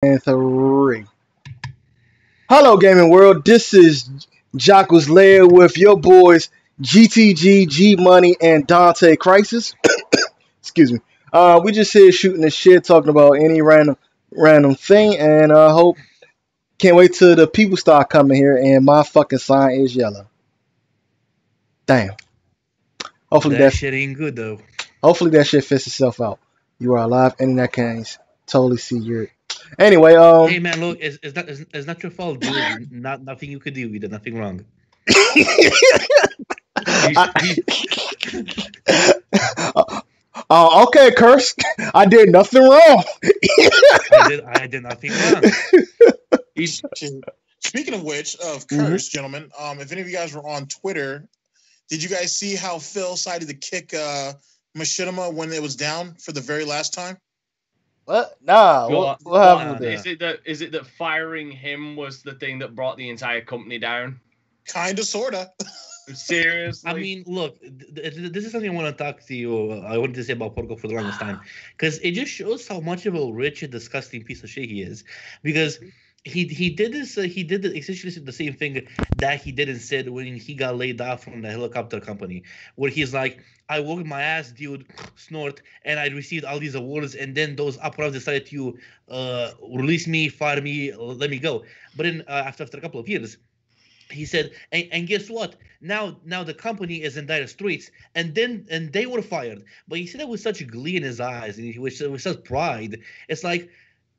And three. Hello, gaming world. This is Jackal's Lair with your boys GTG, G Money, and Dante Crisis. Excuse me. We just here shooting the shit, talking about any random thing, and hope can't wait till the people start coming here. And my fucking sign is yellow. Damn. Hopefully That that's shit ain't good though. hopefully that shit fits itself out. You are alive, and in that case, totally see your. Anyway, Hey man, look, it's not your fault, dude. Nothing you could do. You did nothing wrong. He's, he, Okay, curse. I did nothing wrong. I did nothing wrong. He's speaking of which, of curse, gentlemen. If any of you guys were on Twitter, did you guys see how Phil decided to kick Machinima when it was down for the very last time? What? Nah. What happened with that? Is it that firing him was the thing that brought the entire company down? Kinda, sorta. Seriously? I mean, look, this is something I want to talk to you. I wanted to say about Portugal for the longest time because it just shows how much of a rich and disgusting piece of shit he is. Because he did this. He did essentially the same thing that he did instead when he got laid off from the helicopter company, where he's like, "I worked my ass, dude, snort, and I received all these awards, and then those uprights decided to release me, fire me, let me go." But then after a couple of years, he said, and guess what? Now the company is in dire straits, and they were fired. But he said it with such glee in his eyes, and with such pride. It's like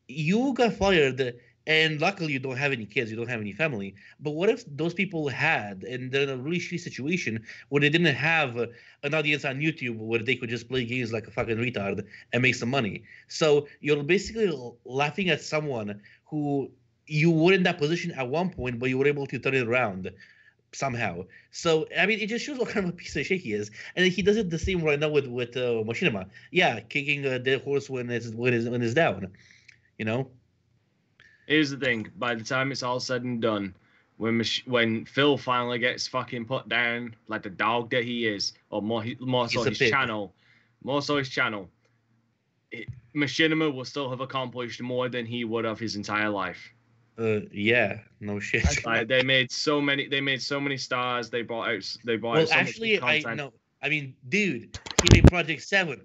you got fired, and luckily you don't have any kids, you don't have any family. But what if those people had, and they're in a really shitty situation where they didn't have an audience on YouTube where they could just play games like a fucking retard and make some money? So you're basically laughing at someone who you were in that position at one point, but you were able to turn it around somehow. So I mean, it just shows what kind of a piece of shit he is, and he does it the same right now with Machinima. Yeah, kicking a dead horse when it's down. You know. Here's the thing: by the time it's all said and done, when Phil finally gets fucking put down like the dog that he is, or more so his channel, Machinima will still have accomplished more than he would have his entire life. Yeah, no shit. They made so many stars. They brought out so much content. know. I mean, dude, he made Project 7.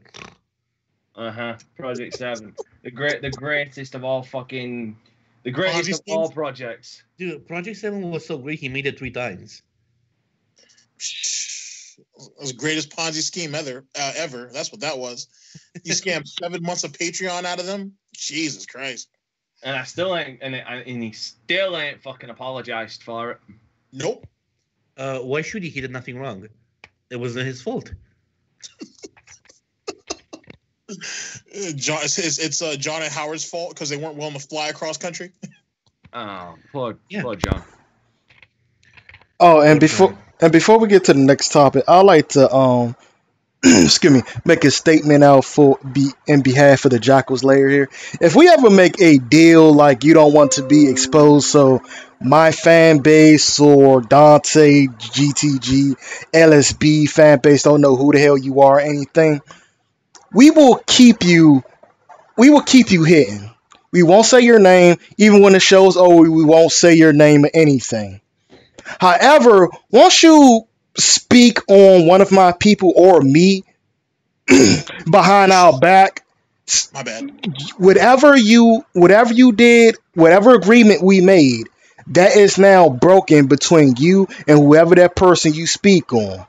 Project 7, the greatest of all fucking, the greatest of all projects. Dude, Project 7 was so great. He made it 3 times. It was the greatest Ponzi scheme ever. That's what that was. You scammed 7 months of Patreon out of them. Jesus Christ. And I still ain't, and he still ain't fucking apologized for it. Nope. Why should he? He did nothing wrong. It wasn't his fault. John, it's John and Howard's fault because they weren't willing to fly across country. Oh, poor John. Oh, and before we get to the next topic, I'd like to excuse me, make a statement out in behalf of the Jackal's Lair here. If we ever make a deal like you don't want to be exposed, so my fan base or Dante, GTG, LSB fan base don't know who the hell you are or anything, we will keep you hidden. We won't say your name, even when the show's over. We won't say your name or anything. However, once you speak on one of my people or me behind our back, my bad. Whatever you did, whatever agreement we made, that is now broken between you and whoever that person you speak on.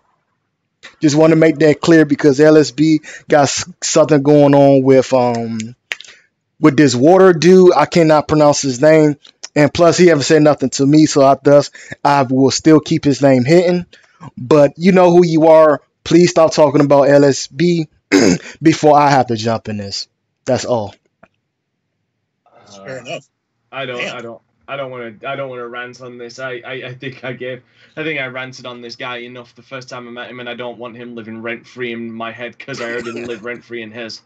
Just want to make that clear because LSB got something going on with this water dude. I cannot pronounce his name, and plus he haven't said nothing to me, so I will still keep his name hidden. But you know who you are. Please stop talking about LSB before I have to jump in this. That's all. Fair enough. I don't want to rant on this. I think I ranted on this guy enough the first time I met him, and I don't want him living rent free in my head because I already live rent free in his.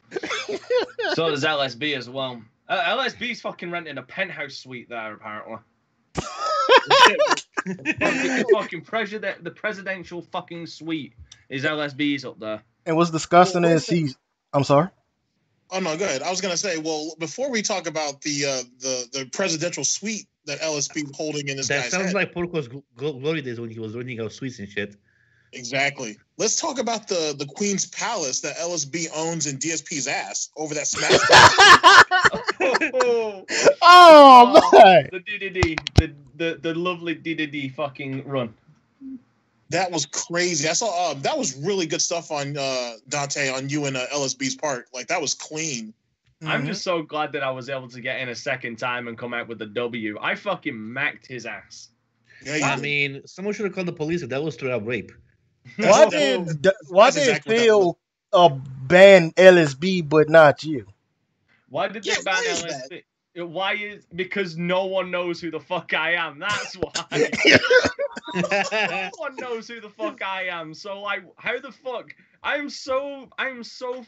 So does LSB as well. LSB's fucking renting a penthouse suite there apparently. The presidential fucking suite is LSB's up there. And what's disgusting is I'm sorry. Oh no, go ahead. I was gonna say, well, before we talk about the presidential suite that LSP is holding in this That guy's sounds head. like Porco's glory days when he was renting out suites and shit. Exactly. Let's talk about the Queen's Palace that LSB owns in DSP's ass over that Smash. Oh man. The DDD, the lovely DDD fucking run. That was crazy. I saw that was really good stuff on Dante on you and LSB's part. Like that was clean. I'm just so glad that I was able to get in a second time and come out with the W. I fucking macked his ass. Yeah, I mean, someone should have called the police if that was straight up rape. Why did exactly Phil ban LSB but not you? Why did they ban LSB? Because no one knows who the fuck I am. That's why. No one knows who the fuck I am. So like, how the fuck? I'm so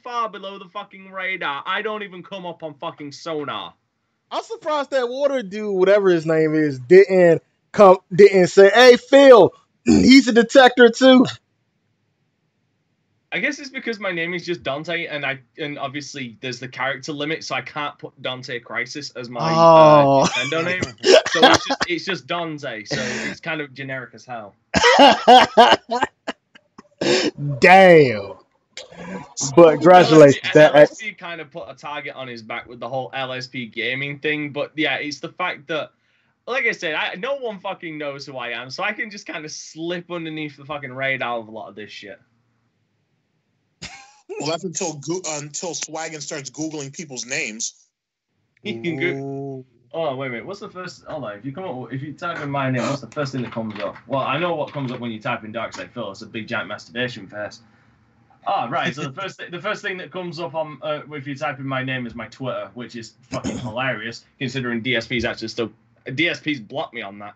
far below the fucking radar. I don't even come up on fucking sonar. I'm surprised that water dude, whatever his name is, didn't say, "Hey Phil, he's a detector too." I guess it's because my name is just Dante, and obviously there's the character limit, so I can't put Dante Crisis as my Nintendo name. So it's just Dante, so it's kind of generic as hell. Damn. But congratulations. LSP kind of put a target on his back with the whole LSP gaming thing, but yeah, it's the fact that, like I said, no one fucking knows who I am, so I can just kind of slip underneath the fucking radar of a lot of this shit. Well, that's until Swaggin starts Googling people's names. You can go. Oh wait a minute. What's the first? Hold on. If you type in my name, what's the first thing that comes up? Well, I know what comes up when you type in Darkside Phil. It's a big giant masturbation fest. Oh right. So the first thing that comes up on if you type in my name is my Twitter, which is fucking hilarious considering DSP's actually still DSP's blocked me on that.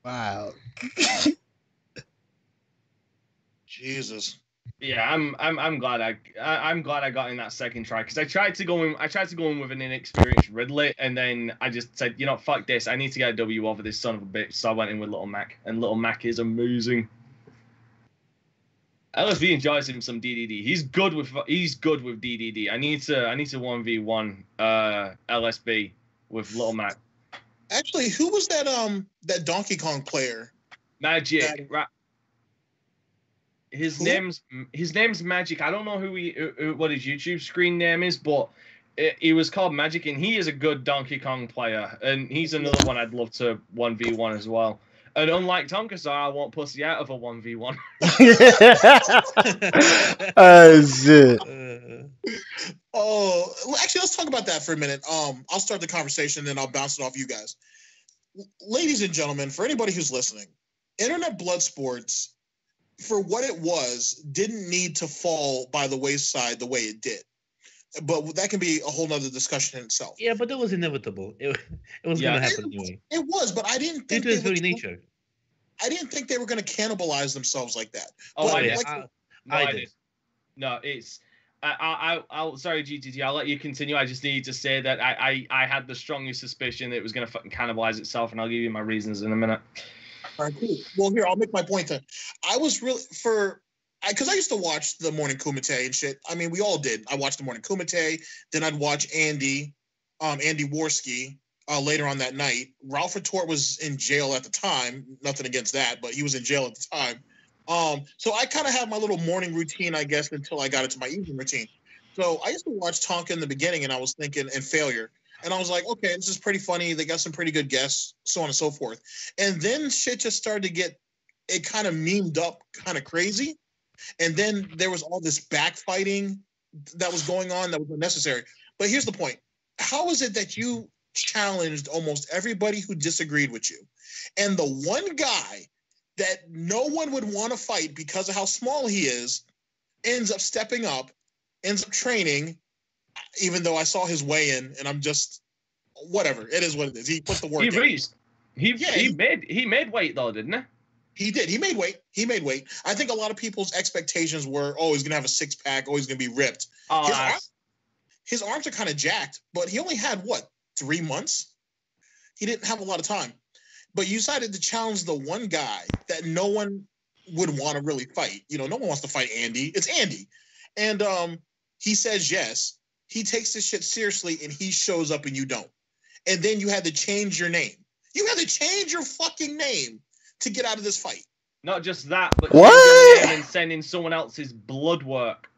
Wow. Jesus. Yeah, I'm glad I got in that second try because I tried to go in with an inexperienced Ridley, and then I just said, you know, fuck this, I need to get a W over this son of a bitch, so I went in with Little Mac, and Little Mac is amazing. LSV enjoys him some DDD. He's good with DDD. I need to 1v1 LSB with Little Mac. Actually, who was that Donkey Kong player? Magic. His name's Magic. I don't know what his YouTube screen name is, but he was called Magic, and he is a good Donkey Kong player, and he's another one I'd love to 1v1 as well. And unlike Tonkasar, I won't pussy out of a 1v1. Oh shit. Oh, actually, let's talk about that for a minute. I'll start the conversation, then I'll bounce it off you guys. Ladies and gentlemen, for anybody who's listening, Internet Blood Sports, for what it was, didn't need to fall by the wayside the way it did. But that can be a whole nother discussion in itself. Yeah, but that was inevitable. It was going to happen anyway. It was, but I didn't think Due to its very nature. I didn't think they were going to cannibalize themselves like that. Oh, but, yeah. I did. No, it's... I'll sorry, GTG. I'll let you continue. I just need to say that I had the strongest suspicion that it was going to fucking cannibalize itself, and I'll give you my reasons in a minute. All right, cool. Well, here, I'll make my point then. I was really because I used to watch the Morning Kumite and shit. I mean, we all did. I watched the Morning Kumite. Then I'd watch Andy Worski later on that night. Ralph Retort was in jail at the time. Nothing against that, but he was in jail at the time. So I kind of had my little morning routine, I guess, until I got into my evening routine. So I used to watch Tonka in the beginning, and I was thinking, and Failure. And I was like, okay, this is pretty funny. They got some pretty good guests, so on and so forth. And then shit just started to get it kind of memed up, kind of crazy. And then there was all this backfighting that was going on that was unnecessary. But here's the point. How is it that you challenged almost everybody who disagreed with you? And the one guy that no one would want to fight because of how small he is ends up stepping up, ends up training, even though I saw his weigh-in, and I'm just whatever. It is what it is. He put the work in. He made weight though, didn't he? He did. He made weight. I think a lot of people's expectations were, oh, he's gonna have a six-pack, oh, he's gonna be ripped. His arms are kind of jacked, but he only had 3 months? He didn't have a lot of time. But you decided to challenge the one guy that no one would want to really fight. You know, no one wants to fight Andy. It's Andy. And he says yes. he takes this shit seriously and he shows up and you don't. And then you had to change your name. You had to change your fucking name to get out of this fight. Not just that, but What? changing your name and sending someone else's blood work.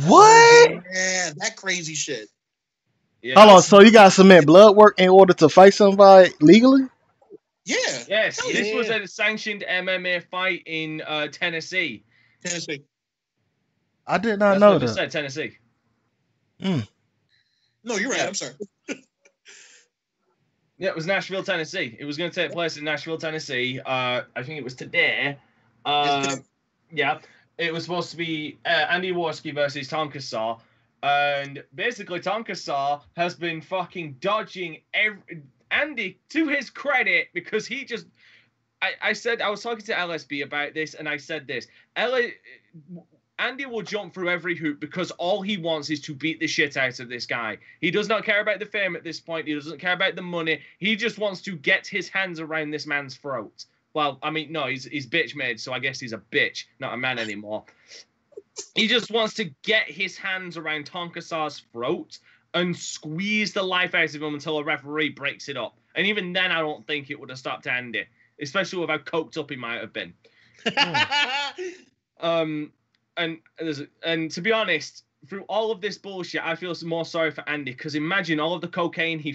What? Yeah, that crazy shit. Yeah. Hold on, so you got to submit blood work in order to fight somebody legally? Yeah. Yes, Hell this yeah. was a sanctioned MMA fight in Tennessee. Tennessee. I did not That's know what I just that. said, Tennessee. No, you're right. Yeah. I'm sorry. Yeah, it was Nashville, Tennessee. It was going to take place in Nashville, Tennessee. I think it was today. Yeah, it was supposed to be Andy Jaworski versus Tonka Saw. And basically, Tonka Saw has been fucking dodging Andy, to his credit, because he just... I said, I was talking to LSB about this, and I said this. Andy will jump through every hoop because all he wants is to beat the shit out of this guy. He does not care about the fame at this point. He doesn't care about the money. He just wants to get his hands around this man's throat. Well, I mean, no, he's bitch made, so I guess he's a bitch, not a man anymore. He just wants to get his hands around Tonka Saw's throat and squeeze the life out of him until a referee breaks it up. And even then, I don't think it would have stopped Andy, especially with how coked up he might have been. And to be honest, through all of this bullshit, I feel more sorry for Andy, because imagine all of the cocaine he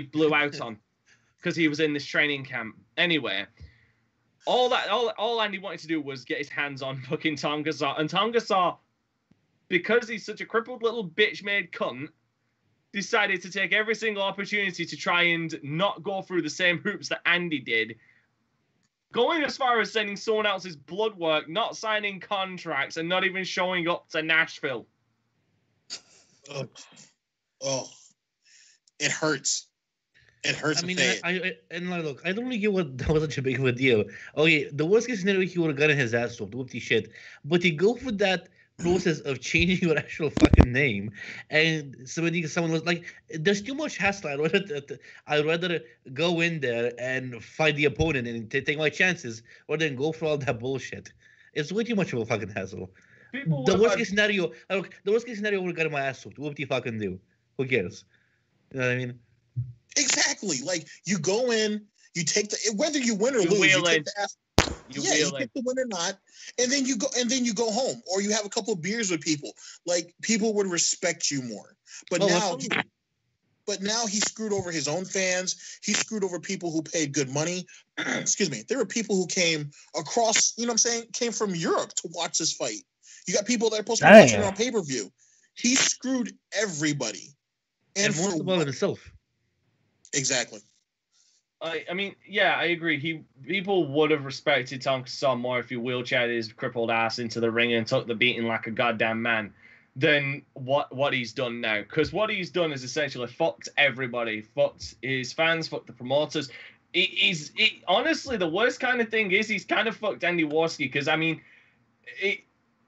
blew out on because he was in this training camp. Anyway, all Andy wanted to do was get his hands on fucking Tonga Saw, and Tonga Saw, because he's such a crippled little bitch-made cunt, decided to take every single opportunity to try and not go through the same hoops that Andy did. Going as far as sending someone else's blood work, not signing contracts, and not even showing up to Nashville. Oh, it hurts. It hurts. I mean, look, I don't really get what that was such a big of a deal. Okay, the worst case scenario, he would have gotten his ass whooped, whoopty shit. But he go for that process of changing your actual fucking name, and someone was like, "There's too much hassle. I'd rather go in there and fight the opponent and take my chances, rather than go for all that bullshit. It's way too much of a fucking hassle." The worst case scenario would have gotten my ass whooped. What do you fucking do? Who cares? You know what I mean? exactly. Like, you go in, you take whether you win or lose, you take the ass. You pick the win or not, and then you go home, or you have a couple of beers with people. Like, people would respect you more. But now he screwed over his own fans. He screwed over people who paid good money. Excuse me. There were people who came across, you know what I'm saying, came from Europe to watch this fight. You got people that are supposed to be watching it on pay-per-view. He screwed everybody. And most of all himself. Exactly. I mean, yeah, I agree. People would have respected Tonka Saw more if he wheelchaired his crippled ass into the ring and took the beating like a goddamn man than what he's done now. Because what he's done is essentially fucked everybody. Fucked his fans, fucked the promoters. Honestly, the worst kind of thing is he's kind of fucked Andy Jaworski, because, I mean,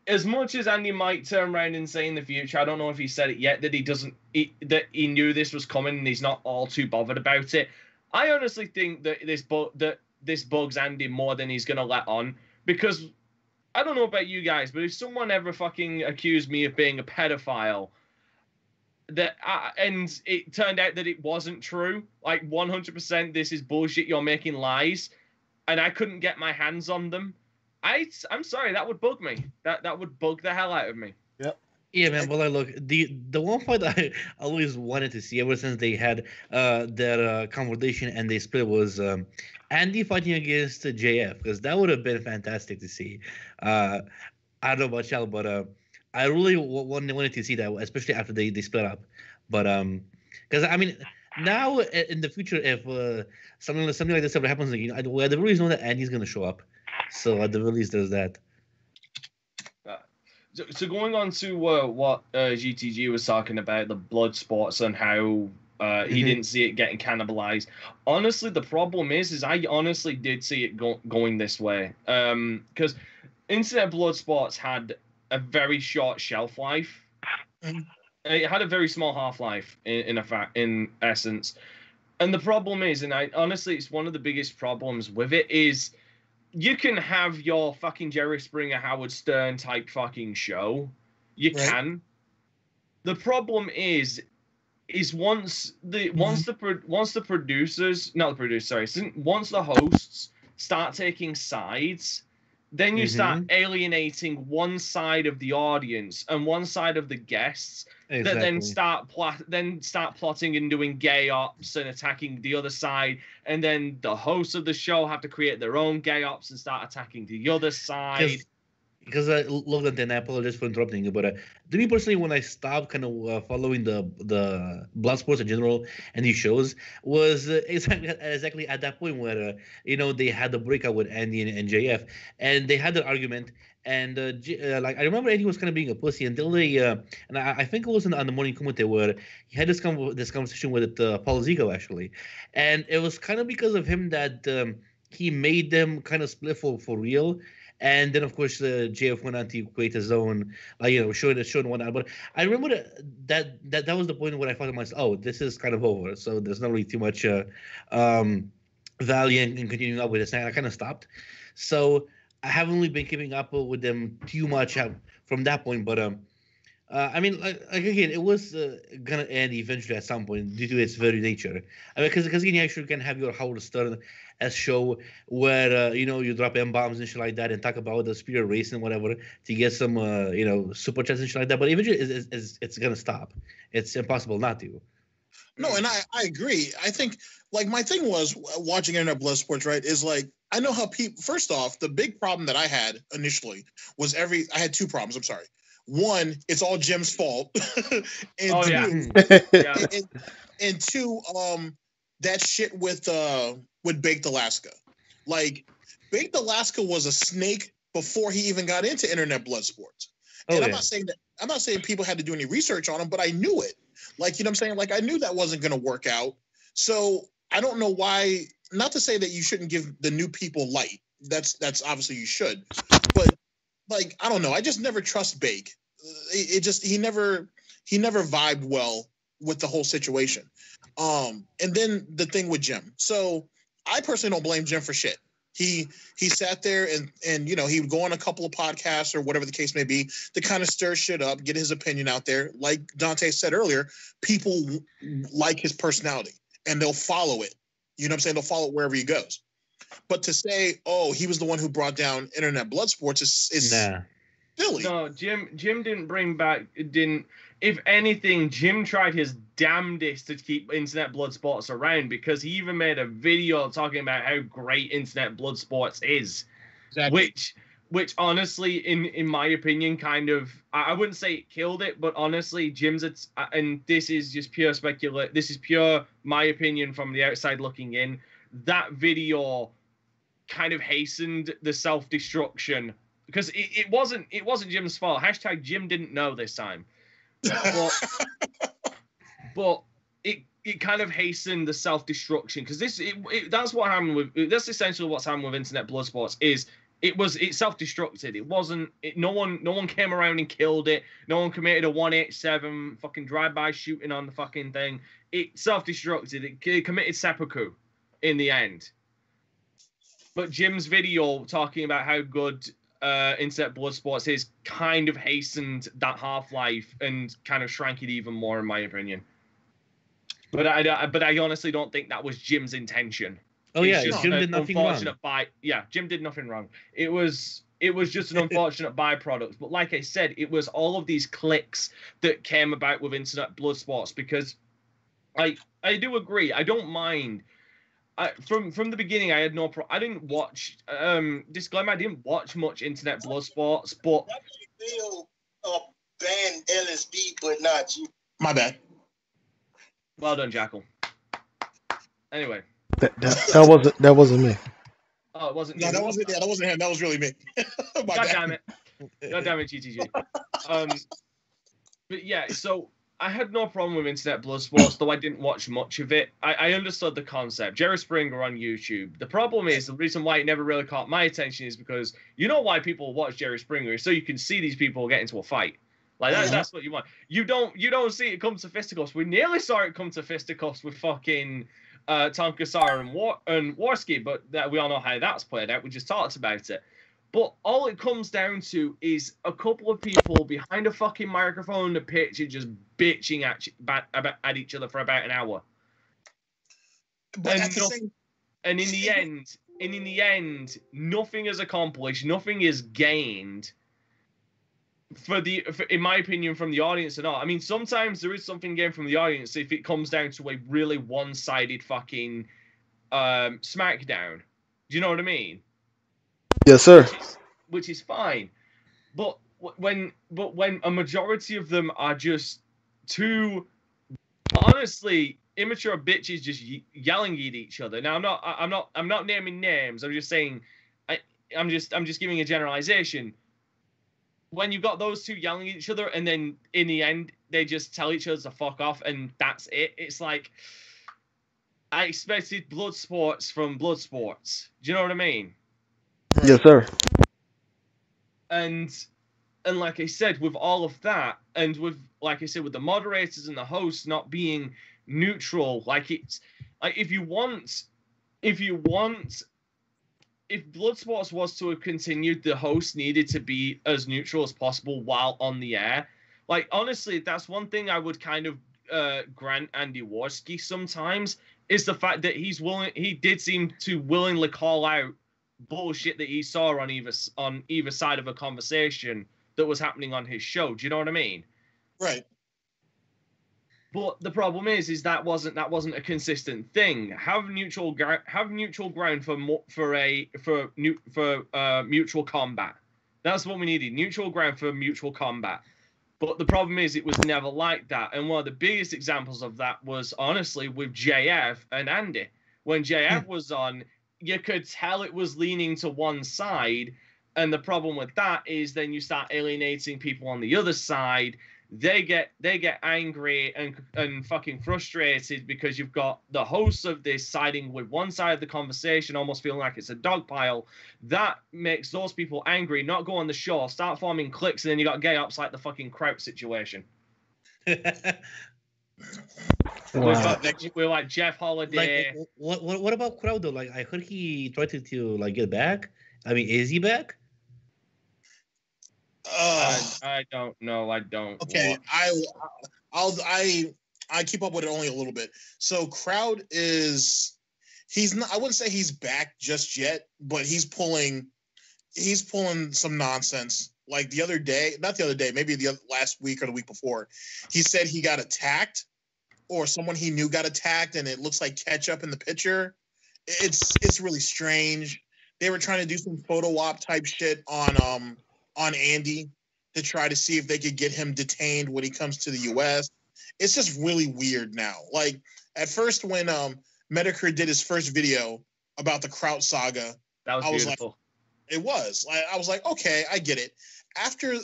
as much as Andy might turn around and say in the future, I don't know if he said it yet, that that he knew this was coming and he's not all too bothered about it. I honestly think that this bugs Andy more than he's gonna let on, because I don't know about you guys, but if someone ever fucking accused me of being a pedophile, and it turned out that it wasn't true, like 100%, this is bullshit, you're making lies, and I couldn't get my hands on them, I'm sorry, that would bug me. That would bug the hell out of me. Yep. Yeah, man. But look, the one fight I always wanted to see ever since they had their conversation and they split was Andy fighting against JF, because that would have been fantastic to see. I don't know about y'all, but I really wanted to see that, especially after they split up. But because I mean, now in the future, if something like this ever happens, you know, I the very least know that Andy's gonna show up. So at the very least, there's that. So going on to what GTG was talking about, the blood sports and how he didn't see it getting cannibalized. Honestly, the problem is I honestly did see it going this way. Because Internet blood sports had a very short shelf life. It had a very small half-life in essence. And the problem is, and honestly, it's one of the biggest problems with it, is you can have your fucking Jerry Springer, Howard Stern type fucking show. You can. The problem is once the producers, not the producers, sorry, once the hosts start taking sides, then you start alienating one side of the audience and one side of the guests that then start plotting and doing gay ops and attacking the other side, and then the hosts of the show have to create their own gay ops and start attacking the other side. Because look, and I apologize for interrupting you, but to me personally, when I stopped kind of following the blood sports in general and these shows, was exactly at that point where they had the breakout with Andy and JF, and they had that argument, and like I remember Andy was kind of being a pussy until they and I think it was on the morning commentary where he had this conversation with Paul Zico actually, and it was kind of because of him that he made them kind of split for real. And then, of course, JF went on to create his own, showing and whatnot. But I remember that was the point where I thought to myself, oh, this is kind of over. So there's not really too much value in continuing up with this. And I kind of stopped. So I haven't really been keeping up with them too much from that point. But I mean, like again, it was gonna end eventually at some point due to its very nature. I mean, because again, you actually can have your Howard Stern as show where you drop M-bombs and shit like that and talk about the spirit race and whatever to get some super chats and shit like that. But eventually, it's gonna stop. It's impossible not to. No, and I agree. I think like my thing was watching Internet Blood Sports, right? Is like I know how people. First off, the big problem that I had initially was I had two problems. I'm sorry. One, it's all Jim's fault, and and two, that shit with Baked Alaska. Like Baked Alaska was a snake before he even got into Internet Blood Sports. And I'm not saying people had to do any research on him, but I knew it. Like, you know what I'm saying? Like I knew that wasn't going to work out. So I don't know why, not to say that you shouldn't give the new people light. That's obviously you should. But like, I don't know. I just never trust Bake. He never vibed well with the whole situation. And then the thing with Jim. So I personally don't blame Jim for shit. He sat there and he would go on a couple of podcasts or whatever the case may be to kind of stir shit up, get his opinion out there. Like Dante said earlier, people like his personality and they'll follow it. You know what I'm saying? They'll follow it wherever he goes. But to say, oh, he was the one who brought down Internet Blood Sports is silly. No, Jim didn't. If anything, Jim tried his damnedest to keep Internet Blood Sports around because he even made a video talking about how great Internet Blood Sports is. Exactly. Which honestly, in my opinion, kind of, I wouldn't say it killed it, but honestly, Jim's, and this is just pure this is pure my opinion from the outside looking in, that video kind of hastened the self-destruction because it wasn't Jim's fault. Hashtag Jim didn't know this time. But it kind of hastened the self-destruction because that's what happened with that's essentially what's happened with Internet Blood Sports is it self-destructed. It wasn't no one came around and killed it. No one committed a 187 fucking drive-by shooting on the fucking thing. It self-destructed. It committed seppuku in the end. But Jim's video talking about how good Internet Blood Sports is kind of hastened that half-life and kind of shrank it even more, in my opinion. But I honestly don't think that was Jim's intention. Oh yeah, Jim did nothing wrong. Jim did nothing wrong. It was just an unfortunate byproduct. But like I said, it was all of these clicks that came about with Internet Blood Sports because I do agree. I don't mind. From the beginning, I had no problem. I didn't watch. Disclaimer: I didn't watch much Internet Blood Sports, but feel ban LSD, but not you. My bad. Well done, Jackal. Anyway, that wasn't me. Oh, it wasn't. No, that wasn't. Yeah, that wasn't him. That was really me. God damn it! God damn it, GTG. But yeah, so I had no problem with Internet Blood Sports, though I didn't watch much of it. I understood the concept. Jerry Springer on YouTube. The problem is, the reason why it never really caught my attention is because you know why people watch Jerry Springer is so you can see these people get into a fight. Like that's what you want. You don't see it come to fisticuffs. We nearly saw it come to fisticuffs with fucking Tom Kassar and Warski, but we all know how that's played out. We just talked about it. But all it comes down to is a couple of people behind a fucking microphone on the pitch are just bitching at each other for about an hour. But And at the same, and in the end, nothing is accomplished, nothing is gained. In my opinion, from the audience and all. I mean, sometimes there is something gained from the audience if it comes down to a really one-sided fucking SmackDown. Do you know what I mean? Yes, sir. Which is fine, but when a majority of them are just too honestly immature bitches just yelling at each other. Now I'm not naming names. I'm just saying I'm just giving a generalization. When you've got those two yelling at each other and then in the end they just tell each other to fuck off and that's it. It's like I expected blood sports from blood sports. Do you know what I mean? Yes, sir. And like I said, with all of that, and with like I said, with the moderators and the hosts not being neutral, like it's like if Bloodsports was to have continued, the host needed to be as neutral as possible while on the air. Like honestly, that's one thing I would kind of grant Andy Warski sometimes is the fact that he did seem to willingly call out bullshit that he saw on either side of a conversation that was happening on his show. Do you know what I mean? right. But the problem is that wasn't a consistent thing. Have neutral ground for mutual combat. That's what we needed. Neutral ground for mutual combat. But the problem is it was never like that. And one of the biggest examples of that was honestly with JF and Andy. When JF was on, you could tell it was leaning to one side. And the problem with that is then you start alienating people on the other side. They get angry and fucking frustrated because you've got the hosts of this siding with one side of the conversation, almost feeling like it's a dog pile. That makes those people angry, not go on the show, start forming cliques, and then you got gay ups like the fucking Kraut situation. Wow. We're like Jeff Holiday. Like, what about Kraut though? Like I heard he tried to like get back. I mean, is he back? I don't know. I don't. Okay, I keep up with it only a little bit. So Crowd he's not. I wouldn't say he's back just yet, but he's pulling some nonsense. Like the other day, not the other day, maybe last week or the week before, he said he got attacked, or someone he knew got attacked, and it looks like ketchup in the picture. It's really strange. They were trying to do some photo op type shit on Andy to try to see if they could get him detained when he comes to the U.S. It's just really weird now. Like at first when Medicare did his first video about the Kraut saga, that was beautiful. I was like, okay, I get it. After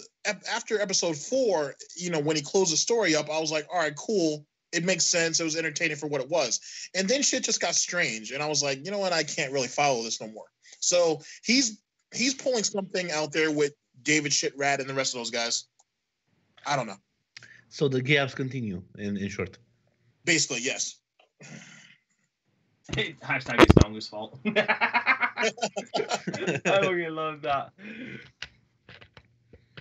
episode 4, when he closed the story up, I was like, all right, cool. It makes sense. It was entertaining for what it was. And then shit just got strange. And I was like, you know what? I can't really follow this no more. So he's pulling something out there with David Shitrad and the rest of those guys. I don't know. So the gaps continue, in short. Basically, yes. Hashtag it's Donga's fault. I fucking love that.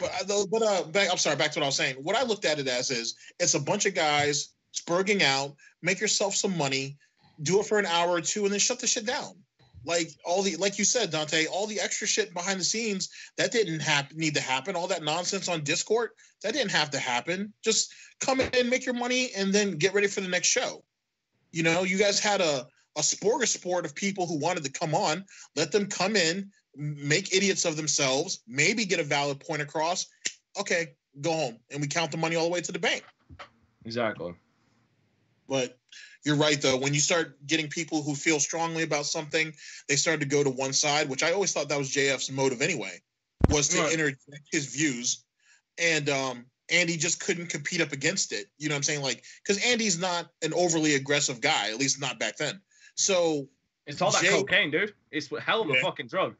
Back to what I was saying. What I looked at it as is it's a bunch of guys spurging out, make yourself some money, do it for an hour or two, and then shut the shit down. Like like you said, Dante, all the extra shit behind the scenes that didn't need to happen. All that nonsense on Discord that didn't have to happen. Just come in, make your money, and then get ready for the next show. You guys had a smorgasbord of people who wanted to come on. Let them come in, make idiots of themselves, maybe get a valid point across. Okay, go home, and we count the money all the way to the bank. Exactly. But you're right, though. When you start getting people who feel strongly about something, they start to go to one side, which I always thought that was JF's motive anyway, was to interject his views. And Andy just couldn't compete up against it. You know what I'm saying? Like, because Andy's not an overly aggressive guy, at least not back then. So it's all that cocaine, dude. It's a hell of a fucking drug.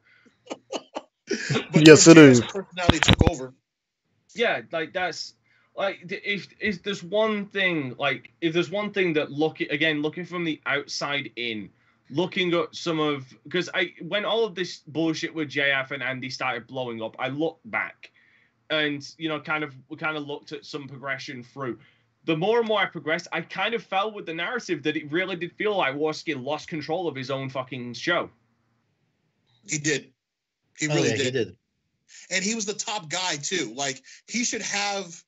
But yes, it is. Personality took over. Yeah, like that's like if there's one thing that looking from the outside in looking at some of, because when all of this bullshit with JF and Andy started blowing up, I looked back and, you know, we kind of looked at some progression through. The more and more I progressed, I kind of fell with the narrative that it really did feel like Warski lost control of his own fucking show. He did. He really did. He did. And he was the top guy too. Like he should have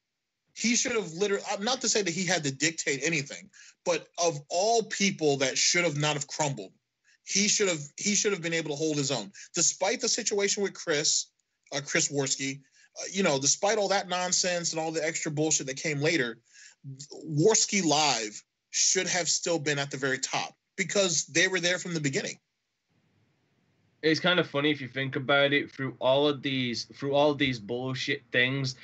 literally, not to say that he had to dictate anything, but of all people that should have not have crumbled, he should have been able to hold his own. Despite the situation with Chris Warski, you know, despite all that nonsense and all the extra bullshit that came later, Warski Live should have still been at the very top because they were there from the beginning. It's kind of funny if you think about it. Through all of these bullshit things,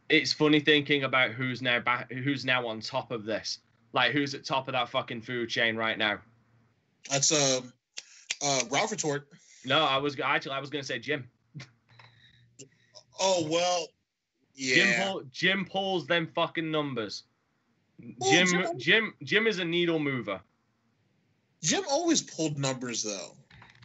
it's funny thinking about who's now on top of this. Like who's at top of that fucking food chain right now? That's Ralph Retort. No, I was gonna say Jim. Oh well, yeah. Jim pulls them fucking numbers. Well, Jim is a needle mover. Jim always pulled numbers though.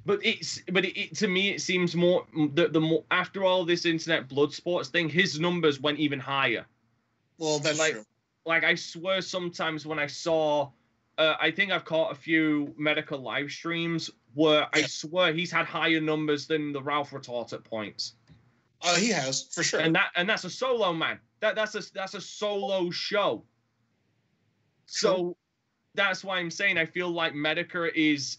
But to me it seems more the more after all this internet blood sports thing, his numbers went even higher. Well, that's true. Like I swear sometimes when I saw, I think I've caught a few medical live streams where I swear he's had higher numbers than the Ralph Retort at points. He has for sure. And that's a solo, man. That's a solo show. So that's why I'm saying I feel like Medica is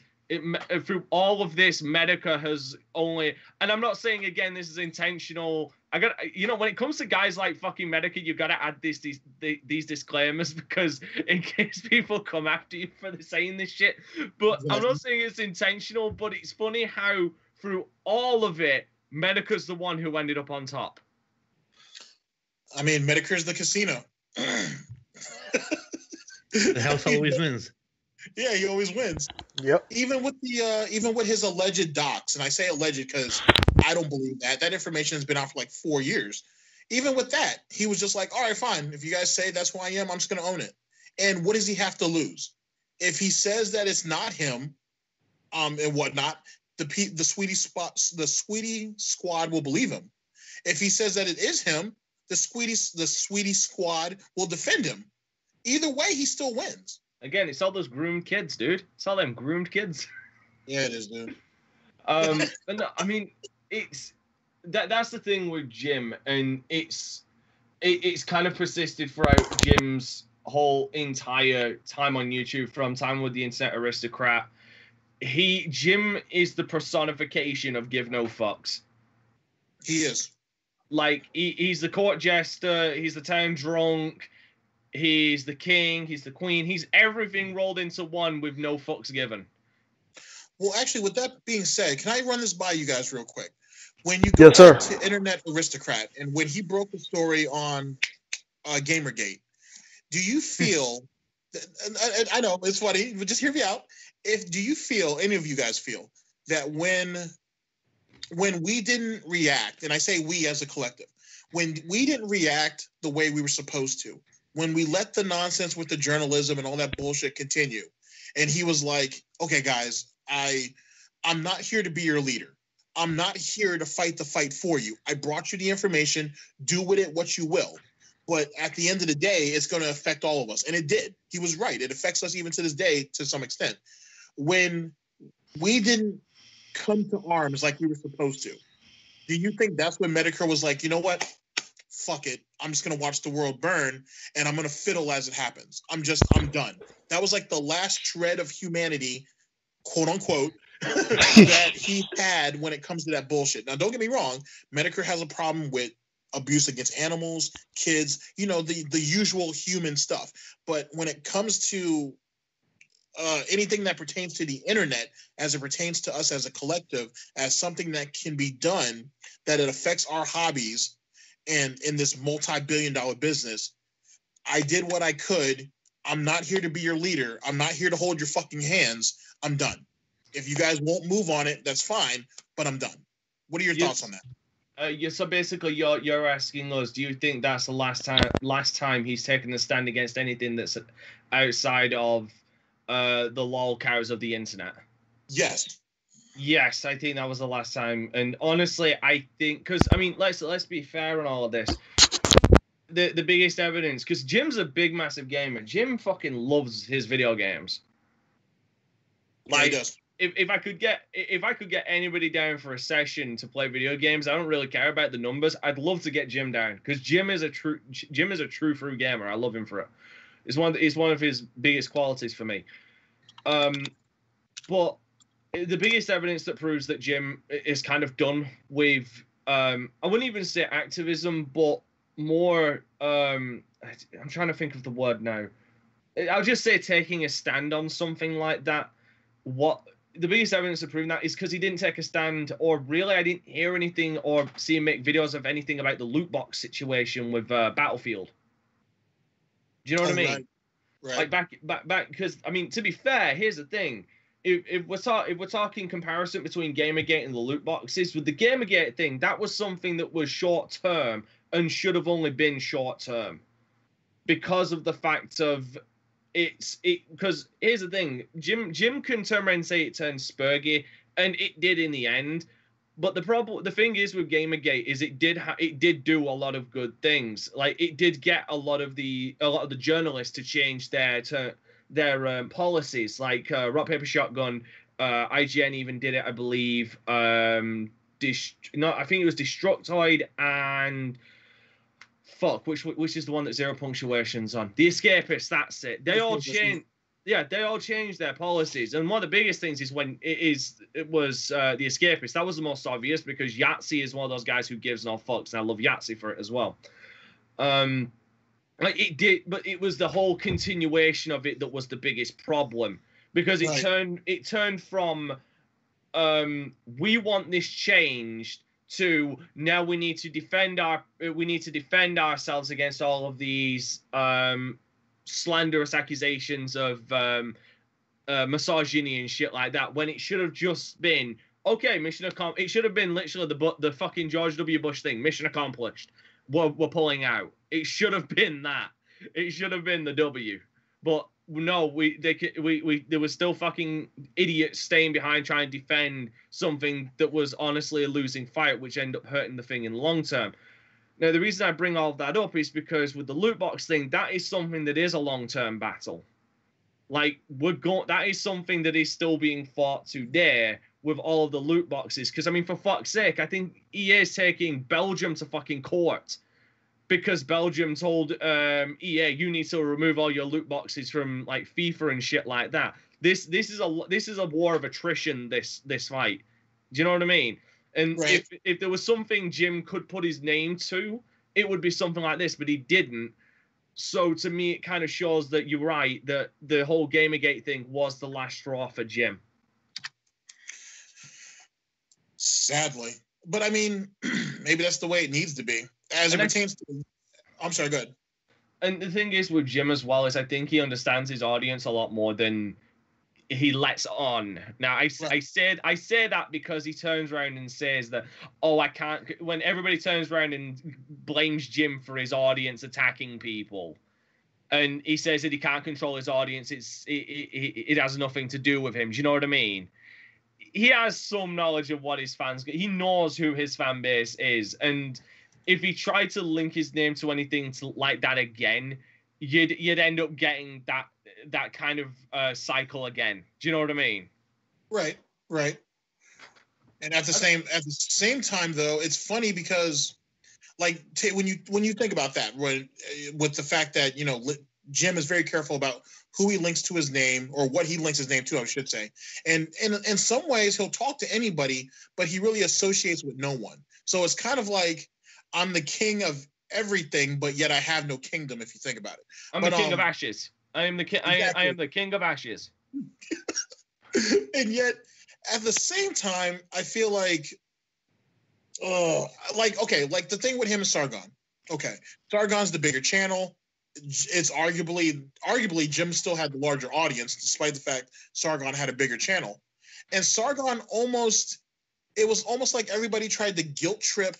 through all of this. Medica has only, and I'm not saying again this is intentional. I got, you know, when it comes to guys like fucking Medica, you got to add these disclaimers because in case people come after you for saying this shit. But I'm not saying it's intentional. But it's funny how through all of it, Medica's the one who ended up on top. I mean, Medica's the casino. The house always wins. Yeah, he always wins. Yep. Even with his alleged docs, and I say alleged because I don't believe that. That information has been out for like 4 years. Even with that, he was just like, all right, fine. If you guys say that's who I am, I'm just going to own it. And what does he have to lose? If he says that it's not him, and whatnot, the Sweetie Squad will believe him. If he says that it is him, the Sweetie Squad will defend him. Either way, he still wins. Again, it's all those groomed kids, dude. It's all them groomed kids. Yeah, it is, dude. But no, I mean, it's that's the thing with Jim, and it's kind of persisted throughout Jim's whole entire time on YouTube, from time with the Internet Aristocrat. Jim is the personification of give no fucks. He is. Like he's the court jester, he's the town drunk. He's the king, he's the queen, he's everything rolled into one with no fucks given. Well, actually, with that being said, can I run this by you guys real quick? When you go to Internet Aristocrat, and when he broke the story on Gamergate, do you feel, I know, it's funny, but just hear me out. Do you feel, any of you guys feel, that when we didn't react, and I say we as a collective, when we didn't react the way we were supposed to, when we let the nonsense with the journalism and all that bullshit continue, and he was like, okay, guys, I'm not here to be your leader. I'm not here to fight the fight for you. I brought you the information. Do with it what you will. But at the end of the day, it's going to affect all of us. And it did. He was right. It affects us even to this day to some extent. When we didn't come to arms like we were supposed to, do you think that's when Medicare was like, you know what? Fuck it. I'm just going to watch the world burn, and I'm going to fiddle as it happens. I'm done. That was like the last shred of humanity, quote unquote, that he had when it comes to that bullshit. Now, don't get me wrong. Medicare has a problem with abuse against animals, kids, you know, the usual human stuff. But when it comes to anything that pertains to the internet, as it pertains to us as a collective, as something that can be done, that it affects our hobbies, and in this multi-billion-dollar business, I did what I could. I'm not here to be your leader. I'm not here to hold your fucking hands. I'm done. If you guys won't move on it, that's fine, but I'm done. What are your thoughts on that? So basically, you're asking us, do you think that's the last time he's taken a stand against anything that's outside of the lol cows of the internet? Yes. Yes, I think that was the last time. And honestly, I think because I mean, let's be fair on all of this. The biggest evidence, because Jim's a big, massive gamer. Jim fucking loves his video games. Yeah, he does. If I could get anybody down for a session to play video games, I don't really care about the numbers. I'd love to get Jim down because Jim is a true true gamer. I love him for it. It's one of his biggest qualities for me. But the biggest evidence that proves that Jim is kind of done with I wouldn't even say activism, but more I'm trying to think of the word now. I'll just say taking a stand on something like that. What the biggest evidence of proving that is because he didn't take a stand, or really I didn't hear anything or see him make videos of anything about the loot box situation with Battlefield. Do you know what I mean? Right. Like back because I mean, to be fair, here's the thing. If we're talking comparison between Gamergate and the loot boxes, with the Gamergate thing, that was something that was short term and should have only been short term because of the fact of because here's the thing, Jim can turn around and say it turned spurgy, and it did in the end. But the thing is with Gamergate is it did do a lot of good things. Like it did get a lot of the journalists to change their policies. Like Rock Paper Shotgun, IGN even did it, I believe. I think it was Destructoid and which is the one that zero punctuation's on? The Escapist, that's it. They all changed. Yeah, they all changed their policies, and one of the biggest things is when it was the Escapist. That was the most obvious because Yahtzee is one of those guys who gives no fucks, and I love Yahtzee for it as well. Like it did, but it was the whole continuation of it that was the biggest problem because it turned from we want this changed to now we need to defend ourselves against all of these slanderous accusations of misogyny and shit like that, when it should have just been okay, mission accomplished. It should have been literally the fucking George W. Bush thing, mission accomplished. We're pulling out. It should have been that. It should have been the W. But no, there was still fucking idiots staying behind trying to defend something that was honestly a losing fight, which ended up hurting the thing in the long term. Now, the reason I bring all of that up is because with the loot box thing, that is something that is a long-term battle. Like, that is something that is still being fought today with all of the loot boxes. Because, I mean, for fuck's sake, I think EA is taking Belgium to fucking court because Belgium told EA, you need to remove all your loot boxes from, like, FIFA and shit like that. This is a war of attrition, this fight. Do you know what I mean? And right. if there was something Jim could put his name to, it would be something like this, but he didn't. So to me, it kind of shows that you're right, that the whole Gamergate thing was the last straw for Jim. Sadly. But I mean, maybe that's the way it needs to be. As it pertains to... I'm sorry, go ahead. And the thing is with Jim as well is I think he understands his audience a lot more than he lets on. Now, I say that because he turns around and says that, oh, I can't... When everybody turns around and blames Jim for his audience attacking people, and he says that he can't control his audience, it has nothing to do with him. Do you know what I mean? He has some knowledge of what his fans... He knows who his fan base is, and if he tried to link his name to anything like that again, you'd end up getting that kind of cycle again. Do you know what I mean? Right. And at the same time, though, it's funny because, like, when you think about that, with the fact that Jim is very careful about who he links to his name, or what he links his name to, I should say. And in some ways, he'll talk to anybody, but he really associates with no one. So it's kind of like, I'm the king of everything, but yet I have no kingdom. If you think about it, I'm the king of ashes. I am the king. Exactly. I am the king of ashes. And yet, at the same time, I feel like, like the thing with him and Sargon. Okay, Sargon's the bigger channel. It's arguably Jim still had the larger audience, despite the fact Sargon had a bigger channel. And Sargon it was almost like everybody tried to guilt trip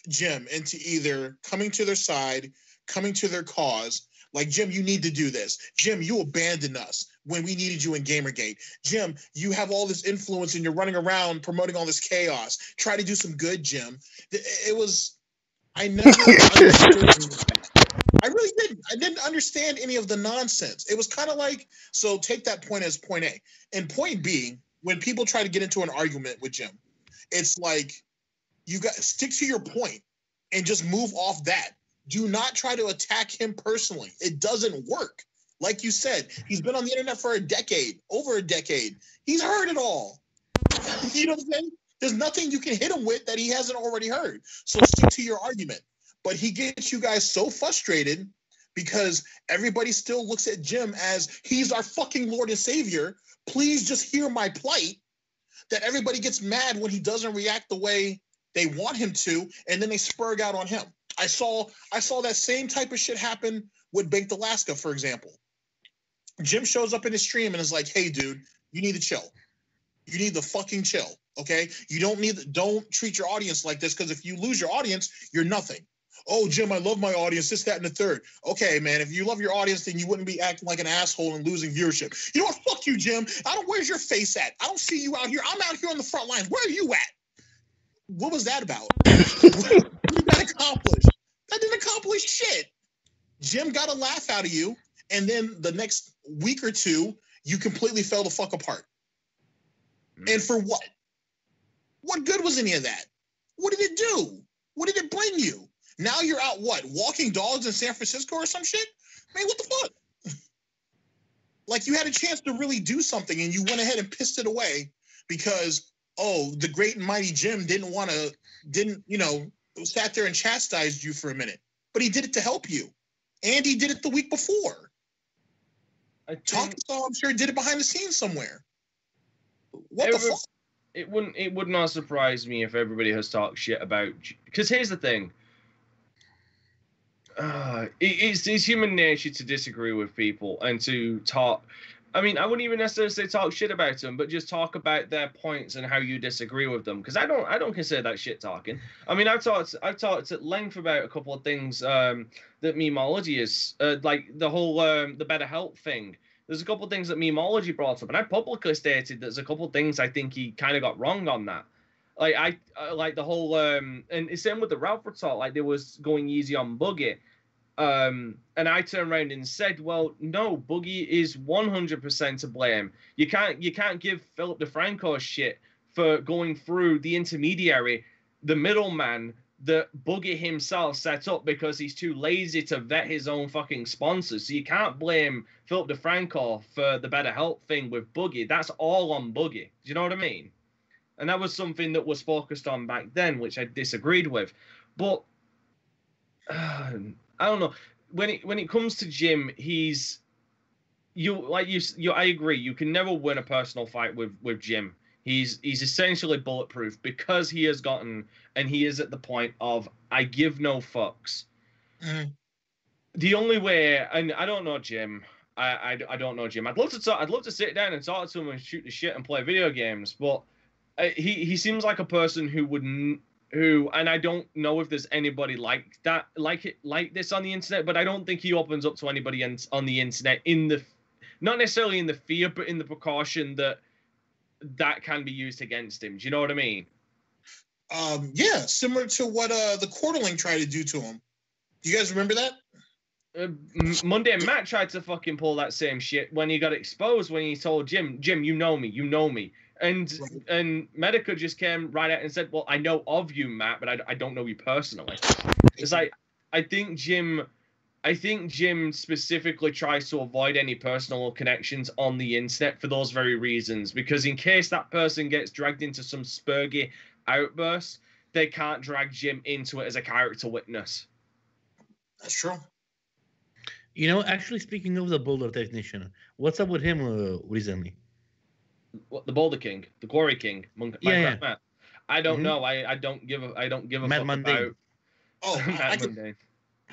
Jim into either coming to their side, coming to their cause. Like, Jim, you need to do this. Jim, you abandoned us when we needed you in Gamergate. Jim, you have all this influence and you're running around promoting all this chaos. Try to do some good, Jim. It was, I never understood. I really didn't. I didn't understand any of the nonsense. It was kind of like, so take that point as point A. And point B, when people try to get into an argument with Jim, it's like, you got stick to your point and just move off that. Do not try to attack him personally. It doesn't work. Like you said, he's been on the internet for a decade, over a decade. He's heard it all. You know what I'm saying? There's nothing you can hit him with that he hasn't already heard. So stick to your argument. But he gets you guys so frustrated because everybody still looks at Jim as he's our fucking Lord and Savior. Please just hear my plight. That everybody gets mad when he doesn't react the way they want him to, and then they spurg out on him. I saw that same type of shit happen with Baked Alaska, for example. Jim shows up in his stream and is like, hey, dude, you need to chill. You need to fucking chill, okay? You don't treat your audience like this, because if you lose your audience, you're nothing. Oh, Jim, I love my audience, this, that, and the third. Okay, man, if you love your audience, then you wouldn't be acting like an asshole and losing viewership. You know what? Fuck you, Jim. Where's your face at? I don't see you out here. I'm out here on the front lines. Where are you at? What was that about? What did that accomplish? That didn't accomplish shit. Jim got a laugh out of you, and then the next week or two, you completely fell the fuck apart. And for what? What good was any of that? What did it do? What did it bring you? Now you're out, what, walking dogs in San Francisco or some shit? Man, what the fuck? Like, you had a chance to really do something, and you went ahead and pissed it away because, oh, the great and mighty Jim sat there and chastised you for a minute. But he did it to help you. And he did it the week before. Talking Saw, I'm sure, did it behind the scenes somewhere. What the fuck? It would not surprise me if everybody has talked shit about... Because here's the thing. It's human nature to disagree with people and to talk. I mean, I wouldn't even necessarily say talk shit about them, but just talk about their points and how you disagree with them. Because I don't consider that shit talking. I mean, I've talked at length about a couple of things that memeology is like the whole the better help thing. There's a couple of things that memeology brought up, and I publicly stated there's a couple of things I think he kind of got wrong on that. Like I like the whole and it's same with the Ralph talk. Like they was going easy on Boogie, and I turned around and said, well, no, Boogie is 100% to blame. You can't give Philip DeFranco shit for going through the intermediary, the middleman that Boogie himself set up because he's too lazy to vet his own fucking sponsors. So you can't blame Philip DeFranco for the better help thing with Boogie. That's all on Boogie. Do you know what I mean? And that was something that was focused on back then, which I disagreed with. But I don't know. When it comes to Jim, I agree. You can never win a personal fight with Jim. He's essentially bulletproof because he has gotten, and he is at the point of, I give no fucks. Mm. The only way, and I don't know Jim. I don't know Jim. I'd love to sit down and talk to him and shoot the shit and play video games, but he seems like a person who, and I don't know if there's anybody like that, like this on the internet, but I don't think he opens up to anybody on the internet not necessarily in the fear, but in the precaution that can be used against him. Do you know what I mean? Yeah, similar to what the Quarterling tried to do to him. Do you guys remember that? Monday Matt tried to fucking pull that same shit when he got exposed, when he told Jim, you know me. And Medica just came right out and said, well, I know of you, Matt, but I don't know you personally. It's like, I think Jim specifically tries to avoid any personal connections on the internet for those very reasons, because in case that person gets dragged into some spurgy outburst, they can't drag Jim into it as a character witness. That's true. You know, actually, speaking of the Boulder Technician, what's up with him recently? What, the Boulder King, the Quarry King, Minecraft Matt? I don't know. I don't give a fuck about. Oh, I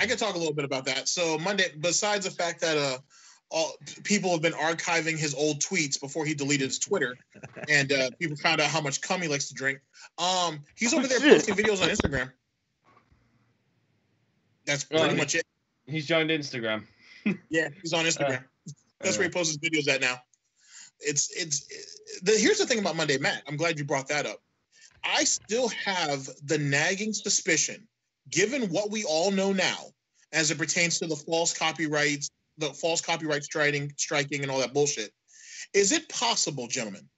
can talk a little bit about that. So Monday, besides the fact that all people have been archiving his old tweets before he deleted his Twitter, and people found out how much cum he likes to drink. He's over there posting videos on Instagram. That's pretty much it. He's joined Instagram. Yeah, he's on Instagram. That's where he posts his videos at now. Here's the thing about Monday Matt. I'm glad you brought that up. I still have the nagging suspicion, given what we all know now, as it pertains to the false copyright striking, and all that bullshit. Is it possible, gentlemen,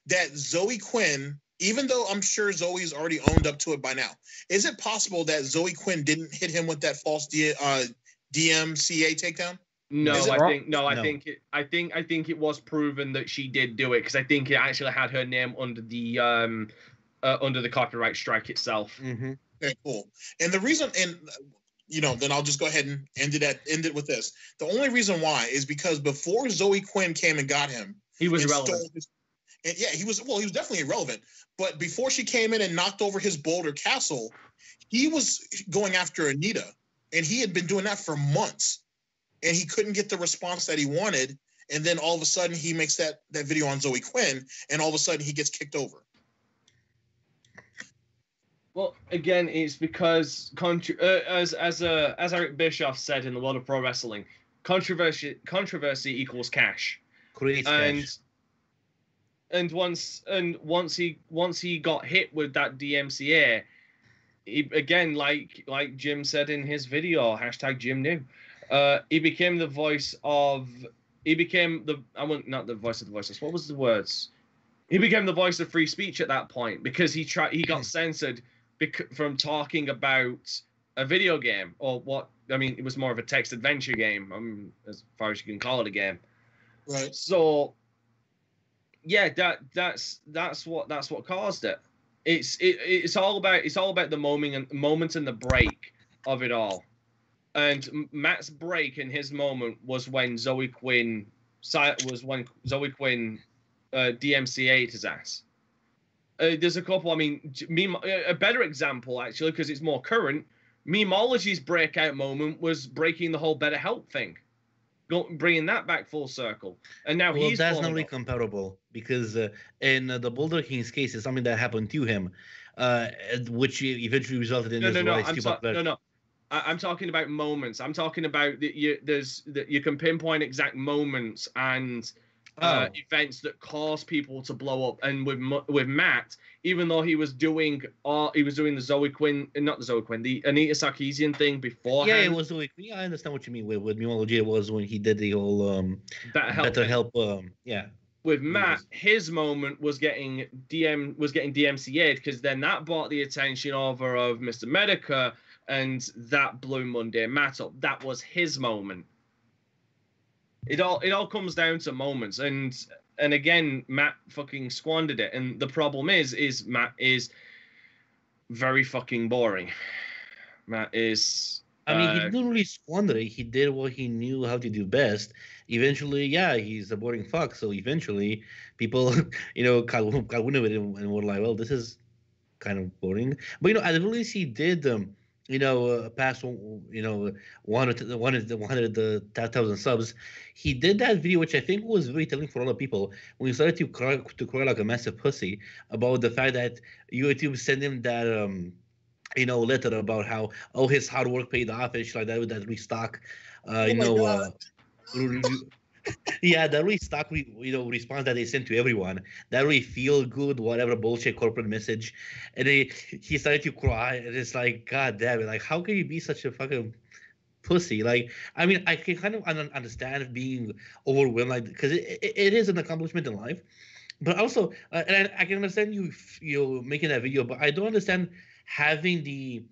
that Zoe Quinn, even though I'm sure Zoe's already owned up to it by now, is it possible that Zoe Quinn didn't hit him with that false DMCA takedown? No, I No. think it was proven that she did do it, because I think it actually had her name under the copyright strike itself. Mm-hmm. Okay, cool. And the reason, then I'll just go ahead and end it with this. The only reason why is because before Zoe Quinn came and got him, He was irrelevant. he was definitely irrelevant. But before she came in and knocked over his Boulder Castle, he was going after Anita, and he had been doing that for months. And he couldn't get the response that he wanted. And then all of a sudden he makes that video on Zoe Quinn, and all of a sudden he gets kicked over. Well, again, it's because as Eric Bischoff said in the world of pro wrestling, controversy equals cash. Creates cash. And once he got hit with that DMCA, again, like Jim said in his video, #JimNew, he became the voice of. He became not the voice of the voiceless. What was the words? He became the voice of free speech at that point, because he got censored from talking about a video game, or it was more of a text adventure game, as far as you can call it a game. Right. So yeah, that's what caused it. It's all about the moment and the break of it all. And Matt's break in his moment was when Zoe Quinn DMCA'd his ass. There's a couple. A better example, actually, because it's more current. Memeology's breakout moment was breaking the whole BetterHelp thing, bringing that back full circle. And now that's not really comparable, because in the Boulder King's case, it's something that happened to him, which eventually resulted in his rise to popularity. No. I'm talking about moments. I'm talking about you can pinpoint exact moments and events that cause people to blow up. And with Matt, even though he was doing the Zoe Quinn, not the Zoe Quinn, the Anita Sarkeesian thing beforehand. Yeah, it was Zoe Quinn. I understand what you mean. With Memeology, it was when he did the whole BetterHelp. Yeah. With Matt, his moment was getting DMCA'd, because then that brought the attention over of Mr. Medica, and that blew Monday Matt up. That was his moment. It all comes down to moments, and again, Matt fucking squandered it. And the problem is Matt is very fucking boring. Matt is. He didn't really squander it. He did what he knew how to do best. Eventually, yeah, he's a boring fuck. So eventually, people, got wind of it and were like, "Well, this is kind of boring." But at the least he did. Past 100,000 subs. He did that video, which I think was very telling for a lot of people, when he started to cry like a massive pussy about the fact that YouTube sent him that letter about how his hard work paid off and shit like that with that restock. Yeah, that restock response that they sent to everyone, that really feel good, whatever bullshit corporate message, and he started to cry, and it's like, God damn it, like, how can you be such a fucking pussy? Like, I can kind of understand being overwhelmed, like, because it is an accomplishment in life, but also, and I can understand you making that video, but I don't understand having the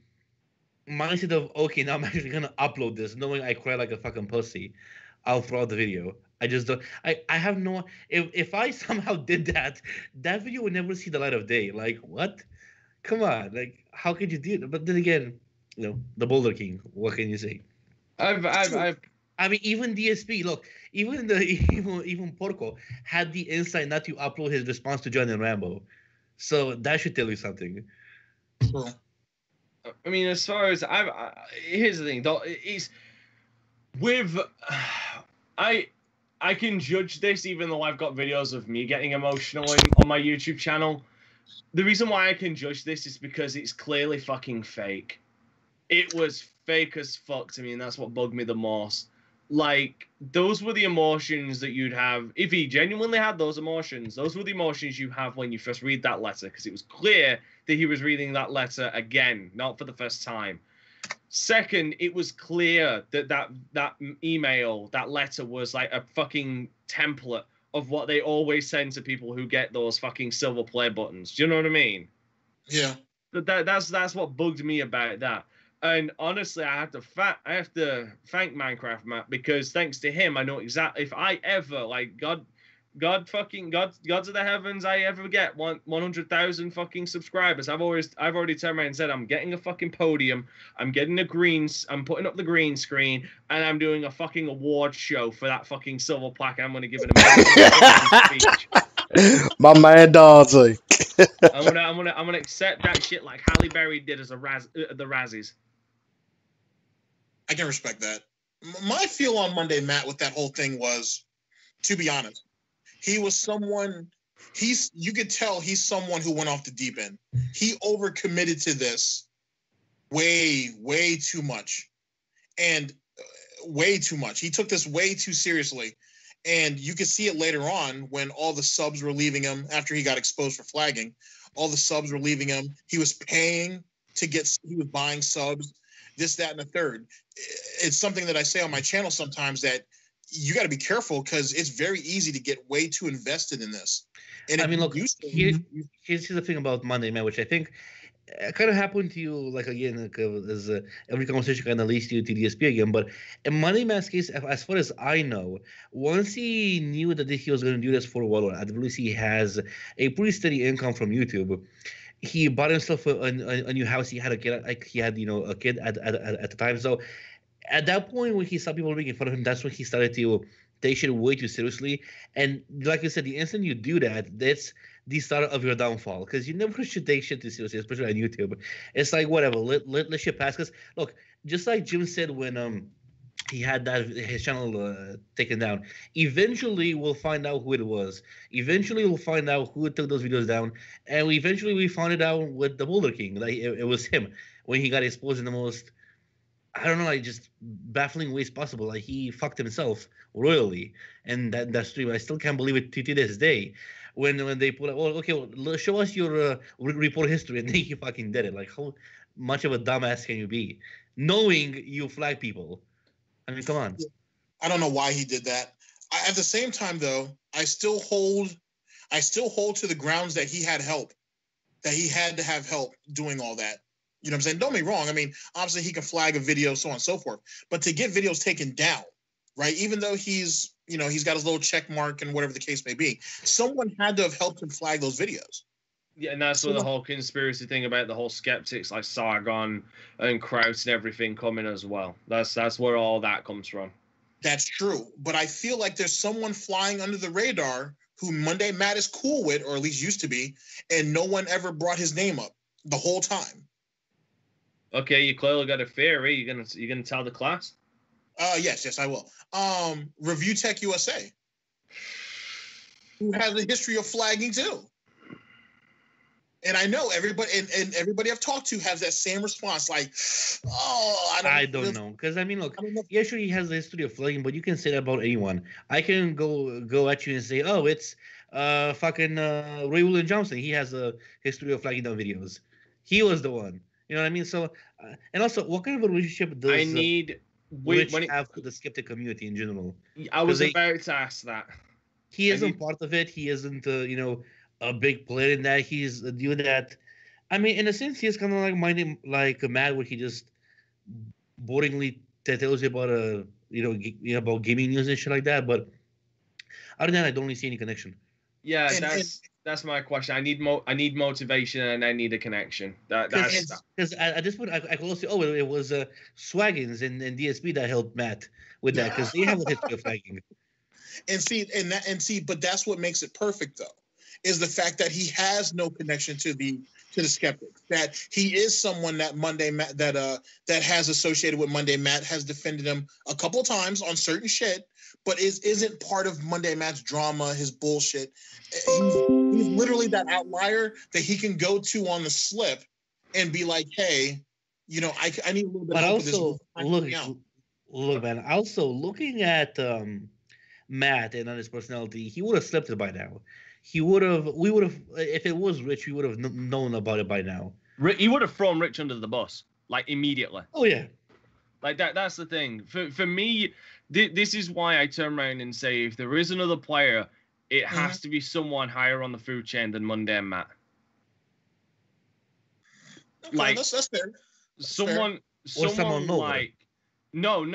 mindset of, okay, now I'm actually gonna upload this, knowing I cry like a fucking pussy. I'll throw out the video. I just don't. I have no. If I somehow did that video would never see the light of day. Like, what? Come on. Like, how could you do it? But then again, the Boulder King. What can you say? Even DSP. Look, even Porco had the insight not to upload his response to John and Rambo. So that should tell you something. Cool. As far as here's the thing, though, is. I can judge this, even though I've got videos of me getting emotional on my YouTube channel. The reason why I can judge this is because it's clearly fucking fake. it was fake as fuck to me, and that's what bugged me the most. Like, those were the emotions that you'd have if he genuinely had those emotions. Those were the emotions you have when you first read that letter, because it was clear that he was reading that letter again, not for the first time. Second, it was clear that that email, that letter, was like a fucking template of what they always send to people who get those fucking silver play buttons. Do you know what I mean? Yeah. That's what bugged me about that. And honestly, I have to thank Minecraft Matt, because thanks to him, I know exactly if I ever, like, God to the heavens, I ever get 100,000 fucking subscribers, I've already turned around and said I'm getting a fucking podium, I'm putting up the green screen, and I'm doing a fucking award show for that fucking silver plaque. I'm gonna give an amazing speech. My man Dante. I'm gonna accept that shit like Halle Berry did as the Razzies. I can respect that. My feel on Monday Matt with that whole thing was, to be honest, he was someone. You could tell he's someone who went off the deep end. He overcommitted to this way too much, and way too much. He took this way too seriously, and you could see it later on when all the subs were leaving him after he got exposed for flagging. All the subs were leaving him. He was paying to get. He was buying subs. This, that, and the third. It's something that I say on my channel sometimes, that you got to be careful, because it's very easy to get way too invested in this. And I mean, look, here's the thing about Monday, man, which I think kind of happened to you, like, again, like, as every conversation kind of leads you to DSP again. But in Monday Man's case, as far as I know, once he knew that he was going to do this for a while, at least he has a pretty steady income from YouTube. He bought himself a new house. He had a kid, like he had, a kid at the time. So at that point, when he saw people making fun of him, that's when he started to take shit way too seriously. And like I said, the instant you do that, that's the start of your downfall, because you never should take shit too seriously, especially on YouTube. It's like, whatever, let shit pass. Because look, just like Jim said when he had his channel taken down, eventually we'll find out who it was. Eventually we'll find out who took those videos down, and we found it out with the Boulder King. Like it was him when he got exposed in the most, I don't know, like, just baffling ways possible. Like, he fucked himself royally, and that stream, I still can't believe it to this day. When they put, show us your report history, and then he fucking did it. Like, how much of a dumbass can you be, knowing you flag people? I mean, come on. I don't know why he did that. At the same time, though, I still hold to the grounds that he had help, that he had to have help doing all that. You know what I'm saying? Don't get me wrong. I mean, obviously he can flag a video, so on and so forth. But to get videos taken down, right? Even though he's got his little check mark and whatever the case may be, someone had to have helped him flag those videos. Yeah, and that's where the whole conspiracy thing about the whole skeptics like Sargon and Kraus and everything coming as well. That's where all that comes from. That's true. But I feel like there's someone flying under the radar who Monday Matt is cool with, or at least used to be, and no one ever brought his name up the whole time. Okay, you clearly got a theory. You gonna tell the class? Yes, I will. Review Tech USA, who has a history of flagging too. And I know everybody and everybody I've talked to has that same response, like, "Oh, I don't know." Because I mean, look, yeah, sure, he has a history of flagging, but you can say that about anyone. I can go at you and say, "Oh, it's fucking Ray William Johnson. He has a history of flagging down videos. He was the one." You know what I mean? So, and also, what kind of a relationship does have the skeptic community in general? I was about to ask that. He isn't part of it. He isn't, a big player in that. He's a dude that, I mean, in a sense, he's kind of like minding, like Matt, where he just boringly tells you about about gaming news and shit like that. But other than that, I don't really see any connection. Yeah, that's my question. I need motivation, and I need a connection. Because at this point, I could also say, it was Swaggins and DSP that helped Matt with that, because they have a history of flagging. But that's what makes it perfect, though, is the fact that he has no connection to the skeptics. That he is someone that Monday Matt that has associated with Monday Matt, has defended him a couple of times on certain shit, but isn't part of Monday Matt's drama, his bullshit. He's literally that outlier that he can go to on the slip and be like, "Hey, you know, I need a little bit But of help with this. also, look, Yeah. look, man. Also, looking at Matt and on his personality, he would have slipped it by now. He would have. We would have. If it was Rich, we would have known about it by now. He would have thrown Rich under the bus, like, immediately. Oh yeah. Like, that's the thing. For me, this is why I turn around and say, if there is another player, it has to be someone higher on the food chain than Mundane Matt. Okay, Like, that's fair. someone lower. like, not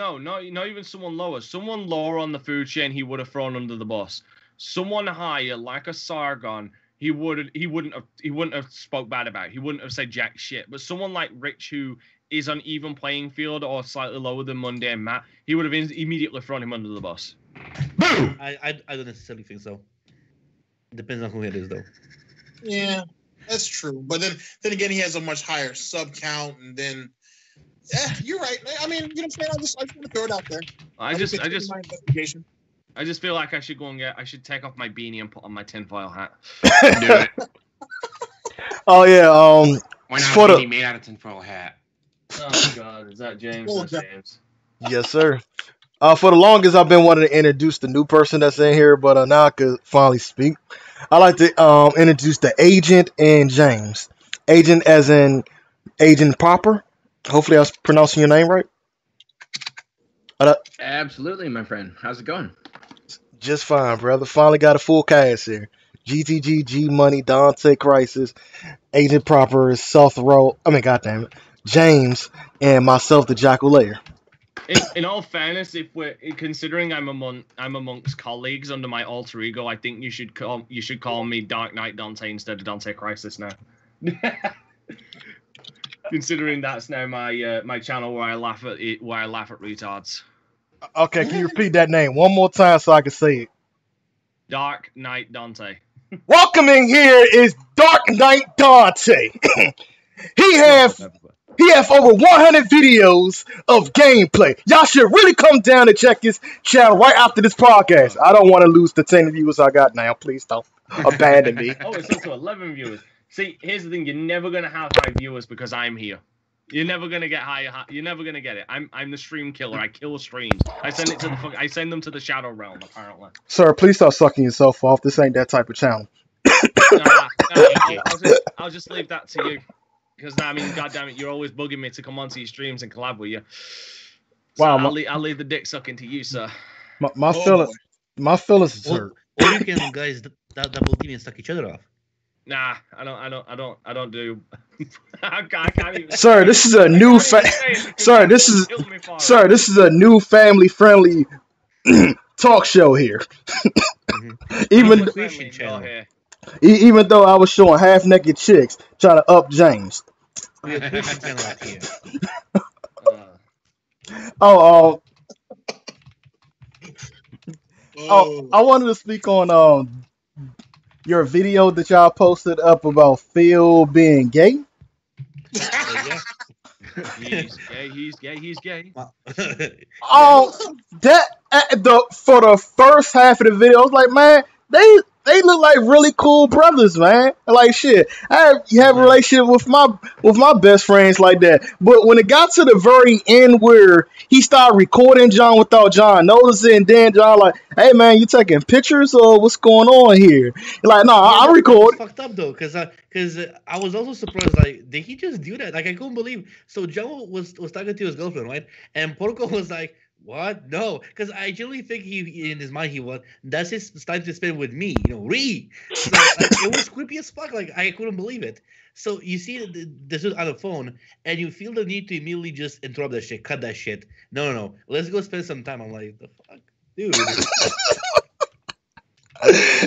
even someone lower. Someone lower on the food chain, he would have thrown under the bus. Someone higher, like a Sargon, he wouldn't have spoke bad about. He wouldn't have said jack shit. But someone like Rich, who is on even playing field or slightly lower than Mundane Matt, he would have immediately thrown him under the bus. Boom! I don't necessarily think so. Depends on who it is, though. Yeah, that's true. But then again, he has a much higher sub count, and then you're right. I mean, you know what I'm saying? I just want to throw it out there. I just my investigation. I just feel like I should take off my beanie and put on my tinfoil hat. Do it. Oh yeah. Why not For a the- beanie made out of tinfoil hat? Oh God, is that James? Oh, That's God. James. Yes, sir. For the longest, I've been wanting to introduce the new person that's in here, but now I could finally speak. I like to introduce the agent and James. Agent as in Agent Proper. Hopefully, I was pronouncing your name right. Absolutely, my friend. How's it going? Just fine, brother. Finally got a full cast here. GTG, G Money, Dante Crisis, Agent Proper, South Row. I mean, goddamn it, James, and myself, the Jackal Lair. In all fairness, if we're considering I'm amongst colleagues under my alter ego, I think you should call me Dark Knight Dante instead of Dante Crisis now. Considering that's now my channel where I laugh at retards. Okay, can you repeat that name one more time so I can say it? Dark Knight Dante. Welcoming here is Dark Knight Dante. He have over 100 videos of gameplay. Y'all should really come down and check his channel right after this podcast. I don't want to lose the 10 viewers I got now. Please don't abandon me. Oh, it's up to 11 viewers. See, here's the thing: you're never gonna have high viewers because I'm here. You're never gonna get high. You're never gonna get it. I'm the stream killer. I kill streams. I send them to the shadow realm. Apparently. Sir, please stop sucking yourself off. This ain't that type of channel. I'll just leave that to you. Because I mean, goddamn it, you're always bugging me to come onto your streams and collab with you. So Wow, I'll leave the dick sucking to you, sir. My feelings is hurt. Or you can guys double team and suck each other off. Nah, I don't do. I can't even. Sir, this is a new Sir, this is a new family friendly talk show here. Christian channel. Even though I was showing half naked chicks trying to up James. We have Christian channel up here. I wanted to speak on your video that y'all posted up about Phil being gay. Yeah. He's gay. For the first half of the video, I was like, man, they look like really cool brothers, man. Like shit, you have a relationship with my best friends like that. But when it got to the very end where he started recording John without John noticing, and then John like, hey man, you taking pictures or what's going on here? Like, no, I record. Fucked up though, because I was also surprised. Like, did he just do that? Like, I couldn't believe. So John was talking to his girlfriend, right? And Porco was like, what? No, because I generally think he in his mind that's his time to spend with me, So like, it was creepy as fuck. Like, I couldn't believe it. So you see this is on the phone, and you feel the need to immediately just interrupt that shit, cut that shit. No, let's go spend some time. I'm like, the fuck, dude.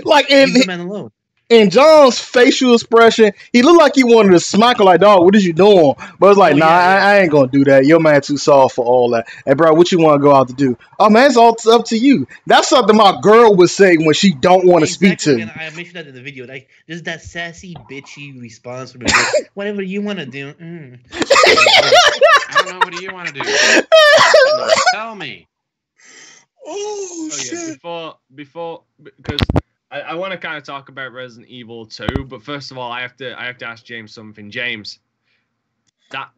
Like, leave the man alone. In John's facial expression, he looked like he wanted to smack her like, dog, what is you doing? But it's like, I ain't gonna do that. Your man too soft for all that. Hey, bro, what you want to go out to do? Oh, man, it's all up to you. That's something my girl would say when she don't want to speak to me. And I mentioned that in the video. Like, just that sassy, bitchy response from him. Whatever you want to do. I don't know. What do you want to do? Tell me. Oh shit! Yeah, before because I want to kind of talk about Resident Evil 2, but first of all, I have to ask James something. James, That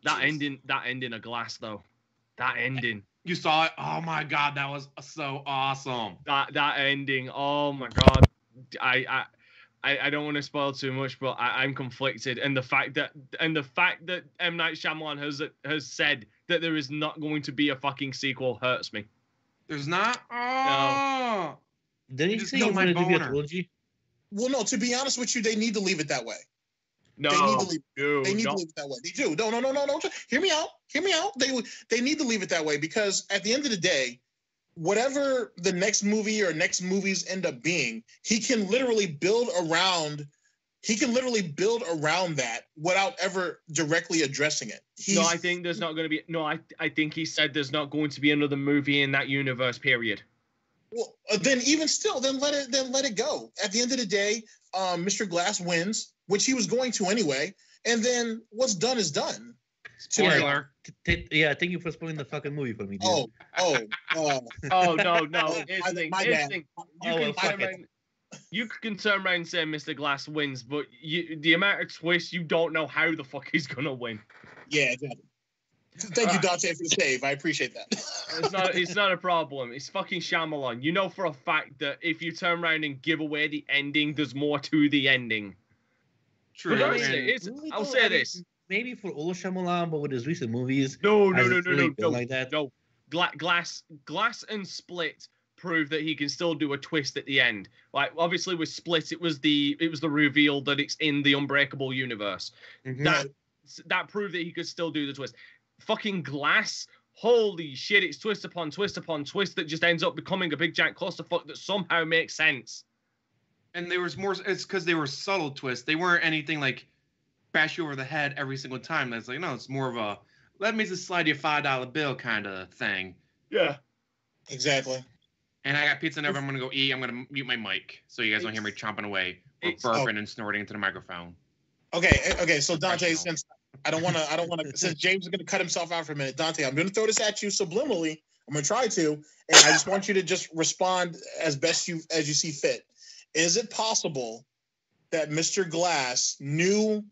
ending of Glass though. That ending. You saw it? Oh my god, that was so awesome. That ending. Oh my god. I don't want to spoil too much, but I'm conflicted. And the fact that M. Night Shyamalan has said that there is not going to be a fucking sequel hurts me. There's not? Oh. Didn't you just say killed you my wanted to be a boner. trilogy? Well, no. To be honest with you, they need to leave it that way. No, They need to leave. no, They need no. to leave it that way. They do. No. Hear me out. They need to leave it that way because at the end of the day, whatever the next movie or next movies end up being, he can literally build around that without ever directly addressing it. No, I think there's not going to be. No, I think he said there's not going to be another movie in that universe. Period. Well, then even still, then let it go. At the end of the day, Mr. Glass wins, which he was going to anyway, and then what's done is done. Spoiler. Yeah, thank you for spoiling the fucking movie for me, dude. Oh, Oh no. Here's the thing. my Here's bad. the thing. Oh, well, fuck it. You can turn around and say Mr. Glass wins, but the amount of twists, you don't know how the fuck he's gonna win. Yeah, exactly. Thank you, Dante, for the save. I appreciate that. It's not a problem. It's fucking Shyamalan. You know for a fact that if you turn around and give away the ending, there's more to the ending. True. But and- honestly, Really I'll don't- say I mean, this. Maybe for old Shyamalan, but with his recent movies, No, hasn't really been like that. no. Glass and Split prove that he can still do a twist at the end. Like obviously with Split, it was the reveal that it's in the Unbreakable universe. Mhm. That proved that he could still do the twist. Fucking Glass, holy shit! It's twist upon twist upon twist that just ends up becoming a big giant clusterfuck that somehow makes sense. And there was more. It's because they were subtle twists. They weren't anything like bash you over the head every single time. That's like, no, it's more of a let me just slide you a $5 bill kind of thing. Yeah. Exactly. And I got pizza never. I'm gonna go eat. I'm gonna mute my mic so you guys don't hear me chomping away or burping and snorting into the microphone. Okay. So Dante, Professional. since I don't want to, since James is going to cut himself out for a minute, Dante, I'm going to throw this at you subliminally. I'm going to try to, and I just want you to just respond as best as you see fit. Is it possible that Mr. Glass knew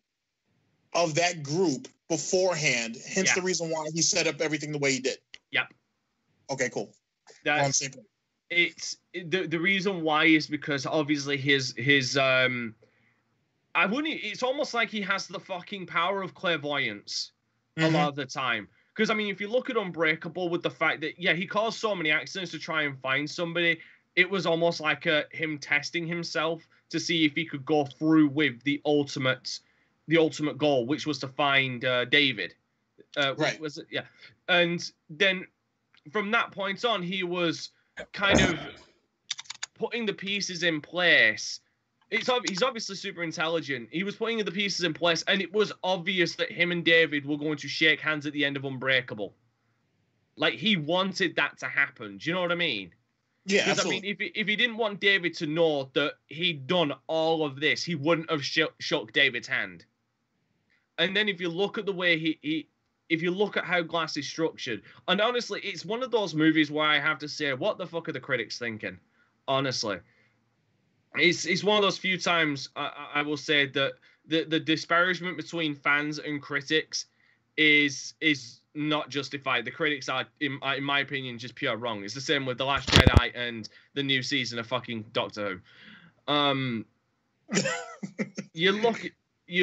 of that group beforehand? Hence the reason why he set up everything the way he did. Yep. Okay, cool. That's On same page. it's the reason why is because obviously his I wouldn't. It's almost like he has the fucking power of clairvoyance a lot of the time. Because I mean, if you look at Unbreakable, with the fact that he caused so many accidents to try and find somebody, it was almost like him testing himself to see if he could go through with the ultimate goal, which was to find David. Right. Was it? Yeah. And then from that point on, he was kind of putting the pieces in place. He's obviously super intelligent. He was putting the pieces in place, and it was obvious that him and David were going to shake hands at the end of Unbreakable. Like, he wanted that to happen. Do you know what I mean? Yeah, Because, I absolutely. mean, if he didn't want David to know that he'd done all of this, he wouldn't have shook David's hand. And then if you look at the way if you look at how Glass is structured, and honestly, it's one of those movies where I have to say, what the fuck are the critics thinking? Honestly. It's one of those few times I will say that the disparagement between fans and critics is not justified. The critics are, in my opinion, just pure wrong. It's the same with The Last Jedi and the new season of fucking Doctor Who. You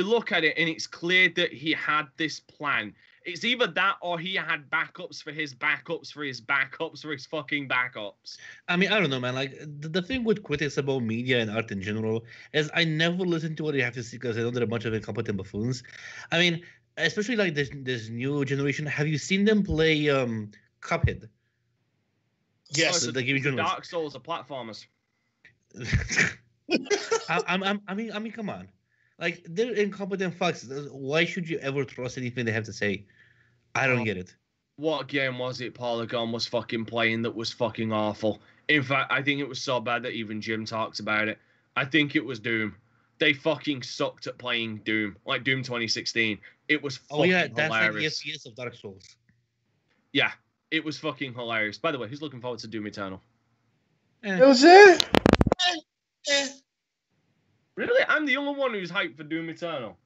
look at it and it's clear that he had this plan. It's either that or he had backups for his backups for his backups for his fucking backups. I mean, I don't know, man. Like, the thing with critics about media and art in general is I never listen to what they have to say because I know they're a bunch of incompetent buffoons. I mean, especially like this new generation. Have you seen them play Cuphead? Yes. The gaming journals. Dark Souls are platformers. I mean, come on. Like, they're incompetent fucks. Why should you ever trust anything they have to say? I don't get it. What game was it Polygon was fucking playing that was fucking awful? In fact, I think it was so bad that even Jim talks about it. I think it was Doom. They fucking sucked at playing Doom. Like Doom 2016. It was fucking Oh yeah, that's like the hilarious. FPS of Dark Souls. Yeah, it was fucking hilarious. By the way, who's looking forward to Doom Eternal? That was it. Eh. Really? I'm the only one who's hyped for Doom Eternal.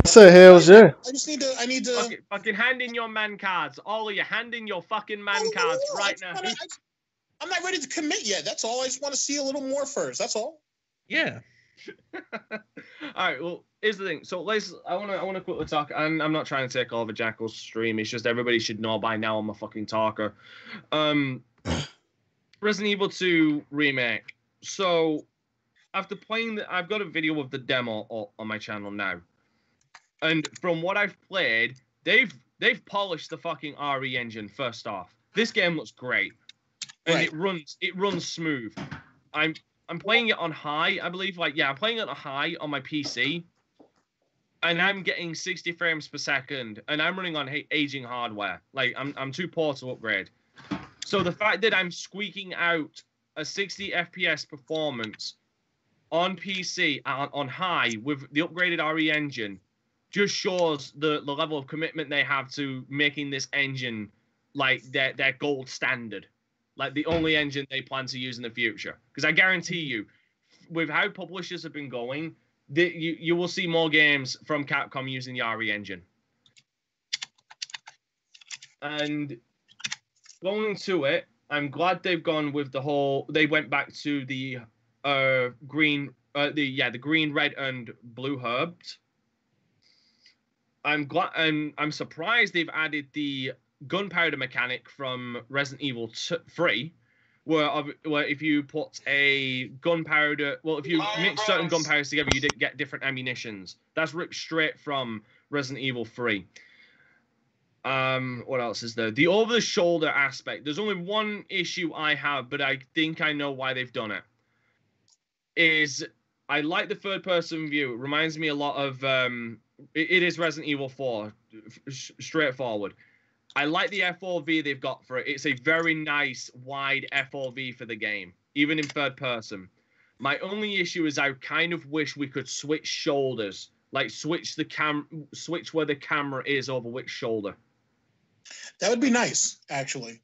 said hells yeah. I just need to. I need to. Fucking hand in your man cards. All of you, hand in your fucking man cards right now. I'm not ready to commit yet. That's all. I just want to see a little more first. That's all. Yeah. All right. Well, here's the thing. So I want to quickly talk. And I'm not trying to take over Jackal's stream. It's just everybody should know by now I'm a fucking talker. Resident Evil 2 remake. So after playing I've got a video of the demo on my channel now. And from what I've played, they've polished the fucking RE engine first off. This game looks great. And it runs smooth. I'm playing it on high, I believe. I'm playing it on high on my PC. And I'm getting 60 frames per second. And I'm running on aging hardware. I'm too poor to upgrade. So the fact that I'm squeaking out a 60 FPS performance on PC on high with the upgraded RE engine just shows the level of commitment they have to making this engine like their gold standard. Like the only engine they plan to use in the future. Because I guarantee you, with how publishers have been going, you will see more games from Capcom using the RE engine. And going to it, I'm glad they've gone with the whole. They went back to the green, the green, red, and blue herbs. I'm glad, and I'm surprised they've added the gunpowder mechanic from Resident Evil 3, where if you put a gunpowder, if you mix certain gunpowders together, you get different ammunitions. That's ripped straight from Resident Evil 3. What else is there? The over-the-shoulder aspect. There's only one issue I have, but I think I know why they've done it. Is I like the third-person view. It reminds me a lot of it is Resident Evil 4, straightforward. I like the FOV they've got for it. It's a very nice, wide FOV for the game, even in third person. My only issue is I kind of wish we could switch shoulders, like switch where the camera is over which shoulder. That would be nice, actually.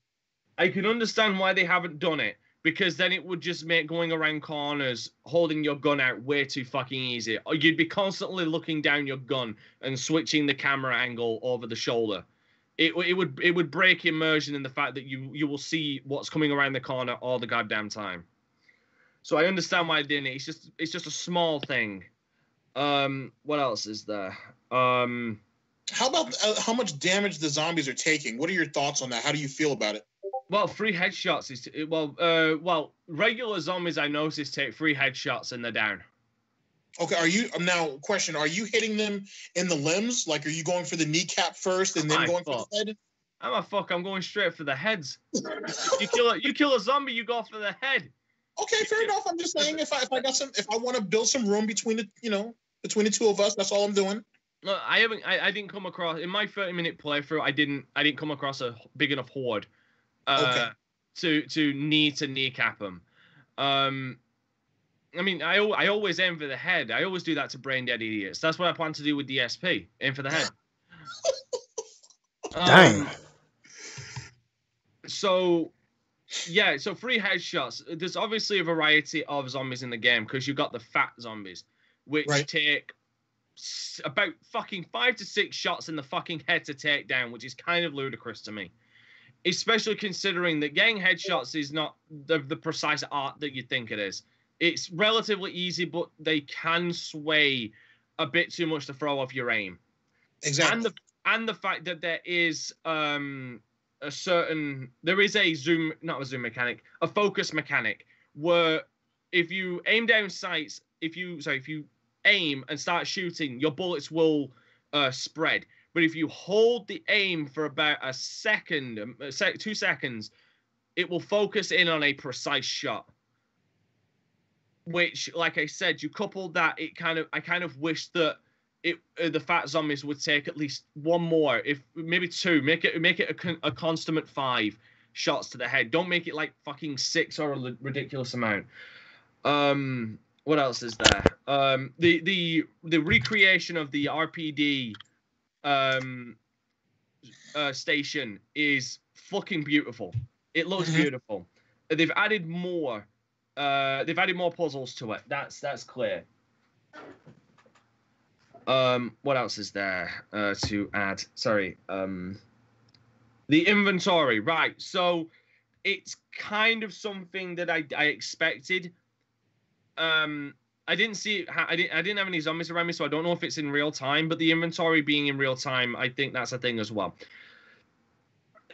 I can understand why they haven't done it, because then it would just make going around corners, holding your gun out way too fucking easy. Or you'd be constantly looking down your gun and switching the camera angle over the shoulder. It would break immersion in the fact that you will see what's coming around the corner all the goddamn time. So I understand why I didn't. It's just a small thing. What else is there? How about how much damage the zombies are taking? What are your thoughts on that? How do you feel about it? Well, 3 headshots is regular zombies I noticed take 3 headshots and they're down. Okay, are you hitting them in the limbs? Like, are you going for the kneecap first and then going for the head? I'm going straight for the heads. You kill a zombie, you go for the head. Okay, fair enough. I'm just saying if I want to build some room between the two of us, that's all I'm doing. No, I didn't come across in my 30-minute playthrough. I didn't come across a big enough horde to need to kneecap them. I mean, I always aim for the head. I always do that to brain dead idiots. That's what I plan to do with DSP. Aim for the head. Dang. So 3 headshots. There's obviously a variety of zombies in the game because you've got the fat zombies, which take about fucking 5 to 6 shots in the fucking head to take down, which is kind of ludicrous to me. Especially considering that getting headshots is not the precise art that you think it is. It's relatively easy, but they can sway a bit too much to throw off your aim. Exactly. And the fact that there is a focus mechanic where if you aim down sights, if you aim and start shooting, your bullets will spread. But if you hold the aim for about a second, 2 seconds, it will focus in on a precise shot. Which, like I said, you couple that, I kind of wish that the fat zombies would take at least 1 more, if maybe 2. Make it a constant 5 shots to the head. Don't make it like fucking 6 or a ridiculous amount. What else is there? The recreation of the RPD station is fucking beautiful. It looks beautiful. They've added more. They've added more puzzles to it. That's clear. What else is there to add? Sorry. The inventory, right? So it's kind of something that I expected. I didn't see. I didn't have any zombies around me, so I don't know if it's in real time. But the inventory being in real time, I think that's a thing as well.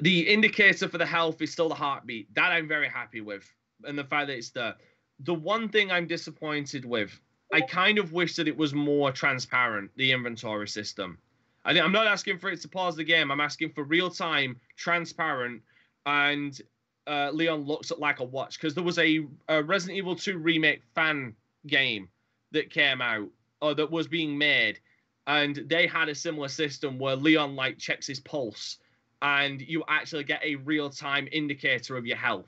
The indicator for the health is still the heartbeat. That I'm very happy with, and the fact that it's there. The one thing I'm disappointed with, I kind of wish that it was more transparent, the inventory system. I'm not asking for it to pause the game. I'm asking for real-time, transparent, and Leon looks at like a watch. Because there was a Resident Evil 2 remake fan game that came out, or that was being made, and they had a similar system where Leon like checks his pulse, and you actually get a real-time indicator of your health,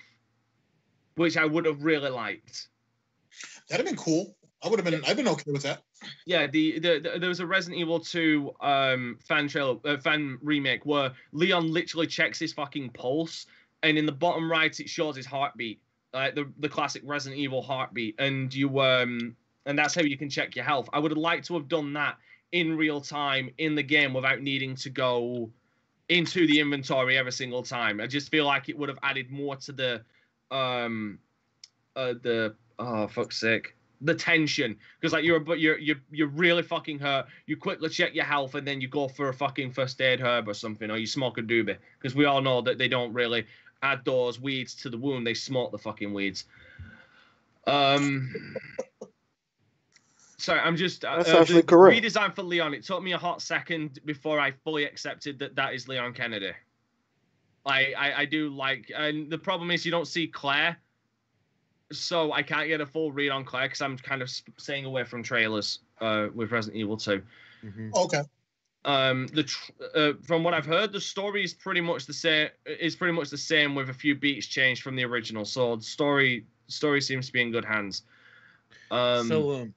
which I would have really liked. That'd have been cool. I've been okay with that. Yeah, there was a Resident Evil 2 fan remake where Leon literally checks his fucking pulse, and in the bottom right it shows his heartbeat, like the classic Resident Evil heartbeat, and you and that's how you can check your health. I would have liked to have done that in real time in the game without needing to go into the inventory every single time. I just feel like it would have added more to the fuck's sake, the tension, because like you're really fucking hurt. You quickly check your health and then you go for a fucking first aid herb or something, or you smoke a doobie, because we all know that they don't really add those weeds to the wound. They smoke the fucking weeds. Sorry, I'm just That's actually correct. Redesign for Leon. It took me a hot second before I fully accepted that is Leon Kennedy. I do like, and the problem is you don't see Claire, so I can't get a full read on Claire because I'm kind of staying away from trailers with Resident Evil 2. Mm-hmm. Okay. From what I've heard, the story is pretty much the same. Is pretty much the same with a few beats changed from the original. So the story seems to be in good hands. So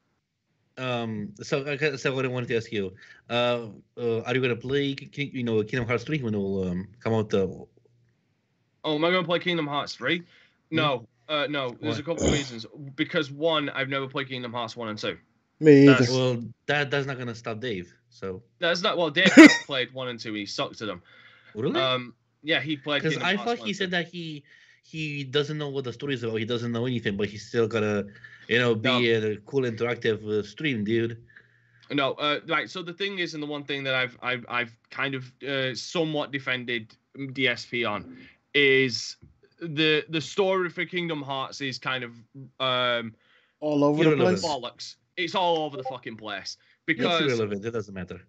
what I wanted to ask you, are you gonna play Kingdom Hearts 3 when it will come out? Oh, am I gonna play Kingdom Hearts 3? No. No, there's a couple of reasons. Because one, I've never played Kingdom Hearts 1 and 2. Me either. Well, that's not gonna stop Dave. So that's not. Well, Dave has played 1 and 2. He sucked at them. Really? Yeah, he played. Because I thought he said that he doesn't know what the story is about. He doesn't know anything, but he's still gotta, be a cool interactive stream, dude. No, right. So the thing is, and the one thing that I've kind of somewhat defended DSP on is the story for Kingdom Hearts is kind of all over the place. Bollocks. It's all over the fucking place because it's irrelevant. It doesn't matter.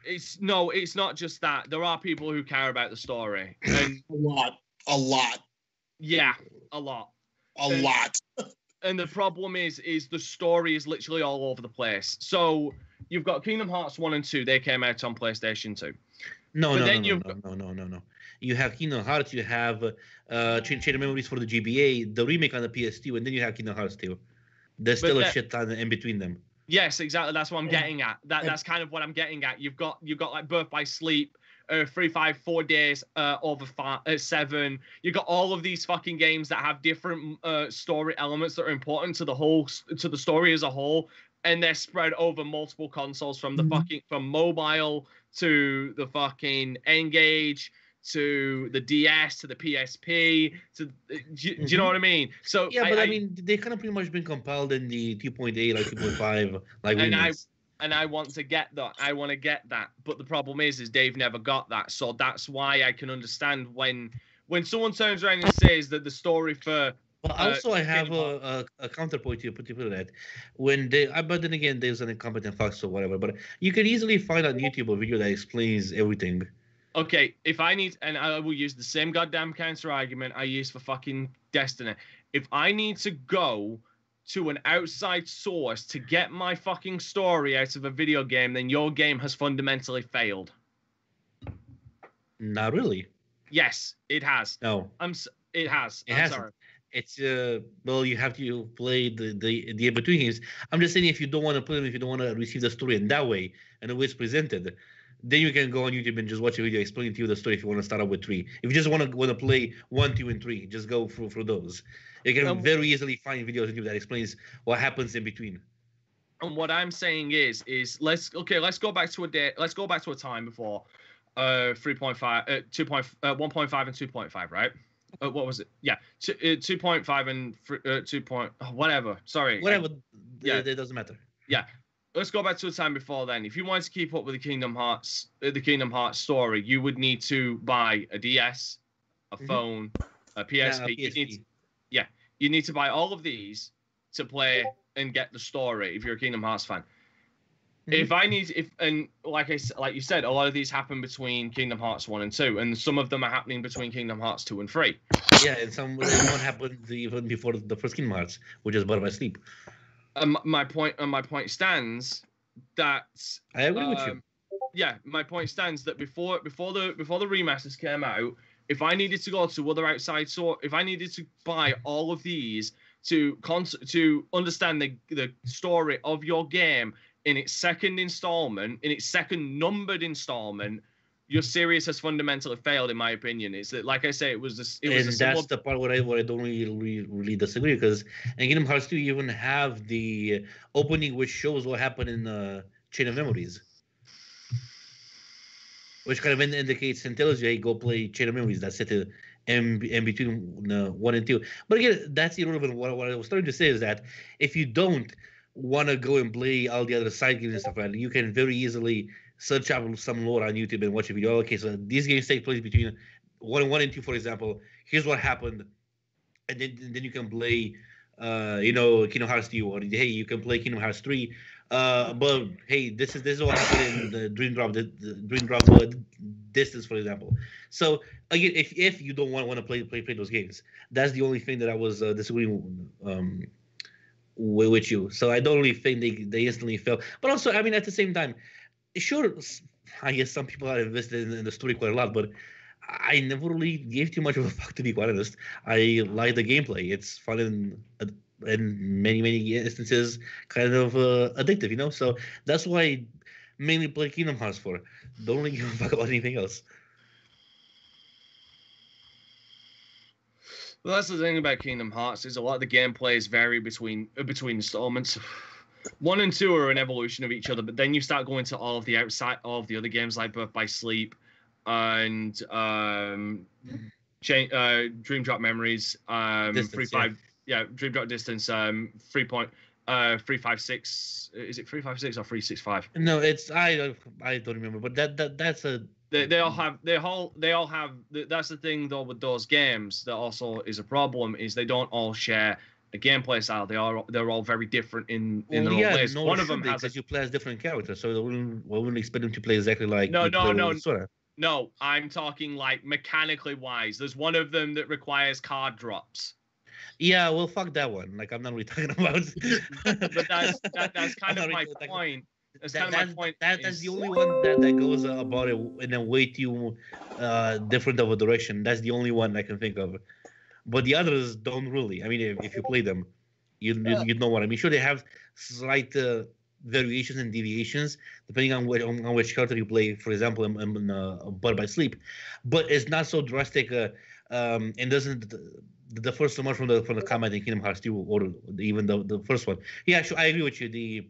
It's not just that. There are people who care about the story, and a lot. Yeah, a lot. A lot. And the problem is the story is literally all over the place. So you've got Kingdom Hearts 1 and 2. They came out on PlayStation 2. No. You have Kingdom Hearts. You have Chain of Memories for the GBA, the remake on the PS2, and then you have Kingdom Hearts 2. There's still a shit ton in between them. Yes, exactly. That's what I'm getting at. That's kind of what I'm getting at. You've got like Birth by Sleep, 3, 5, 4 days over 7. You got all of these fucking games that have different story elements that are important to the story as a whole, and they're spread over multiple consoles from from mobile to the fucking N-Gage to the DS to the PSP to do you know what I mean? So yeah, but I mean they kind of pretty much been compiled in the 2.8 like 2.5 like and I want to get that. I want to get that. But the problem is Dave never got that. So that's why I can understand when someone turns around and says that the story for. But also, I have a counterpoint to that. But then again, there's an incompetent fox or whatever. But you can easily find on YouTube a video that explains everything. Okay, if I need, and I will use the same goddamn counter argument I use for fucking Destiny. If I need to go to an outside source to get my fucking story out of a video game, then your game has fundamentally failed. Not really. Yes, it has. No. It has. I'm sorry. It's well, you have to play the in-between games. I'm just saying, if you don't want to play them, if you don't want to receive the story in that way and the way it's presented, then you can go on YouTube and just watch a video explaining to you the story. If you want to start out with 3, if you just want to play 1, 2, and 3, just go through those. You can very easily find videos on YouTube that explains what happens in between. And what I'm saying is let's go back to a day. Let's go back to a time before 3.5, 1.5 and 2.5, right? What was it? Yeah, 2.5 and 2. Whatever. Sorry. Whatever. Yeah, it doesn't matter. Yeah. Let's go back to a time before then. If you wanted to keep up with the Kingdom Hearts story, you would need to buy a DS, a phone, a PSP. You need to buy all of these to play and get the story if you're a Kingdom Hearts fan. Like you said, a lot of these happen between Kingdom Hearts 1 and 2, and some of them are happening between Kingdom Hearts 2 and 3. Yeah, and some one happened even before the first Kingdom Hearts, which is Birth by Sleep. My point stands that I agree with you. Yeah, my point stands that before the remasters came out, if I needed to go to other outside if I needed to buy all of these to understand the story of your game in its second installment, in its second numbered installment, your series has fundamentally failed, in my opinion. It's that, like I say, that's the part where I don't really disagree, because in Kingdom Hearts 2 you even have the opening which shows what happened in Chain of Memories, which kind of indicates and tells you, hey, go play Chain of Memories. That's it in between 1 and 2. But again, that's irrelevant. What I was trying to say is that if you don't want to go and play all the other side games and stuff like that, you can very easily search up some lore on YouTube and watch a video. Okay, so these games take place between 1 and 2, for example. Here's what happened, and then you can play, Kingdom Hearts 2, or hey, you can play Kingdom Hearts 3. But hey, this is what happened in the Dream Drop Distance, for example. So again, if you don't want to play those games, that's the only thing that I was disagreeing with you. So I don't really think they instantly fail. But also, I mean, at the same time, sure, I guess some people are invested in the story quite a lot, but I never really gave too much of a fuck, to be quite honest. I like the gameplay. It's fun and in many instances kind of addictive, so that's why I mainly play Kingdom Hearts for. Don't really give a fuck about anything else. Well, that's the thing about Kingdom Hearts, is a lot of the gameplays vary between installments. 1 and 2 are an evolution of each other, but then you start going to all of the other games like Birth by Sleep and Dream Drop Memories, Dream Drop Distance, 3.356. Is it 356 or 365? No, it's I don't remember, but that's a. They all have. That's the thing though with those games that also is a problem, is they don't all share a gameplay style. They're all very different in their own ways. No, one of them has you play as different characters, so we wouldn't expect them to play exactly like. No, I'm talking like mechanically wise. There's one of them that requires card drops. Yeah, well, fuck that one. Like, I'm not really talking about. But that's kind of my point. That's the only one that goes about it in a way too different of a direction. That's the only one I can think of. But the others don't really. I mean, if you play them, you know what I mean. Sure, they have slight variations and deviations depending on which character you play. For example, in Birth by Sleep, but it's not so drastic. And doesn't the first so much from the combat in Kingdom Hearts 2 or even the first one. Yeah, sure, I agree with you. The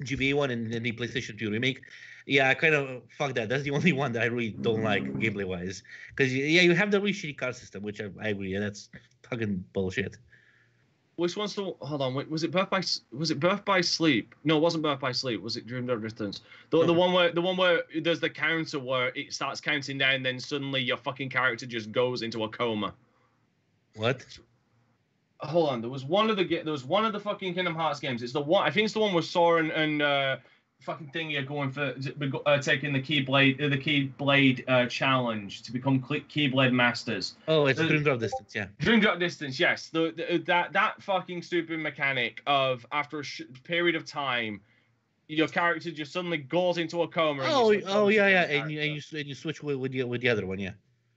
GBA one and the PlayStation 2 remake. Yeah, I kind of fuck that. That's the only one that I really don't like gameplay wise. Because you have the really shitty card system, which I agree. Yeah, that's fucking bullshit. Which one's the? Hold on. Was it Birth by Sleep? No, it wasn't Birth by Sleep. Was it Dream Drop Distance? The one where there's the counter where it starts counting down, then suddenly your fucking character just goes into a coma. What? Hold on. There was one of the fucking Kingdom Hearts games. It's the one. I think it's the one with Sora and fucking thing you're going for taking the Keyblade challenge to become Keyblade masters. Oh, it's Dream Drop Distance, yeah. Dream Drop Distance, yes. That fucking stupid mechanic of after a period of time, your character just suddenly goes into a coma. Yeah, and you switch with the other one, yeah.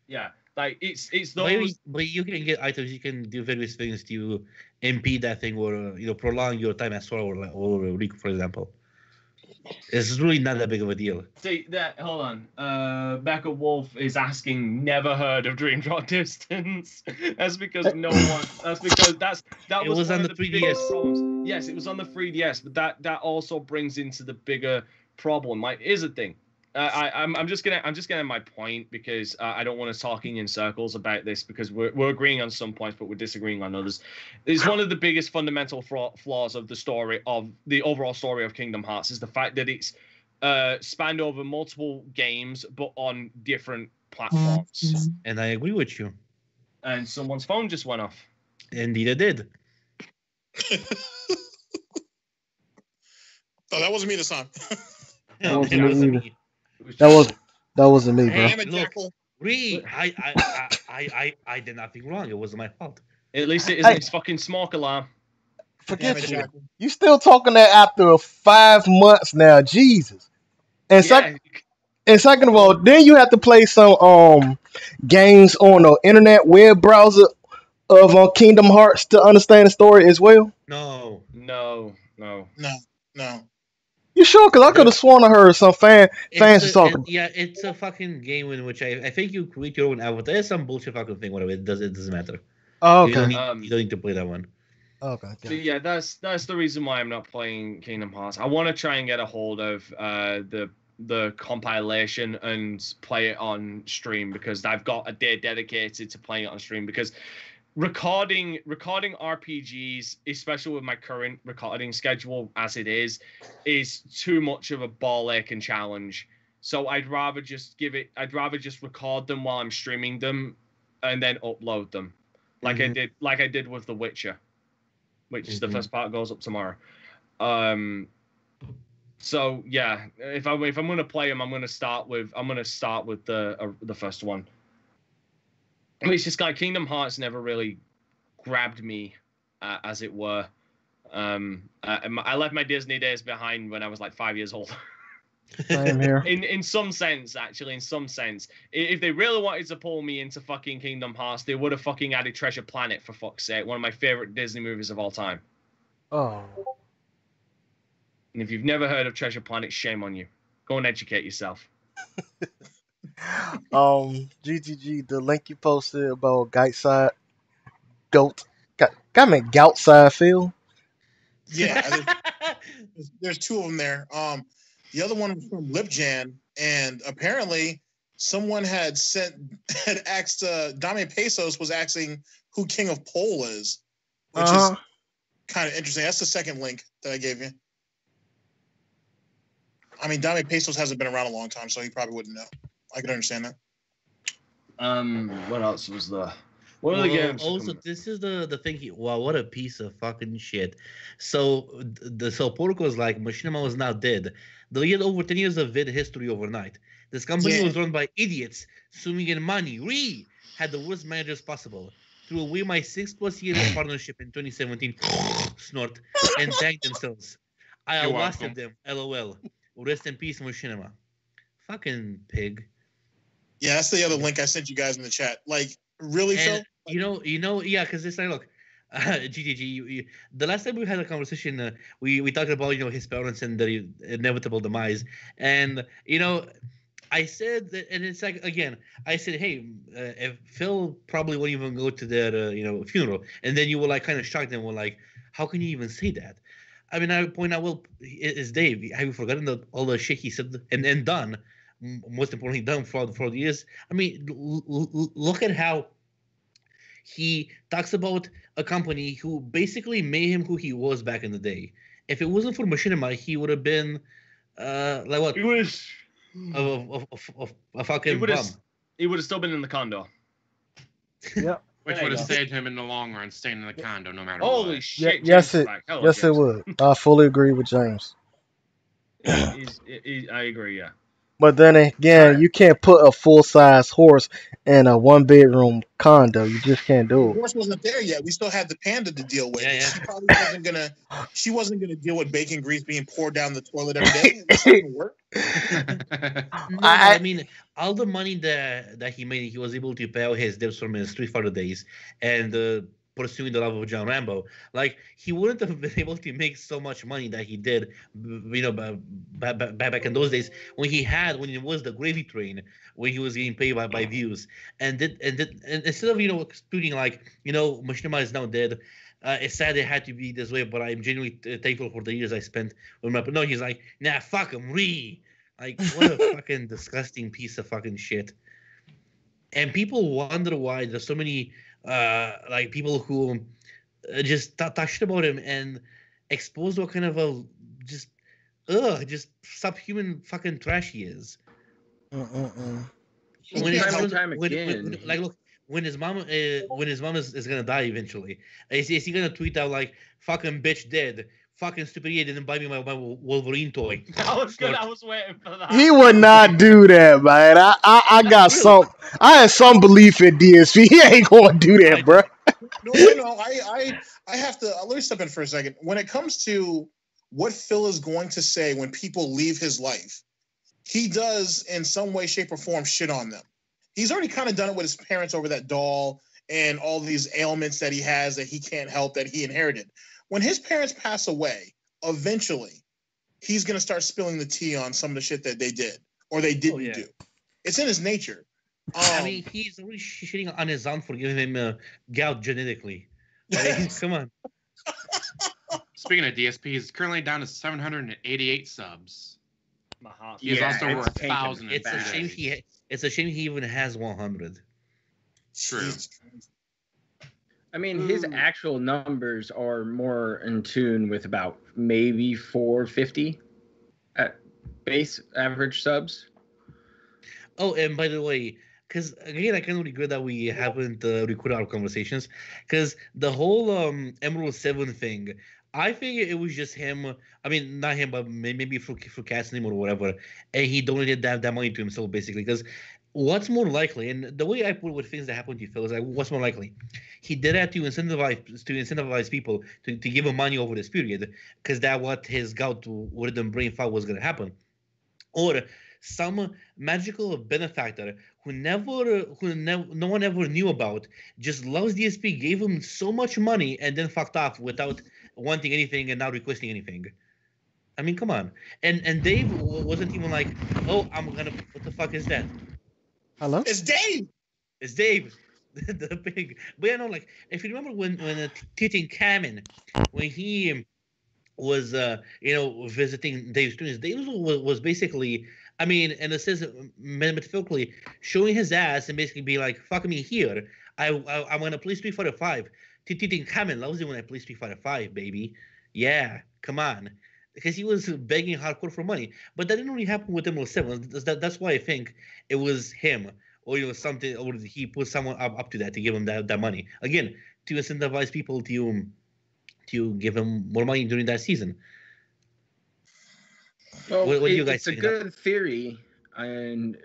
Yeah, like it's those. But you can get items. You can do various things to impede that thing, or prolong your time as Sora or Riku, for example. It's really not that big of a deal. See that? Hold on. Becca Wolf is asking. Never heard of Dream Drop Distance. That's because no one. That's because that It was was one on of the the 3DS. biggest problems. Yes, it was on the 3DS, but that also brings into the bigger problem. Like, here's the thing. I'm just gonna my point because I don't want us talking in circles about this because we're agreeing on some points but we're disagreeing on others. It's one of the biggest fundamental flaws of the story of the overall story of Kingdom Hearts is the fact that it's spanned over multiple games but on different platforms. And I agree with you. And someone's phone just went off. Indeed, it did. Oh, that wasn't me this time. That wasn't It me wasn't either. me. That wasn't me, bro. Hey, Damn it, look, Jackal. I did nothing wrong. It wasn't my fault. At least it isn't Hey. his fucking smoke alarm. Forget Damn it, you. Jackal. You still talking that after 5 months now, Jesus. And Yeah, second of all, then you have to play some games on the internet web browser of Kingdom Hearts to understand the story as well. No. no. No. You sure? Because I could have sworn I heard some fans was talking. Yeah, it's a fucking game in which I think you create your own avatar. It's some bullshit fucking thing. Whatever. It doesn't matter. Oh, You don't okay. need you don't need to play that one. Okay. So Okay. yeah, that's the reason why I'm not playing Kingdom Hearts. I want to try and get a hold of the compilation and play it on stream because I've got a day dedicated to playing it on stream because recording RPGs, especially with my current recording schedule as it is too much of a ball ache and challenge. So I'd rather just record them while I'm streaming them and then upload them. Like I did with The Witcher, which is the first part goes up tomorrow. So yeah, if I'm gonna play them, I'm gonna start with the first one. It's just like Kingdom Hearts never really grabbed me, as it were. I left my Disney days behind when I was like 5 years old. Same here. In some sense, actually, in some sense, if they really wanted to pull me into fucking Kingdom Hearts, they would have fucking added Treasure Planet, for fuck's sake, one of my favorite Disney movies of all time. Oh. And if you've never heard of Treasure Planet, shame on you. Go and educate yourself. GTG, the link you posted about Goutside, got me Goutside Phil. Yeah, there's two of them there. The other one was from Lipjan, and apparently someone had asked Dame Pesos was asking who King of Pole is, which is kind of interesting. That's the second link that I gave you. I mean, Dame Pesos hasn't been around a long time, so he probably wouldn't know. I can understand that. What else was there? What other games? Also, this is the thing. Wow, what a piece of fucking shit. So Porco is like Machinima was now dead. They had over 10 years of vid history overnight. This company was run by idiots, swimming in money. Had the worst managers possible. Threw away my 6+ years of partnership in 2017. Snort and thanked themselves. I outlasted them. LOL. Rest in peace, Machinima. Fucking pig. Yeah, that's the other link I sent you guys in the chat. Like, really, Phil? Yeah, because it's like, look, GTG, the last time we had a conversation, we talked about, his parents and the inevitable demise. And, I said that, and it's like, again, I said, hey, if Phil probably won't even go to their, funeral. And then you were like kind of shocked and were like, how can you even say that? I mean, I point out, well, it's Dave. Have you forgotten all the shit he said and done? Most importantly, done for the years. I mean, look at how he talks about a company who basically made him who he was back in the day. If it wasn't for Machinima, he would have been like what? He was a fucking bum. He would have still been in the condo. Yeah. Which would have saved him in the long run, staying in the condo no matter Holy what. shit! Yes, it James. would. I fully agree with James. I agree. Yeah. But then again, you can't put a full-size horse in a one-bedroom condo. You just can't do The it. horse wasn't there yet. We still had the panda to deal with. Yeah. She probably wasn't gonna. She wasn't gonna deal with bacon grease being poured down the toilet every day. This doesn't work. No, I mean, all the money that he made, he was able to pay out his debts from his Street Fighter days, and pursuing the love of John Rambo. Like, he wouldn't have been able to make so much money that he did, back in those days when it was the gravy train, when he was getting paid by views, and instead of excluding Machinima is now dead. It's sad it had to be this way, but I'm genuinely thankful for the years I spent with my. But no, he's like, nah, fuck him, like, what a fucking disgusting piece of fucking shit. And people wonder why there's so many people who just talk shit about him and expose what kind of a just subhuman fucking trash he is. Look, when his mom is gonna die eventually, is he gonna tweet out like, "Fucking bitch dead, fucking stupid idiot didn't buy me my Wolverine toy"? I was waiting for that. He would not do that, man. I had some belief in DSP. He ain't gonna do that, bro. No. I have to. Let me step in for a second. When it comes to what Phil is going to say when people leave his life, he does in some way, shape, or form shit on them. He's already kind of done it with his parents over that doll and all these ailments that he has that he can't help that he inherited. When his parents pass away, eventually, he's going to start spilling the tea on some of the shit that they did or they didn't do. It's in his nature. I mean, he's already shitting on his aunt for giving him gout genetically. Come on. Speaking of DSP, he's currently down to 788 subs. He's also worth 1,000. It's a shame he even has 100. True. I mean, his actual numbers are more in tune with about maybe 450 at base average subs. Oh, and by the way, because again, I kind of regret that we haven't recorded our conversations, because the whole Emerald 7 thing, I figured it was just him. I mean, not him, but maybe for casting him or whatever, and he donated that money to himself, basically. Because what's more likely, and the way I put it with things that happen to you, Phil, is like, what's more likely? He did that to incentivize people to give him money over this period, because that's what his gout with the brain fog was going to happen, or some magical benefactor who no one ever knew about, just loves DSP, gave him so much money, and then fucked off without wanting anything and not requesting anything. I mean, come on. And Dave wasn't even like, oh, what the fuck is that? Hello? It's Dave! It's Dave. The pig. But yeah, no, like, if you remember when Tutankhamun, when he was, visiting Dave's students, Dave was basically, I mean, and it says metaphorically, showing his ass and basically be like, fuck me here. I'm going to play Street Fighter 5. Tutankhamun loves it when I play Street Fighter 5, baby. Yeah, come on. Because he was begging hardcore for money. But that didn't really happen with Emerald 7. That's why I think it was him. Or something, or he put someone up to that to give him that money. Again, to incentivize people to give him more money during that season. Well, what do you guys it's a good theory,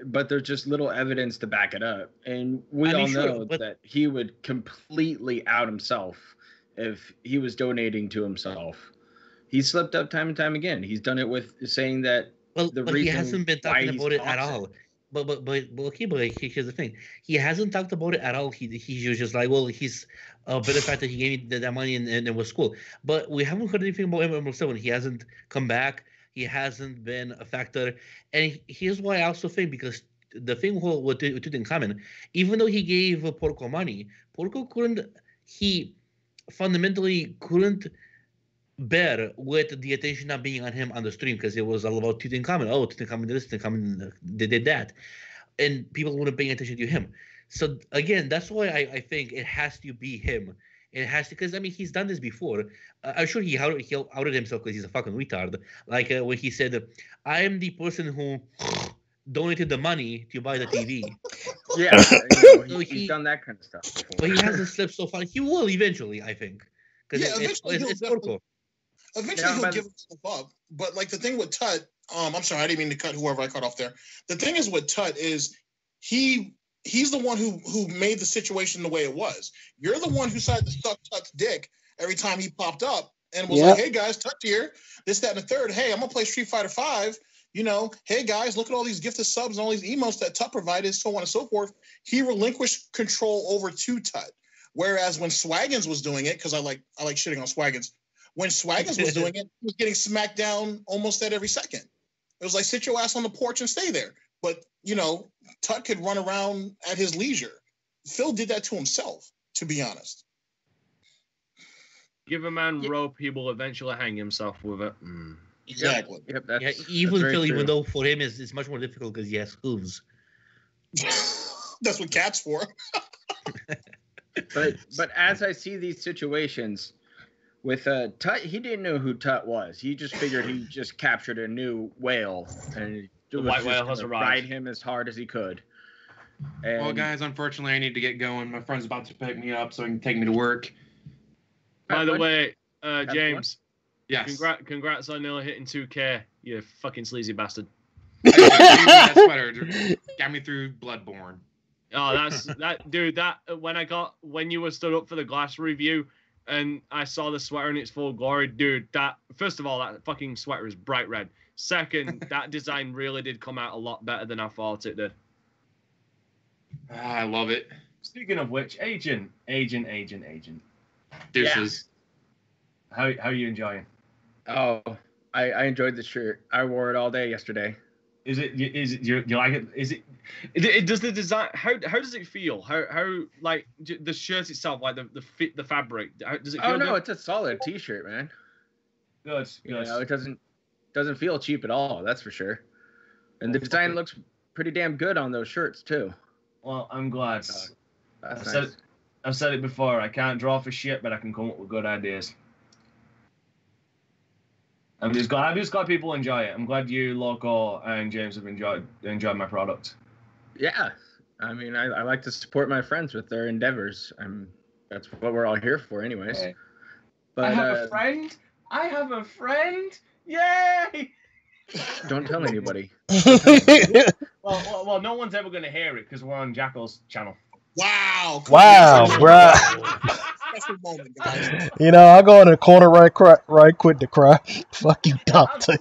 but there's just little evidence to back it up. And we all know that he would completely out himself if he was donating to himself. He slipped up time and time again. He's done it with saying that. But he hasn't been talking about it at all. But here's the thing. He hasn't talked about it at all. He's just like, well, he's a benefactor. He gave me that money and it was cool. But we haven't heard anything about Emerald 7. He hasn't come back. He hasn't been a factor. And here's why I also think, because the thing with Tutankhamun, even though he gave Porco money, Porco fundamentally couldn't bear with the attention not being on him on the stream, because it was all about Tutankhamun. Oh, Tutankhamun did this, Tutankhamun did that. And people weren't paying attention to him. So, again, that's why I think it has to be him. It has to, because, I mean, he's done this before. I'm sure he outed himself because he's a fucking retard. Like when he said, I am the person who donated the money to buy the TV. Yeah, he's done that kind of stuff before. But he hasn't slipped so far. He will eventually, I think. Because it's Porco. Eventually he'll give himself up. But like the thing with Tut, I'm sorry, I didn't mean to cut whoever I cut off there. The thing is with Tut is he's the one who made the situation the way it was. You're the one who decided to suck Tut's dick every time he popped up and was like, hey guys, Tut here, this, that, and the third. Hey, I'm gonna play Street Fighter 5. Hey guys, look at all these gifted subs and all these emotes that Tut provided, so on and so forth. He relinquished control over to Tut. Whereas when Swaggins was doing it, because I like shitting on Swaggins. When Swaggins was doing it, he was getting smacked down almost at every second. It was like, sit your ass on the porch and stay there. But, you know, Tut could run around at his leisure. Phil did that to himself, to be honest. Give a man rope, he will eventually hang himself with it. Exactly. Yep, even that's Phil, very even true. though for him it's much more difficult because he has hooves. That's what cat's for. But as I see these situations with Tut, he didn't know who Tut was. He just figured he just captured a new whale and The white whale has arrived. ride him as hard as he could. And Well, guys, unfortunately, I need to get going. My friend's about to pick me up so he can take me to work. By the way, James, Yes. congrats on nearly hitting 2K, you fucking sleazy bastard. That sweater got me through Bloodborne. Oh, dude. When you were stood up for the glass review, and I saw the sweater in its full glory, dude. First of all, that fucking sweater is bright red. Second, that design really did come out a lot better than I thought it did. I love it. Speaking of which, agent. Deuces. How are you enjoying? Oh, I enjoyed the shirt. I wore it all day yesterday. Is it you like it? Is it does the design? How does it feel? How like the shirt itself, like the fit, the fabric? Does it feel? Oh no, good? it's a solid T-shirt, man. Good. You know, it doesn't feel cheap at all. That's for sure. And the design looks pretty damn good on those shirts too. Well, I'm glad. That's nice. I've said it before. I can't draw for shit, but I can come up with good ideas. I'm just glad people enjoy it. I'm glad you, Loco, and James have enjoyed my product. Yeah, I mean, I like to support my friends with their endeavors. That's what we're all here for, anyways. Okay. But I have a friend. Yay! Don't tell anybody. Well, no one's ever gonna hear it because we're on Jackal's channel. Wow. Wow, bruh. Special moment, guys. You know, I'll go in the corner right quick to cry. Fuck you, Danta.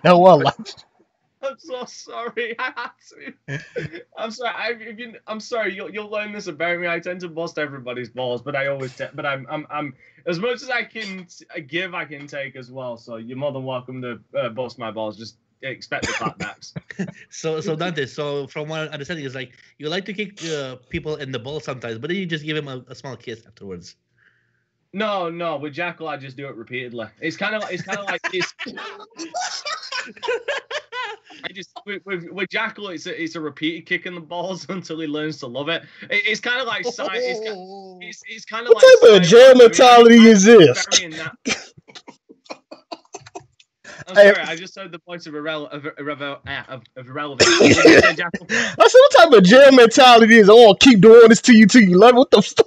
No one likes. I'm so sorry. I had to. I'm sorry. I'm sorry. You'll learn this about me. I tend to bust everybody's balls, but I'm as much as I can give, I can take as well. So you're more than welcome to bust my balls. Just expect the clapbacks. So Dante, so from what I'm understanding is like you like to kick people in the balls sometimes, but then you just give him a small kiss afterwards. No. With Jackal, I just do it repeatedly. It's kind of like this. With Jackal, it's a repeated kick in the balls until he learns to love it. It's kind of like it's kind of What type of jail mentality is this? I'm sorry, I just heard the points of irrelevance. I said, what type of jail mentality is? Oh, keep doing this to you till you love it. What the fuck?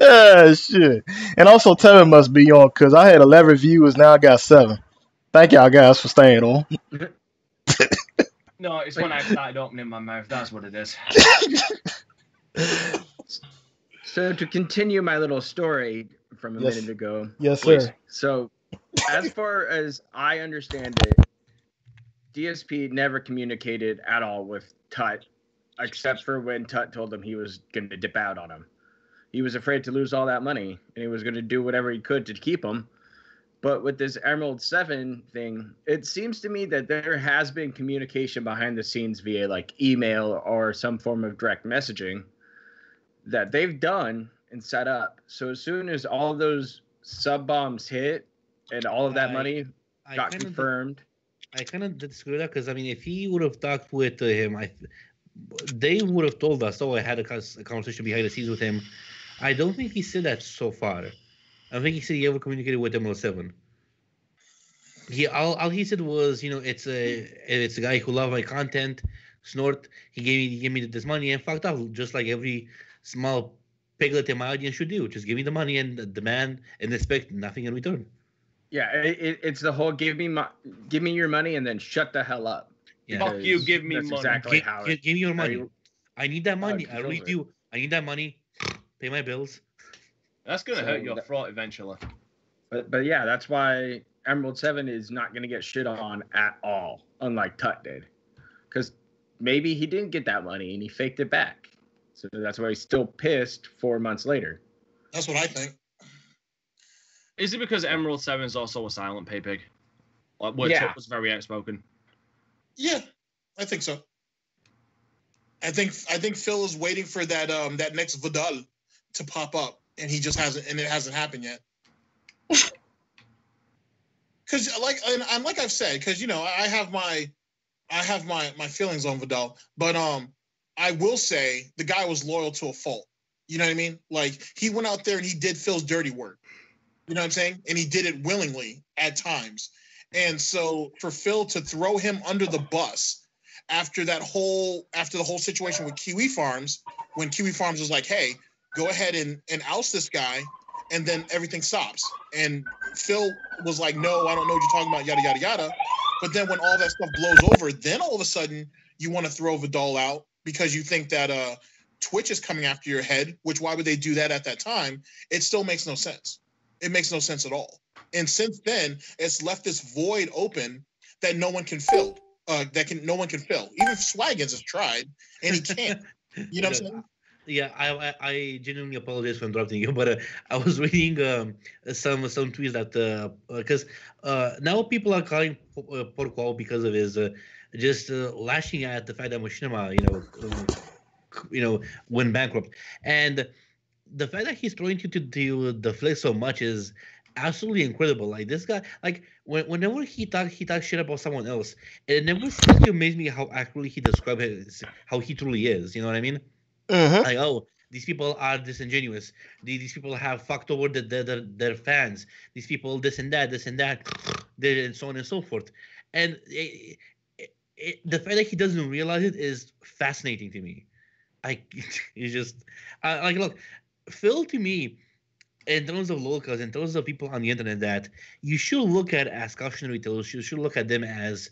Ah, shit. And also, Tevin must be on because I had 11 viewers. Now I got 7. Thank y'all guys for staying on. No, it's when I started opening my mouth. That's what it is. So to continue my little story from a minute ago. Yes, sir. So as far as I understand it, DSP never communicated at all with Tut, except for when Tut told him he was going to dip out on him. He was afraid to lose all that money, and he was going to do whatever he could to keep him. But with this Emerald 7 thing, it seems to me that there has been communication behind the scenes via like email or some form of direct messaging that they've done and set up. So as soon as all of those sub bombs hit and all of that money got confirmed. I kind of disagree with that because I mean, if he would have talked with him, they would have told us. Oh, I had a conversation behind the scenes with him. I don't think he said that so far. I think he said he ever communicated with Emerald 7. All he said was, you know, it's a guy who loves my content. Snort. He gave me this money and fucked off, just like every small piglet in my audience should do. Just give me the money and demand and expect nothing in return. Yeah, it's the whole give me your money and then shut the hell up. Yeah. Fuck you, give me That's money. exactly Give me your money. I need that money. I really do. I need that money. Pay my bills. That's gonna hurt your throat eventually. But yeah, that's why Emerald 7 is not gonna get shit on at all, unlike Tut did, because maybe he didn't get that money and he faked it back. So that's why he's still pissed 4 months later. That's what I think. Is it because Emerald 7 is also a silent pay pig? Which was very outspoken. Yeah, I think so. I think Phil is waiting for that next Vidal to pop up, and he just hasn't, and it hasn't happened yet. Because like I've said, because I have my feelings on Vidal, but I will say the guy was loyal to a fault. You know what I mean? Like, he went out there and he did Phil's dirty work. You know what I'm saying? And he did it willingly at times. And so for Phil to throw him under the bus after the whole situation with Kiwi Farms, when Kiwi Farms was like, hey, go ahead and oust this guy, and then everything stops. And Phil was like, no, I don't know what you're talking about, yada, yada, yada. But then when all that stuff blows over, then all of a sudden you want to throw Vidal out because you think that Twitch is coming after your head, which why would they do that at that time? It still makes no sense. It makes no sense at all. And since then, it's left this void open that no one can fill. No one can fill. Even Swaggins has tried, and he can't. You know what I'm saying? Yeah, I genuinely apologize for interrupting you, but I was reading some tweets that because now people are calling Porco because of his just lashing at the fact that Machinima, went bankrupt, and the fact that he's trying to the flick so much is absolutely incredible. Like, this guy, like whenever he talks shit about someone else, it never seems to amaze me how accurately he describes how he truly is. You know what I mean? Like, oh, these people are disingenuous. These people have fucked over their fans. These people, this and that, and so on and so forth. And the fact that he doesn't realize it is fascinating to me. It's just like, look, Phil, to me, in terms of locals, in terms of people on the internet that you should look at as cautionary tales, you should look at them as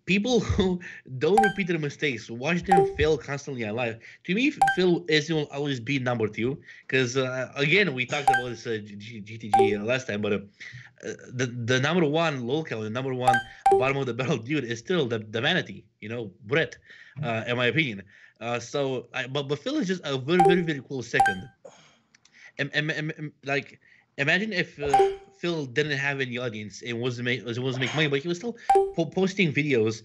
people who don't repeat their mistakes. Watch them fail constantly in life. To me, Phil will always be number two. Because again, we talked about this GTG last time, but the number one local, the number one bottom of the barrel dude is still the vanity. Brett, in my opinion. But Phil is just a very, very, very cool second. Like, imagine if Phil didn't have any audience and wasn't make money, but he was still posting videos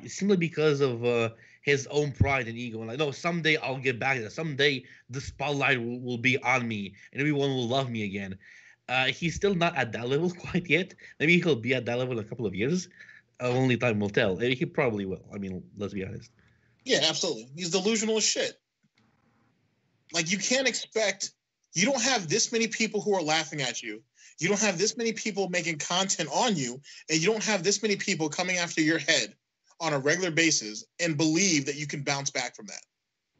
simply because of his own pride and ego. And like, no, someday I'll get back there. Someday the spotlight will be on me and everyone will love me again. He's still not at that level quite yet. Maybe he'll be at that level in a couple of years. Only time will tell. He probably will. I mean, let's be honest. Yeah, absolutely. He's delusional as shit. Like, you can't expect. You don't have this many people who are laughing at you. You don't have this many people making content on you, and you don't have this many people coming after your head on a regular basis and believe that you can bounce back from that.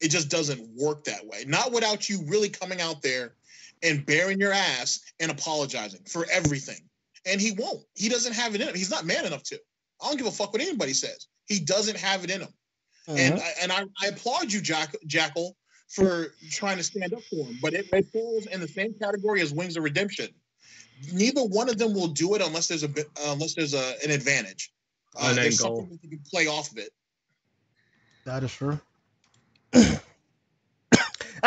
It just doesn't work that way. Not without you really coming out there and bearing your ass and apologizing for everything. And he won't. He doesn't have it in him. He's not man enough to. I don't give a fuck what anybody says. He doesn't have it in him. And I applaud you, Jackal, for trying to stand up for him, but it falls in the same category as Wings of Redemption. Neither one of them will do it unless there's an advantage. There's something that you can play off of it. That is true. I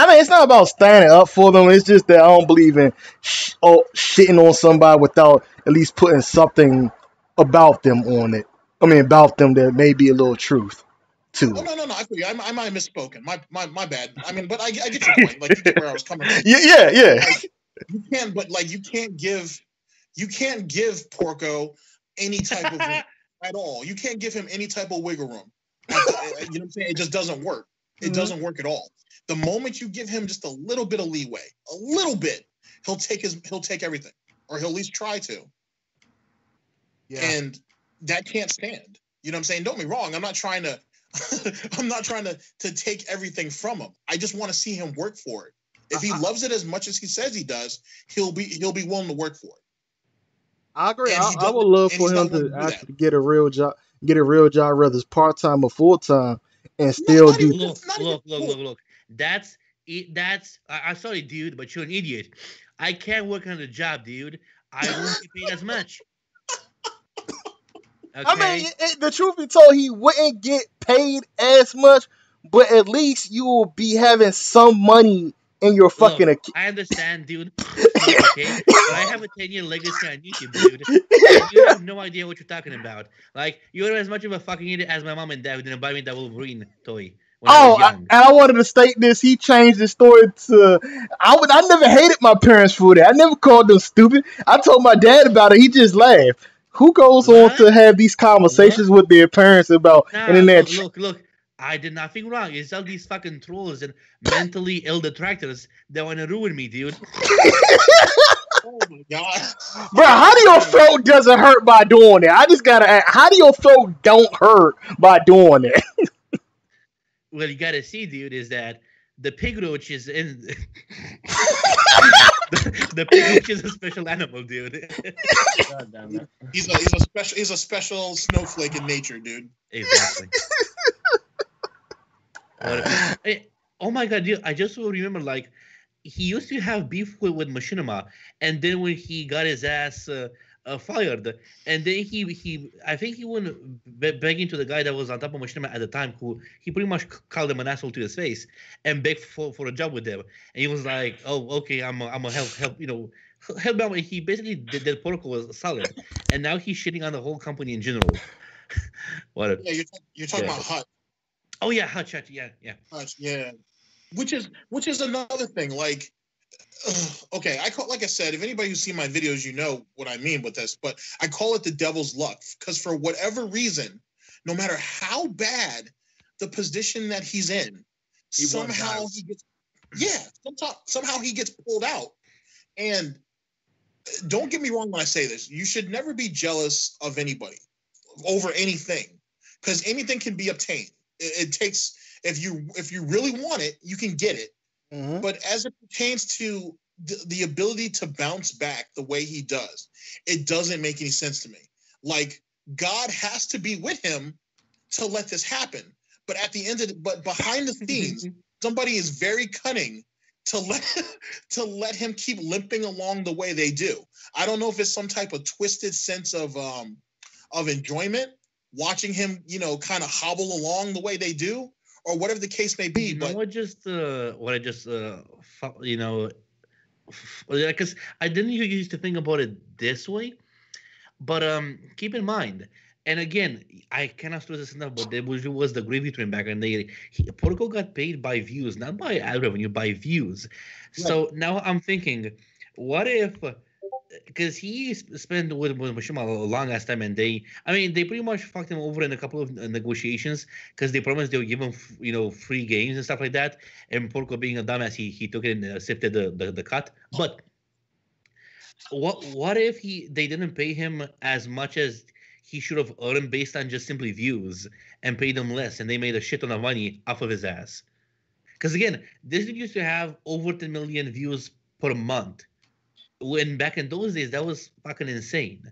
mean, it's not about standing up for them. It's just that I don't believe in shitting on somebody without at least putting something about them on it. I mean, about them that may be a little truth. Oh, no. I feel you. I might have misspoken. My bad. I mean, but I get your point. Like, you get where I was coming from. Yeah. Like, you can't give Porco any type of at all. You can't give him any type of wiggle room. You know what I'm saying? It just doesn't work. It doesn't work at all. The moment you give him just a little bit of leeway, a little bit, he'll take everything, or he'll at least try to. Yeah. And that can't stand. You know what I'm saying? Don't get me wrong. I'm not trying to take everything from him. I just want to see him work for it. If he loves it as much as he says he does, he'll be willing to work for it. I agree. I would love for him to actually get a real job, whether it's part-time or full-time, and still do. Look. That's I'm sorry, dude, but you're an idiot. I can't work on the job, dude. I won't get paid as much. Okay. I mean, the truth be told, he wouldn't get paid as much, but at least you will be having some money in your fucking Look, account. I understand, dude. Look, okay, but I have a 10-year legacy on YouTube, dude, and you have no idea what you're talking about. Like, you're as much of a fucking idiot as my mom and dad who didn't buy me that Wolverine toy when I was young. And I wanted to state this. He changed his story to I never hated my parents for that. I never called them stupid. I told my dad about it. He just laughed. Who goes on to have these conversations with their parents about internet? Look. I did nothing wrong. It's all these fucking trolls and mentally ill detractors that want to ruin me, dude. Oh my god, bro! How do your throat doesn't hurt by doing it? I just gotta ask. How do your throat don't hurt by doing it? Well, you gotta see, dude, is that the pig roach is in. the pig roach is a special animal, dude. God damn it. He's a special snowflake in nature, dude. Exactly. Oh my god, dude! I just remember, like, he used to have beef with Machinima, and then when he got his ass fired, and then I think he went begging to the guy that was on top of Machinima at the time, who he pretty much called him an asshole to his face, and begged for a job with them, and he was like, "Oh, okay, I'm a help, help out." He basically did protocol was solid, and now he's shitting on the whole company in general. What? Yeah, you're talking about Hut. Oh yeah, Hutch, yeah. Hutch, yeah. Which is another thing. Like, okay, like I said, if anybody who's seen my videos, you know what I mean with this. But I call it the devil's luck, because for whatever reason, no matter how bad the position that he's in, somehow he gets pulled out. And don't get me wrong when I say this, you should never be jealous of anybody over anything, because anything can be obtained. It takes, if you really want it, you can get it. Mm-hmm. But as it pertains to the ability to bounce back the way he does, it doesn't make any sense to me. Like, God has to be with him to let this happen. But but behind the scenes, somebody is very cunning to let him keep limping along the way they do. I don't know if it's some type of twisted sense of enjoyment, watching him, kind of hobble along the way they do, or whatever the case may be. Because I didn't used to think about it this way, but keep in mind, and again, I cannot stress this enough, but there was the gravy train back, and Porco got paid by views, not by ad revenue, by views. Right. So now I'm thinking, what if? Because he spent with Machinima a long ass time, and they pretty much fucked him over in a couple of negotiations, because they promised they would give him free games and stuff like that. And Porco, being a dumbass, he took it and sifted the cut. But what if they didn't pay him as much as he should have earned based on just simply views, and paid him less, and they made a shit ton of money off of his ass? Because again, this dude used to have over 10 million views per month. When back in those days, that was fucking insane.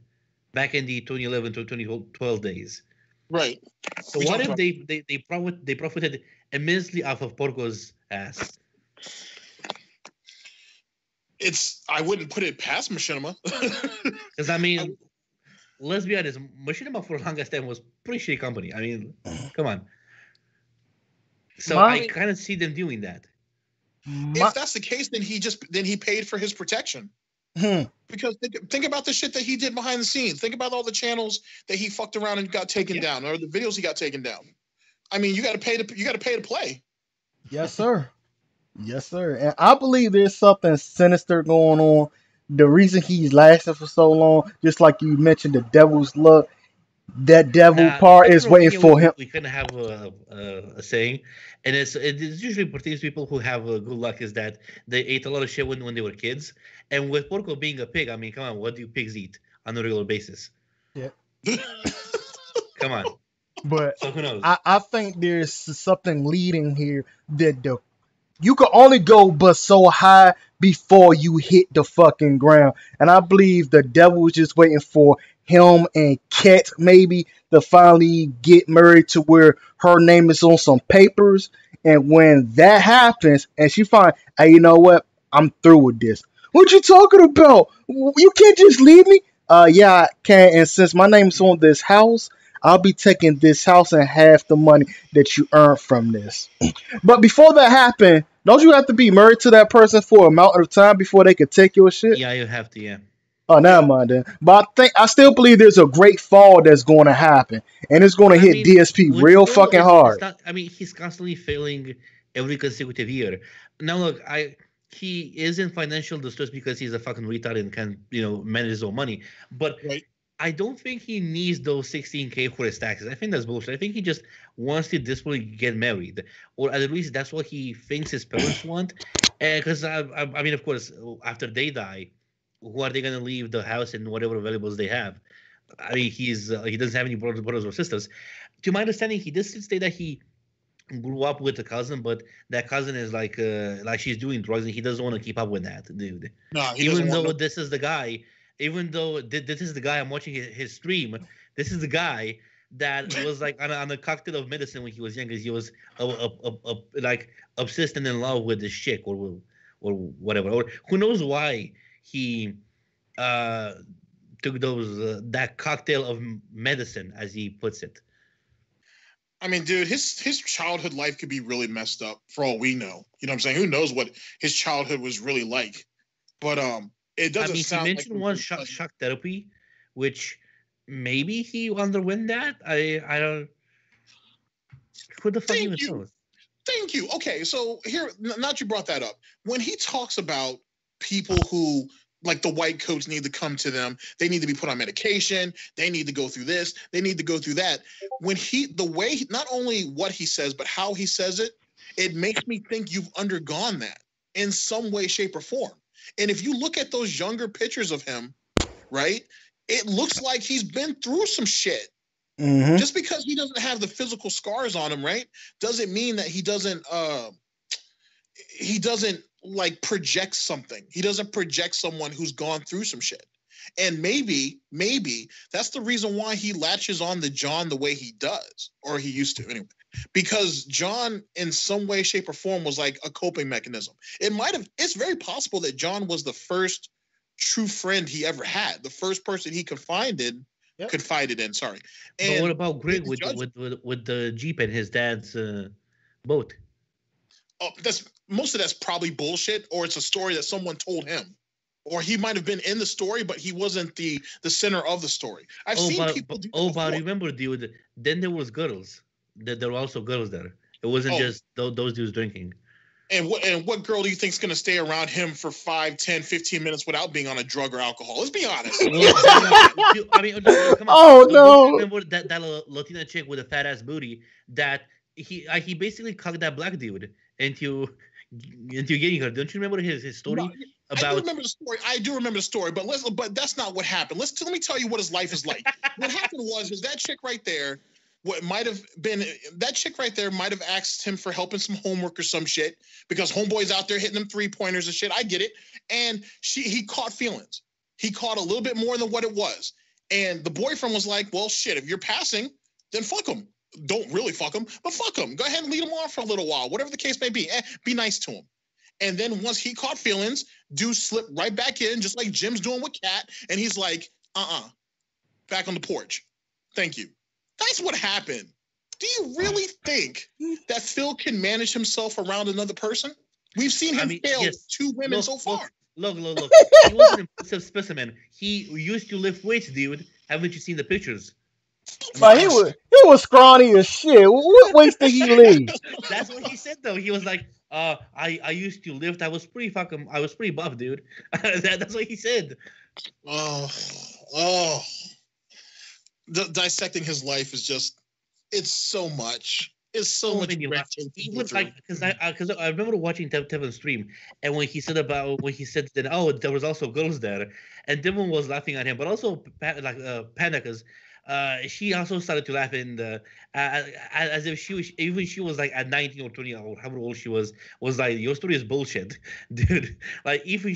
Back in the 2011 to 2012 days, right? So what if they profited immensely off of Porco's ass? I wouldn't put it past Machinima. Because let's be honest, Machinima for the longest time was pretty shitty company. Come on. So I kind of see them doing that. If that's the case, then he paid for his protection. Because think about the shit that he did behind the scenes. Think about all the channels that he fucked around and got taken down, or the videos he got taken down. You got to pay to play. Yes, sir. Yes, sir. And I believe there's something sinister going on. The reason he's lasting for so long, just like you mentioned, the devil's luck. That devil part is waiting for him. We kind of have a saying, and it usually pertains to people who have good luck, is that they ate a lot of shit when they were kids. And with Porco being a pig, come on, what do pigs eat on a regular basis? Yeah. Come on. But so who knows? I think there's something leading here that you can only go but so high before you hit the fucking ground. And I believe the devil was just waiting for him and Kat maybe to finally get married, to where her name is on some papers. And when that happens and she finds, hey, you know what? I'm through with this. What you talking about? You can't just leave me. Yeah, I can. And since my name's on this house, I'll be taking this house and half the money that you earned from this. But before that happened, don't you have to be married to that person for a amount of time before they could take your shit? Yeah, you have to. Yeah. Oh, never mind then. But I still believe there's a great fall that's going to happen, and it's going to I hit mean, DSP with real Phil, fucking it's hard. not. I mean, he's constantly failing every consecutive year. Now, look, he is in financial distress because he's a fucking retard and can manage his own money. But Right. I don't think he needs those 16K for his taxes. I think that's bullshit. I think he just wants to desperately get married, or at least that's what he thinks his parents want. And because I mean, of course, after they die, who are they gonna leave the house and whatever valuables they have? I mean, he doesn't have any brothers or sisters. To my understanding, he did say that he grew up with a cousin, but that cousin is like she's doing drugs, and he doesn't want to keep up with that, dude. No, he doesn't Even want though no. this is the guy, even though this is the guy I'm watching his stream, this is the guy that was like on a cocktail of medicine when he was young, because he was like obsessed and in love with this chick or whatever, or who knows why he uh took those that cocktail of medicine, as he puts it. I mean, dude, his childhood life could be really messed up for all we know. You know what I'm saying? Who knows what his childhood was really like? But it doesn't sound he mentioned like one shock therapy, which maybe he underwent that. I don't. Who the fuck even knows? Thank you. Okay, so here, now that you brought that up, when he talks about people who, like, the white coats need to come to them, they need to be put on medication, they need to go through this, they need to go through that. When not only what he says, but how he says it, it makes me think you've undergone that in some way, shape, or form. And if you look at those younger pictures of him, right, it looks like he's been through some shit. Mm-hmm. Just because he doesn't have the physical scars on him, right, doesn't mean that he doesn't like project something. He doesn't project someone who's gone through some shit. And maybe that's the reason why he latches on to John the way he does, or he used to anyway. Because John, in some way, shape, or form, was like a coping mechanism. It's very possible that John was the first true friend he ever had, the first person he confided in. Sorry. And but what about Greg with the Jeep and his dad's boat? Oh, most of that's probably bullshit, or it's a story that someone told him, or he might have been in the story, but he wasn't the center of the story. I've seen people do that but remember, dude, then there was girls. There were also girls there. It wasn't just those dudes drinking. And what girl do you think is going to stay around him for 5, 10, 15 minutes without being on a drug or alcohol? Let's be honest. I mean, come on. Oh, no. Don't remember that Latina chick with a fat ass booty that he basically cucked that black dude into getting her. Don't you remember his story? No, I do remember the story, but that's not what happened. Let me tell you what his life is like. What happened was that chick right there. That chick right there might have asked him for help in some homework or some shit, because homeboy's out there hitting them 3-pointers and shit. I get it. And he caught feelings. He caught a little bit more than what it was. And the boyfriend was like, well, shit, if you're passing, then fuck him. Don't really fuck him, but fuck him. Go ahead and lead him on for a little while, whatever the case may be. Be nice to him. And then once he caught feelings, dude slipped right back in, just like Jim's doing with Kat. And he's like, back on the porch. Thank you. That's what happened. Do you really think that Phil can manage himself around another person? We've seen him fail 2 women so far. Look. He was an impressive specimen. He used to lift weights, dude. Haven't you seen the pictures? But he was scrawny as shit. What weights did he lift? That's what he said, though. He was like, I used to lift. I was pretty buff, dude. That's what he said. Dissecting his life is just, it's so much. It's so much. Even like, because I remember watching Tevin's stream, and when he said that, there was also girls there, and Devin was laughing at him, but also Panda, because she also started to laugh, and as if she was like at 19 or 20 or however old she was like, your story is bullshit, dude. Like even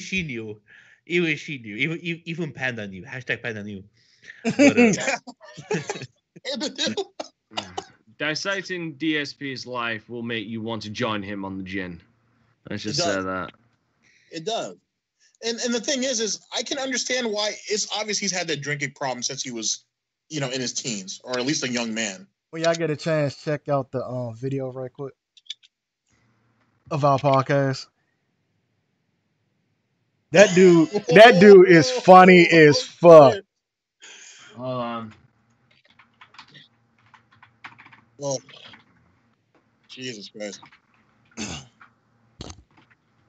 Panda knew. #Panda knew. But, dissecting DSP's life will make you want to join him on the gin. Let's just say that. It does. And the thing is I can understand why. It's obvious he's had that drinking problem since he was in his teens, or at least a young man. When y'all get a chance, check out the video right quick of our podcast. That dude is funny as fuck. Hold on. Well, Jesus Christ.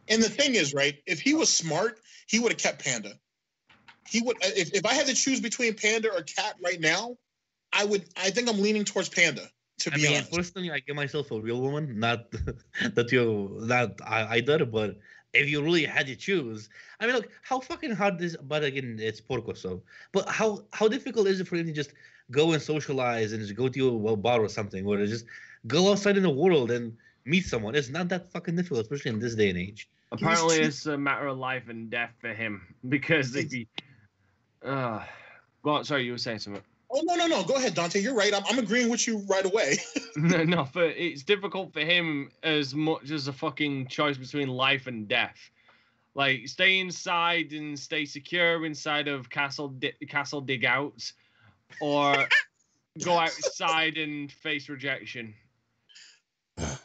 And the thing is, right, if he was smart, he would have kept Panda. He would, if I had to choose between Panda or Cat right now, I think I'm leaning towards Panda, to be honest. Personally, I give myself a real woman, not that either, but if you really had to choose, I mean, look, how fucking hard this, but again, it's Porco, so, but how difficult is it for him to just go and socialize and just go to a bar or something, or to just go outside in the world and meet someone? It's not that fucking difficult, especially in this day and age. Apparently, it's a matter of life and death for him, because if he... go on, sorry, you were saying something. Oh, no. Go ahead, Dante. You're right. I'm agreeing with you right away. No, but it's difficult for him as much as a fucking choice between life and death. Like, stay inside and stay secure inside of castle dig outs, or go outside and face rejection. And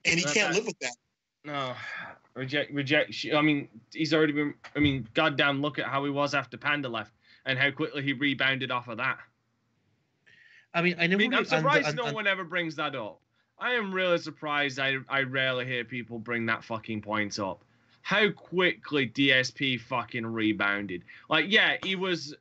he can't live with that. No, rejection. I mean, he's already been. I mean, goddamn, look at how he was after Panda left, and how quickly he rebounded off of that. I'm surprised no one ever brings that up. I am really surprised. I rarely hear people bring that fucking point up. How quickly DSP fucking rebounded. Like, yeah, he was.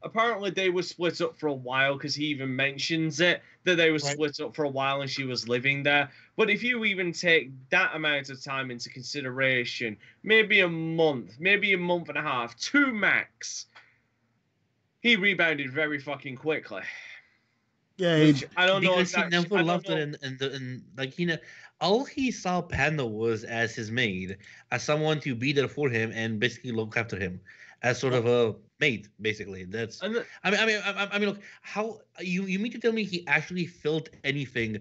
Apparently they were split up for a while, because he even mentions it, that they were split up for a while and she was living there. But if you even take that amount of time into consideration, maybe a month and a half, 2 max, he rebounded very fucking quickly. Yeah, which I don't know. Because he never loved it, and like, all he saw Panda was as his maid, as someone to be there for him and basically look after him, as sort of a maid, basically. That's. I mean, look, how you mean to tell me he actually felt anything,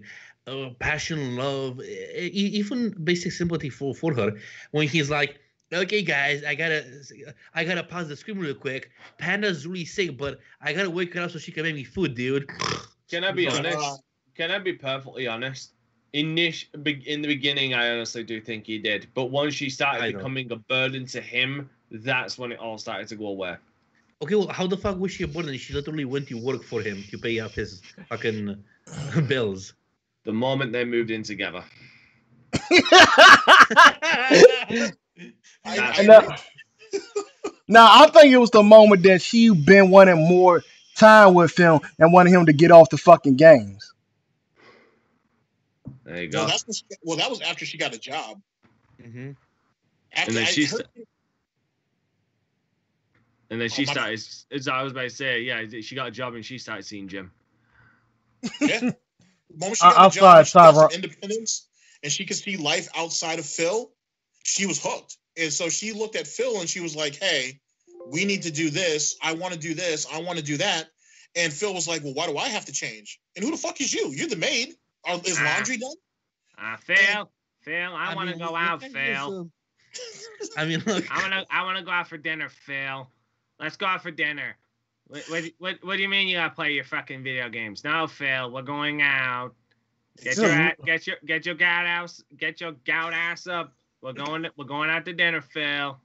passion, love, even basic sympathy for her when he's like, okay, guys, I gotta pause the screen real quick. Panda's really sick, but I gotta wake her up so she can make me food, dude. Can I be honest? Can I be perfectly honest? In the beginning, I honestly do think he did. But once she started becoming a burden to him, that's when it all started to go away. Okay, well, how the fuck was she a burden? She literally went to work for him to pay up his fucking bills. The moment they moved in together. I think it was the moment that she been wanting more time with him and wanted him to get off the fucking games. There you go. That was after she got a job. Mm-hmm. And then she started. As I was about to say, yeah, she got a job and she started seeing Jim. Yeah. The moment she got a job, she got some independence, and she could see life outside of Phil, she was hooked. And so she looked at Phil and she was like, "Hey, we need to do this. I want to do this. I want to do that." And Phil was like, "Well, why do I have to change? And who the fuck is you? You're the maid. Is laundry done?" Phil, I want to go out, Phil. I mean, look, I want to go out for dinner, Phil. Let's go out for dinner. What do you mean you gotta play your fucking video games? No, Phil, we're going out. Get your gout ass up. We're going out to dinner, Phil.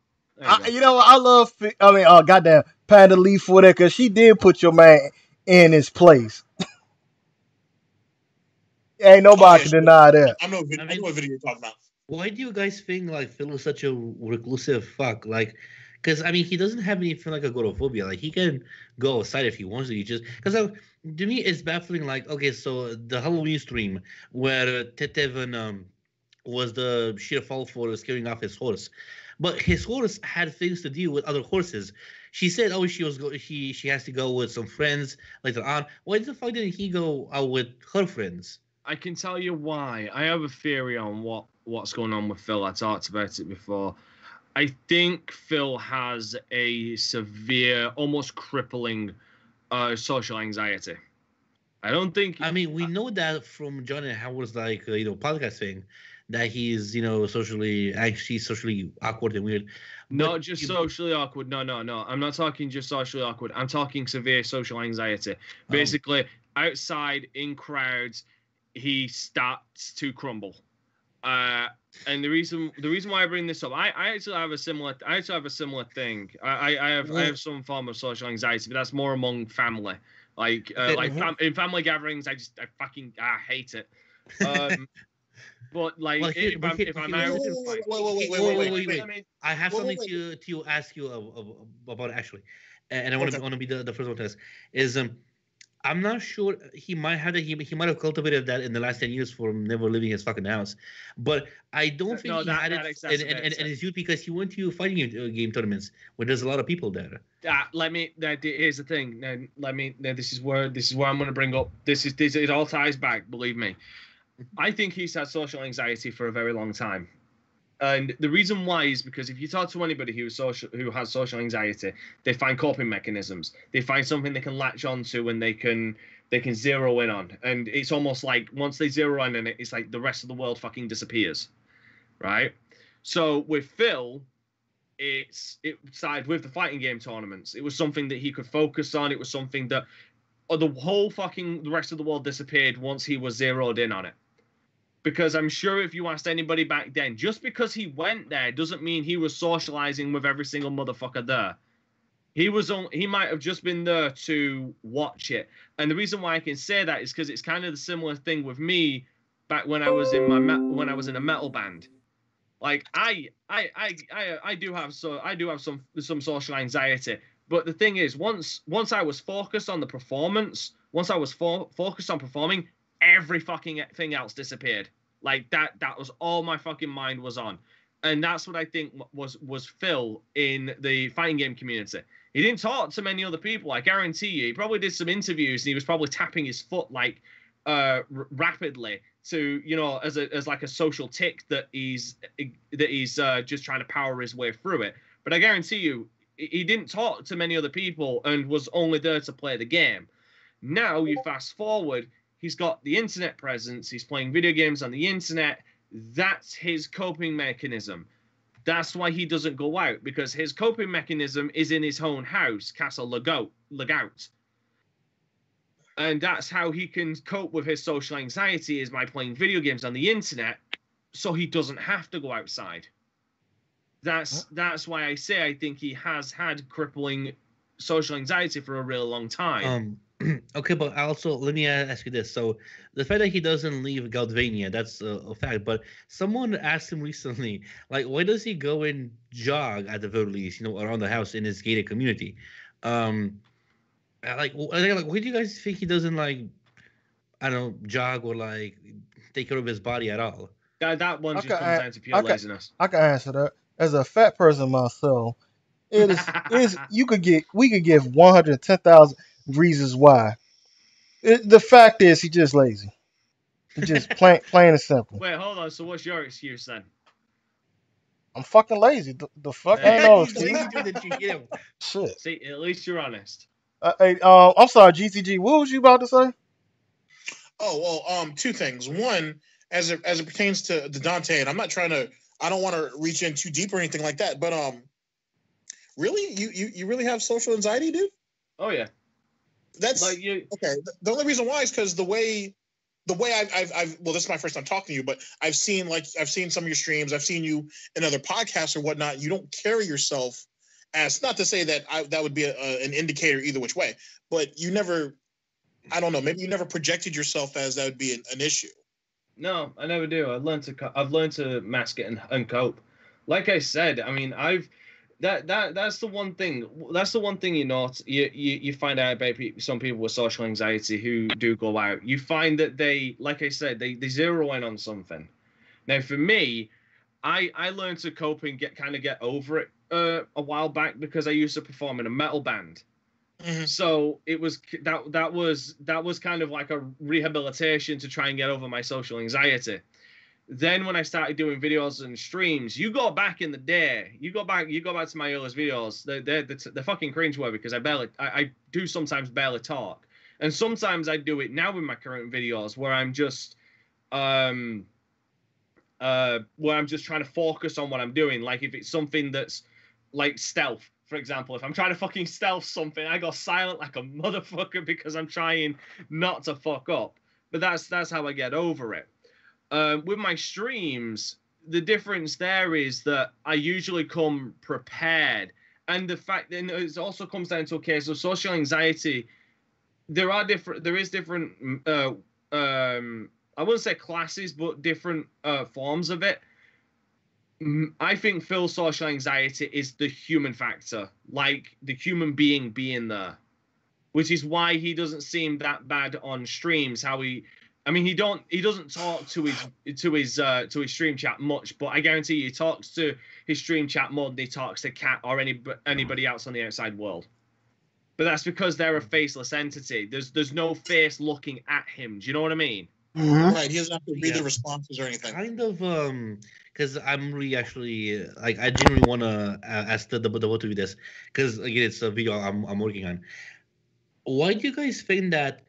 You know what? I love. Goddamn Panda Lee for that, because she did put your man in his place. Ain't nobody can deny that. I know what video you're talking about. Why do you guys think like Phil is such a reclusive fuck? Like, because I mean, he doesn't have anything like agoraphobia. Like, he can go outside if he wants to. He just because to me it's baffling. Like, okay, so the Halloween stream where Tetevan was the sheer fall for scaring off his horse, but his horse had things to do with other horses. She said, "Oh, she has to go with some friends later on." Why the fuck didn't he go out with her friends? I can tell you why. I have a theory on what's going on with Phil. I talked about it before. I think Phil has a severe, almost crippling social anxiety. I don't think... I mean, we know that from John and Howard's podcast thing, that he's socially anxious, socially awkward and weird. Not just socially awkward. No. I'm not talking just socially awkward. I'm talking severe social anxiety. Basically, outside in crowds, he starts to crumble. And the reason why I bring this up, I actually have a similar thing. I have some form of social anxiety, but that's more among family. In family gatherings, I hate it. But like, if I'm out, wait. I have something to ask you about actually, and I want to be the first one to ask is I'm not sure he might have have cultivated that in the last 10 years from never leaving his fucking house, but I don't think he had it, and it's used because he went to fighting game tournaments where there's a lot of people there. Here's the thing. This is where I'm going to bring up. It all ties back. Believe me. I think he's had social anxiety for a very long time. And the reason why is because if you talk to anybody who has social anxiety, they find coping mechanisms. They find something they can latch onto and they can zero in on. And it's almost like once they zero in on it, it's like the rest of the world fucking disappears. Right? So with Phil, it started with the fighting game tournaments. It was something that he could focus on. It was something that the rest of the world disappeared once he was zeroed in on it. Because I'm sure if you asked anybody back then, just because he went there doesn't mean he was socializing with every single motherfucker there. He might have just been there to watch it. And the reason why I can say that is because it's kind of the similar thing with me back when I was in a metal band. Like I do have some social anxiety. But the thing is, once I was focused on the performance, once I was focused on performing, every fucking thing else disappeared. Like that was all my fucking mind was on. And that's what I think was Phil in the fighting game community. He didn't talk to many other people. I guarantee you, he probably did some interviews and he was probably tapping his foot like rapidly to, as like a social tick that he's just trying to power his way through it. But I guarantee you, he didn't talk to many other people and was only there to play the game. Now you fast forward, he's got the internet presence. He's playing video games on the internet. That's his coping mechanism. That's why he doesn't go out, because his coping mechanism is in his own house, Castle Lagout. And that's how he can cope with his social anxiety, is by playing video games on the internet, so he doesn't have to go outside. That's why I say I think he has had crippling social anxiety for a really long time. Okay, but also let me ask you this. So the fact that he doesn't leave Galvania, that's a fact. But someone asked him recently, like, why does he go and jog at the very least, around the house in his gated community? Like, why do you guys think he doesn't jog or like take care of his body at all? That one just comes down to pure laziness. I can answer that. As a fat person myself, we could give 110,000 reasons why. The fact is, he's just lazy. He's just plain and simple. Wait, hold on. So what's your excuse then? I'm fucking lazy. The fuck I know. Shit. See, at least you're honest. Hey, I'm sorry, GTG. What was you about to say? Oh well, two things. One, as it pertains to the Dante, and I don't want to reach in too deep or anything like that, but really, you really have social anxiety, dude? Oh yeah. That's like okay. The only reason why is because the way I've this is my first time talking to you, but I've seen some of your streams, I've seen you in other podcasts or whatnot. You don't carry yourself as, not to say that that would be an indicator either which way, but you never, I don't know, maybe you never projected yourself as that would be an issue. No, I never do. I've learned to mask it and cope. Like I said, I mean, that's the one thing. That's the one thing you find out about some people with social anxiety who do go out. You find that they, like I said, they zero in on something. Now, for me, I learned to cope and get over it a while back because I used to perform in a metal band. Mm-hmm. So it was that was kind of like a rehabilitation to try and get over my social anxiety. Then when I started doing videos and streams, you go back in the day, you go back to my earliest videos, they're fucking cringeworthy because I do sometimes barely talk, and sometimes I do it now in my current videos where I'm just where I'm just trying to focus on what I'm doing. Like if it's something that's like stealth, for example, if I'm trying to fucking stealth something, I go silent like a motherfucker because I'm trying not to fuck up. But that's how I get over it. With my streams, the difference there is that I usually come prepared, and the fact that it also comes down to a case of social anxiety. There is different. I wouldn't say classes, but different forms of it. I think Phil's social anxiety is the human factor, like the human being there, which is why he doesn't seem that bad on streams. He doesn't talk to his stream chat much, but I guarantee you he talks to his stream chat more than he talks to Cat or anybody else on the outside world. But that's because they're a faceless entity. There's no face looking at him. Do you know what I mean? Mm-hmm. Right. He doesn't have to read the responses or anything. Kind of, because I'm really actually like I genuinely want to ask the both of you this, because again it's a video I'm working on. Why do you guys think that?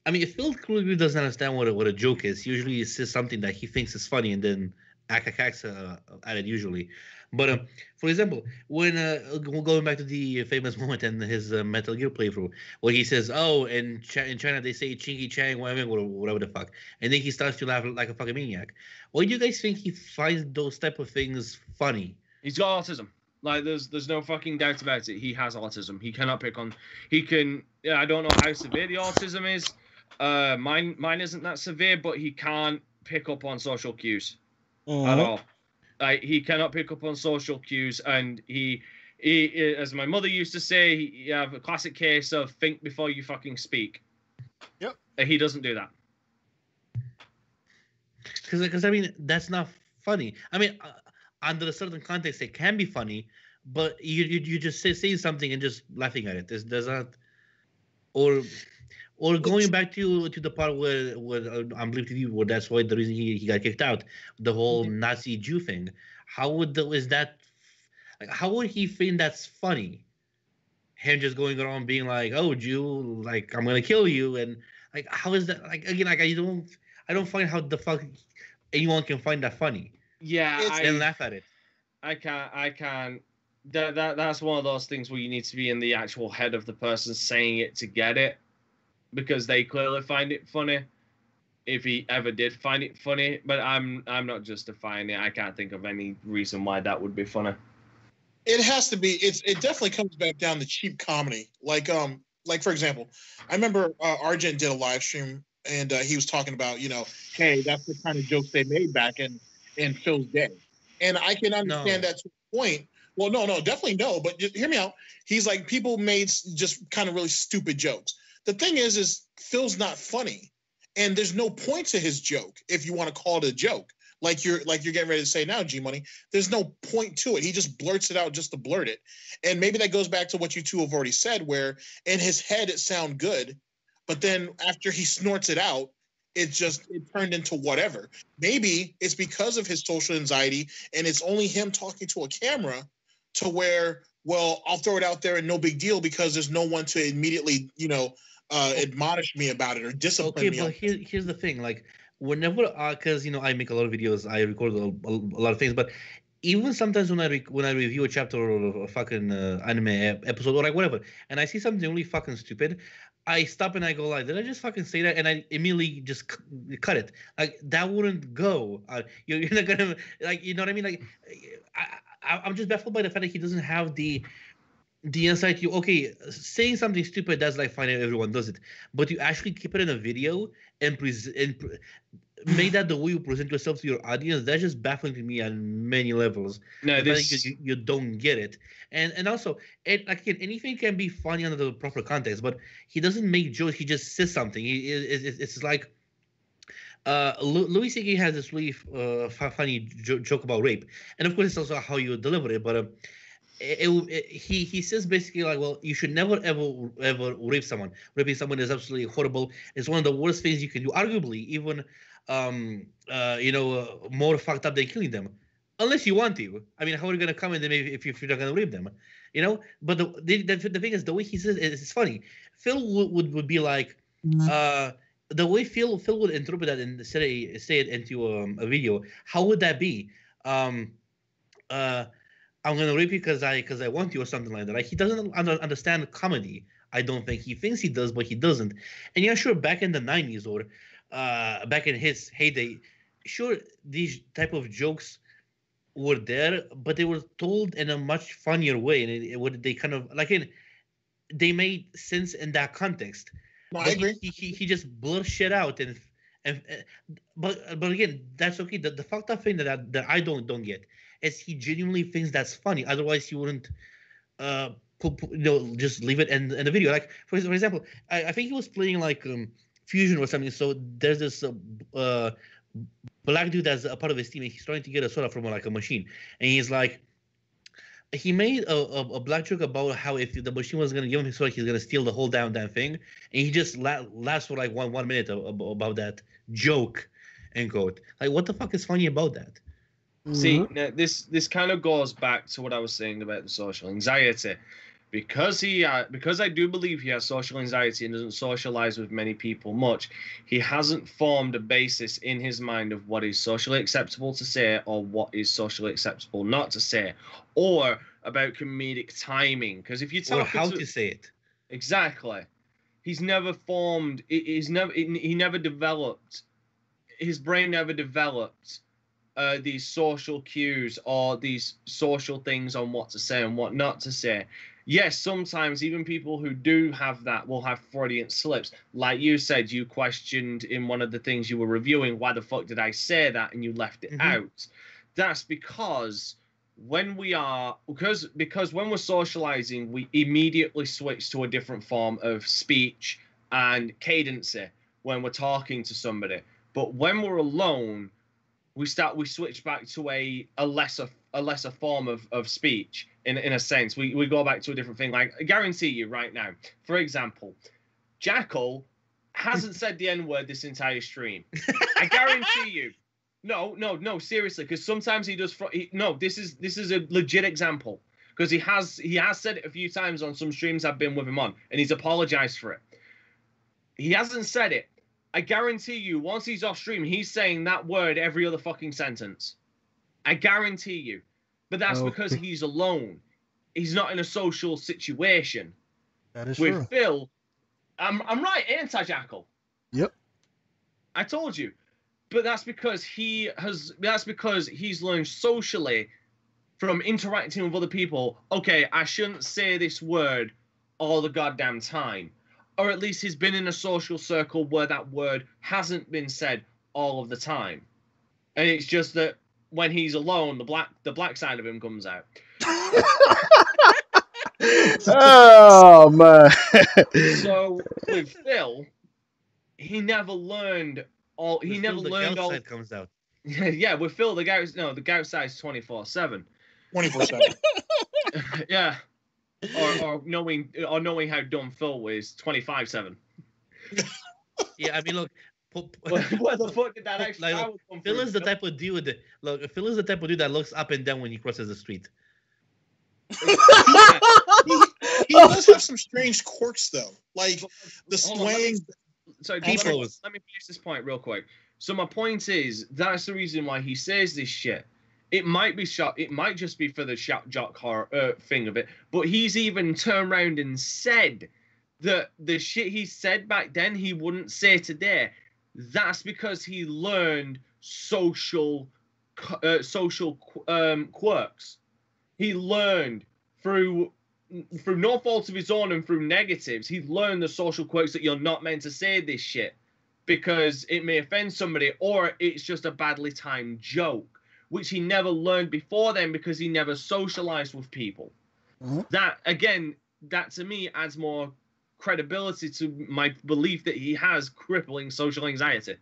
I mean, if Phil clearly doesn't understand what a joke is, usually he says something that he thinks is funny and then acts at it usually. But for example, when going back to the famous moment in his Metal Gear playthrough, where he says, "Oh, in China they say Chingy Chang, whatever the fuck," and then he starts to laugh like a fucking maniac. Why do you guys think he finds those type of things funny? He's got autism. Like there's no fucking doubt about it. He has autism. He cannot pick on. He can. Yeah, I don't know how severe the autism is. Mine isn't that severe, but he can't pick up on social cues at all. Like he cannot pick up on social cues, and he as my mother used to say, you have a classic case of think before you fucking speak. Yep. He doesn't do that. Because I mean that's not funny. I mean, under a certain context, it can be funny, but you just saying something and just laughing at it. There's not, or going back to the part where I'm believing you, where that's why the reason he got kicked out, the whole Nazi Jew thing. How would how would he think that's funny? Him just going around being like, "Oh, Jew, like I'm gonna kill you," and like how is that? Like again, like I don't find how the fuck anyone can find that funny. Yeah, and laugh at it. I can't. That's one of those things where you need to be in the actual head of the person saying it to get it. Because they clearly find it funny, if he ever did find it funny. But I'm not justifying it. I can't think of any reason why that would be funny. It has to be. It definitely comes back down to cheap comedy. Like for example, I remember Argent did a live stream and he was talking about, hey, that's the kind of jokes they made back in Phil's day, and I can understand that to a point. Well, no, definitely no. But just hear me out. He's like, people made just kind of really stupid jokes. The thing is Phil's not funny, and there's no point to his joke if you want to call it a joke. Like you're getting ready to say now, G Money. There's no point to it. He just blurts it out just to blurt it, and maybe that goes back to what you two have already said, where in his head it sounded good, but then after he snorts it out, it turned into whatever. Maybe it's because of his social anxiety, and it's only him talking to a camera, to where, well, I'll throw it out there and no big deal because there's no one to immediately, admonish me about it or discipline me. Okay, but here's the thing. Like, whenever, because, I make a lot of videos, I record a lot of things, but even sometimes when I review a chapter or a fucking anime episode or like whatever, and I see something really fucking stupid, I stop and I go like, did I just fucking say that? And I immediately just cut it. Like, that wouldn't go. You're not gonna, like, you know what I mean? Like, I'm just baffled by the fact that he doesn't have the insight. Okay, saying something stupid, that's like fine, everyone does it, but you actually keep it in a video and make that the way you present yourself to your audience. That's just baffling to me on many levels. No, you don't get it, and also, like again, anything can be funny under the proper context, but he doesn't make jokes. He just says something. It's like Louis C.K. has this really funny joke about rape, and of course it's also how you deliver it, but he says basically like, well, you should never ever rape someone. Raping someone is absolutely horrible. It's one of the worst things you can do, arguably even more fucked up than killing them, unless you want to. I mean, how are you gonna come in them if you're not gonna rape them? But the thing is, the way he says it is funny. Phil would be like, the way Phil would interpret that and say it into a video, how would that be? I'm gonna rape you because I want you or something like that. Like he doesn't understand comedy. I don't think he thinks he does, but he doesn't. And yeah, sure, back in the '90s or back in his heyday, sure, these type of jokes were there, but they were told in a much funnier way, and they kind of like they made sense in that context. No, I But agree. he just blurs shit out and but again, that's okay. The fucked up thing that I don't get is he genuinely thinks that's funny. Otherwise, he wouldn't just leave it in the video. Like for example, I think he was playing like Fusion or something. So there's this black dude that's a part of his team, and he's trying to get a soda from like a machine, and he's like. He made a black joke about how if the machine was going to give him his soda, he's going to steal the whole damn thing, and he just laughs for like one minute about that joke, end quote. Like, what the fuck is funny about that? See, now this kind of goes back to what I was saying about the social anxiety, because I do believe he has social anxiety and doesn't socialize with many people much. He hasn't formed a basis in his mind of what is socially acceptable to say or what is socially acceptable not to say, or about comedic timing. Because if you tell how to say it exactly, he's never formed. He never developed. His brain never developed. These social cues or these social things on what to say and what not to say. Yes, sometimes even people who do have that will have Freudian slips. Like you said, you questioned in one of the things you were reviewing, why the fuck did I say that, and you left it out. That's because when when we're socializing, we immediately switch to a different form of speech and cadency when we're talking to somebody. But when we're alone, we switch back to a lesser form of speech in a sense. We go back to a different thing. Like I guarantee you right now, for example, Jackal hasn't said the N-word this entire stream. I guarantee you. No, seriously, because sometimes he does. This is a legit example, because he has said it a few times on some streams I've been with him on, and he's apologized for it. He hasn't said it. I guarantee you, once he's off stream, he's saying that word every other fucking sentence. I guarantee you. But that's because he's alone. He's not in a social situation. That is with true. Phil, I'm right, ain't I, Jackal? Yep. I told you. But that's because he's learned socially from interacting with other people. Okay, I shouldn't say this word all the goddamn time. Or at least he's been in a social circle where that word hasn't been said all of the time. And it's just that when he's alone, the black side of him comes out. Oh man. So with Phil, he never learned all. He never learned all. Side comes out. Yeah, with Phil, the gout side is 24/7. 24/7. Yeah. Or knowing how dumb Phil was 25/7. Yeah, I mean, look. Where the fuck did that actually come from? Phil is the type of dude. Phil is the type of dude that looks up and down when he crosses the street. He does have some strange quirks, though, like the swaying. Sorry, let me finish this point real quick. So my point is, that's the reason why he says this shit. It might be it might just be for the shock jock horror thing of it, but he's even turned around and said that the shit he said back then he wouldn't say today. That's because he learned social quirks. He learned through no fault of his own and through negatives. He learned the social quirks that you're not meant to say this shit because it may offend somebody, or it's just a badly timed joke, which he never learned before then because he never socialized with people. Mm-hmm. That to me adds more credibility to my belief that he has crippling social anxiety.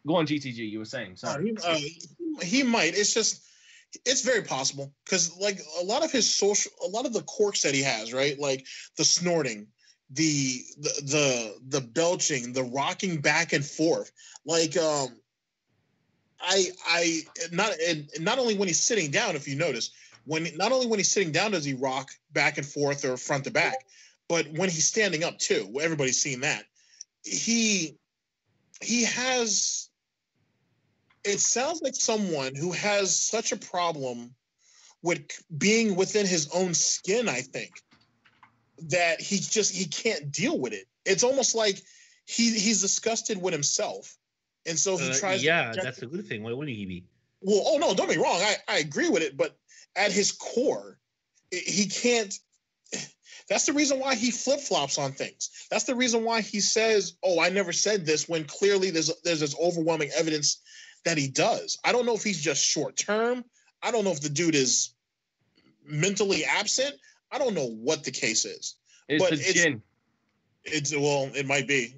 Go on, GTG, you were saying. Sorry. He might. It's very possible because like a lot of the quirks that he has, right? Like the snorting, the belching, the rocking back and forth. Like not only when he's sitting down, if you notice, not only when he's sitting down does he rock back and forth or front to back, but when he's standing up too. Everybody's seen that. he has. It sounds like someone who has such a problem with being within his own skin. I think that he can't deal with it. It's almost like he's disgusted with himself, and so he tries. Yeah, that's a good thing. Why wouldn't he be? Well, oh no, don't be wrong. I agree with it, but at his core, he can't. That's the reason why he flip-flops on things. That's the reason why he says, "Oh, I never said this," when clearly there's this overwhelming evidence that he does. I don't know if he's just short-term. I don't know if the dude is mentally absent. I don't know what the case is. It's the gin. Well, it might be.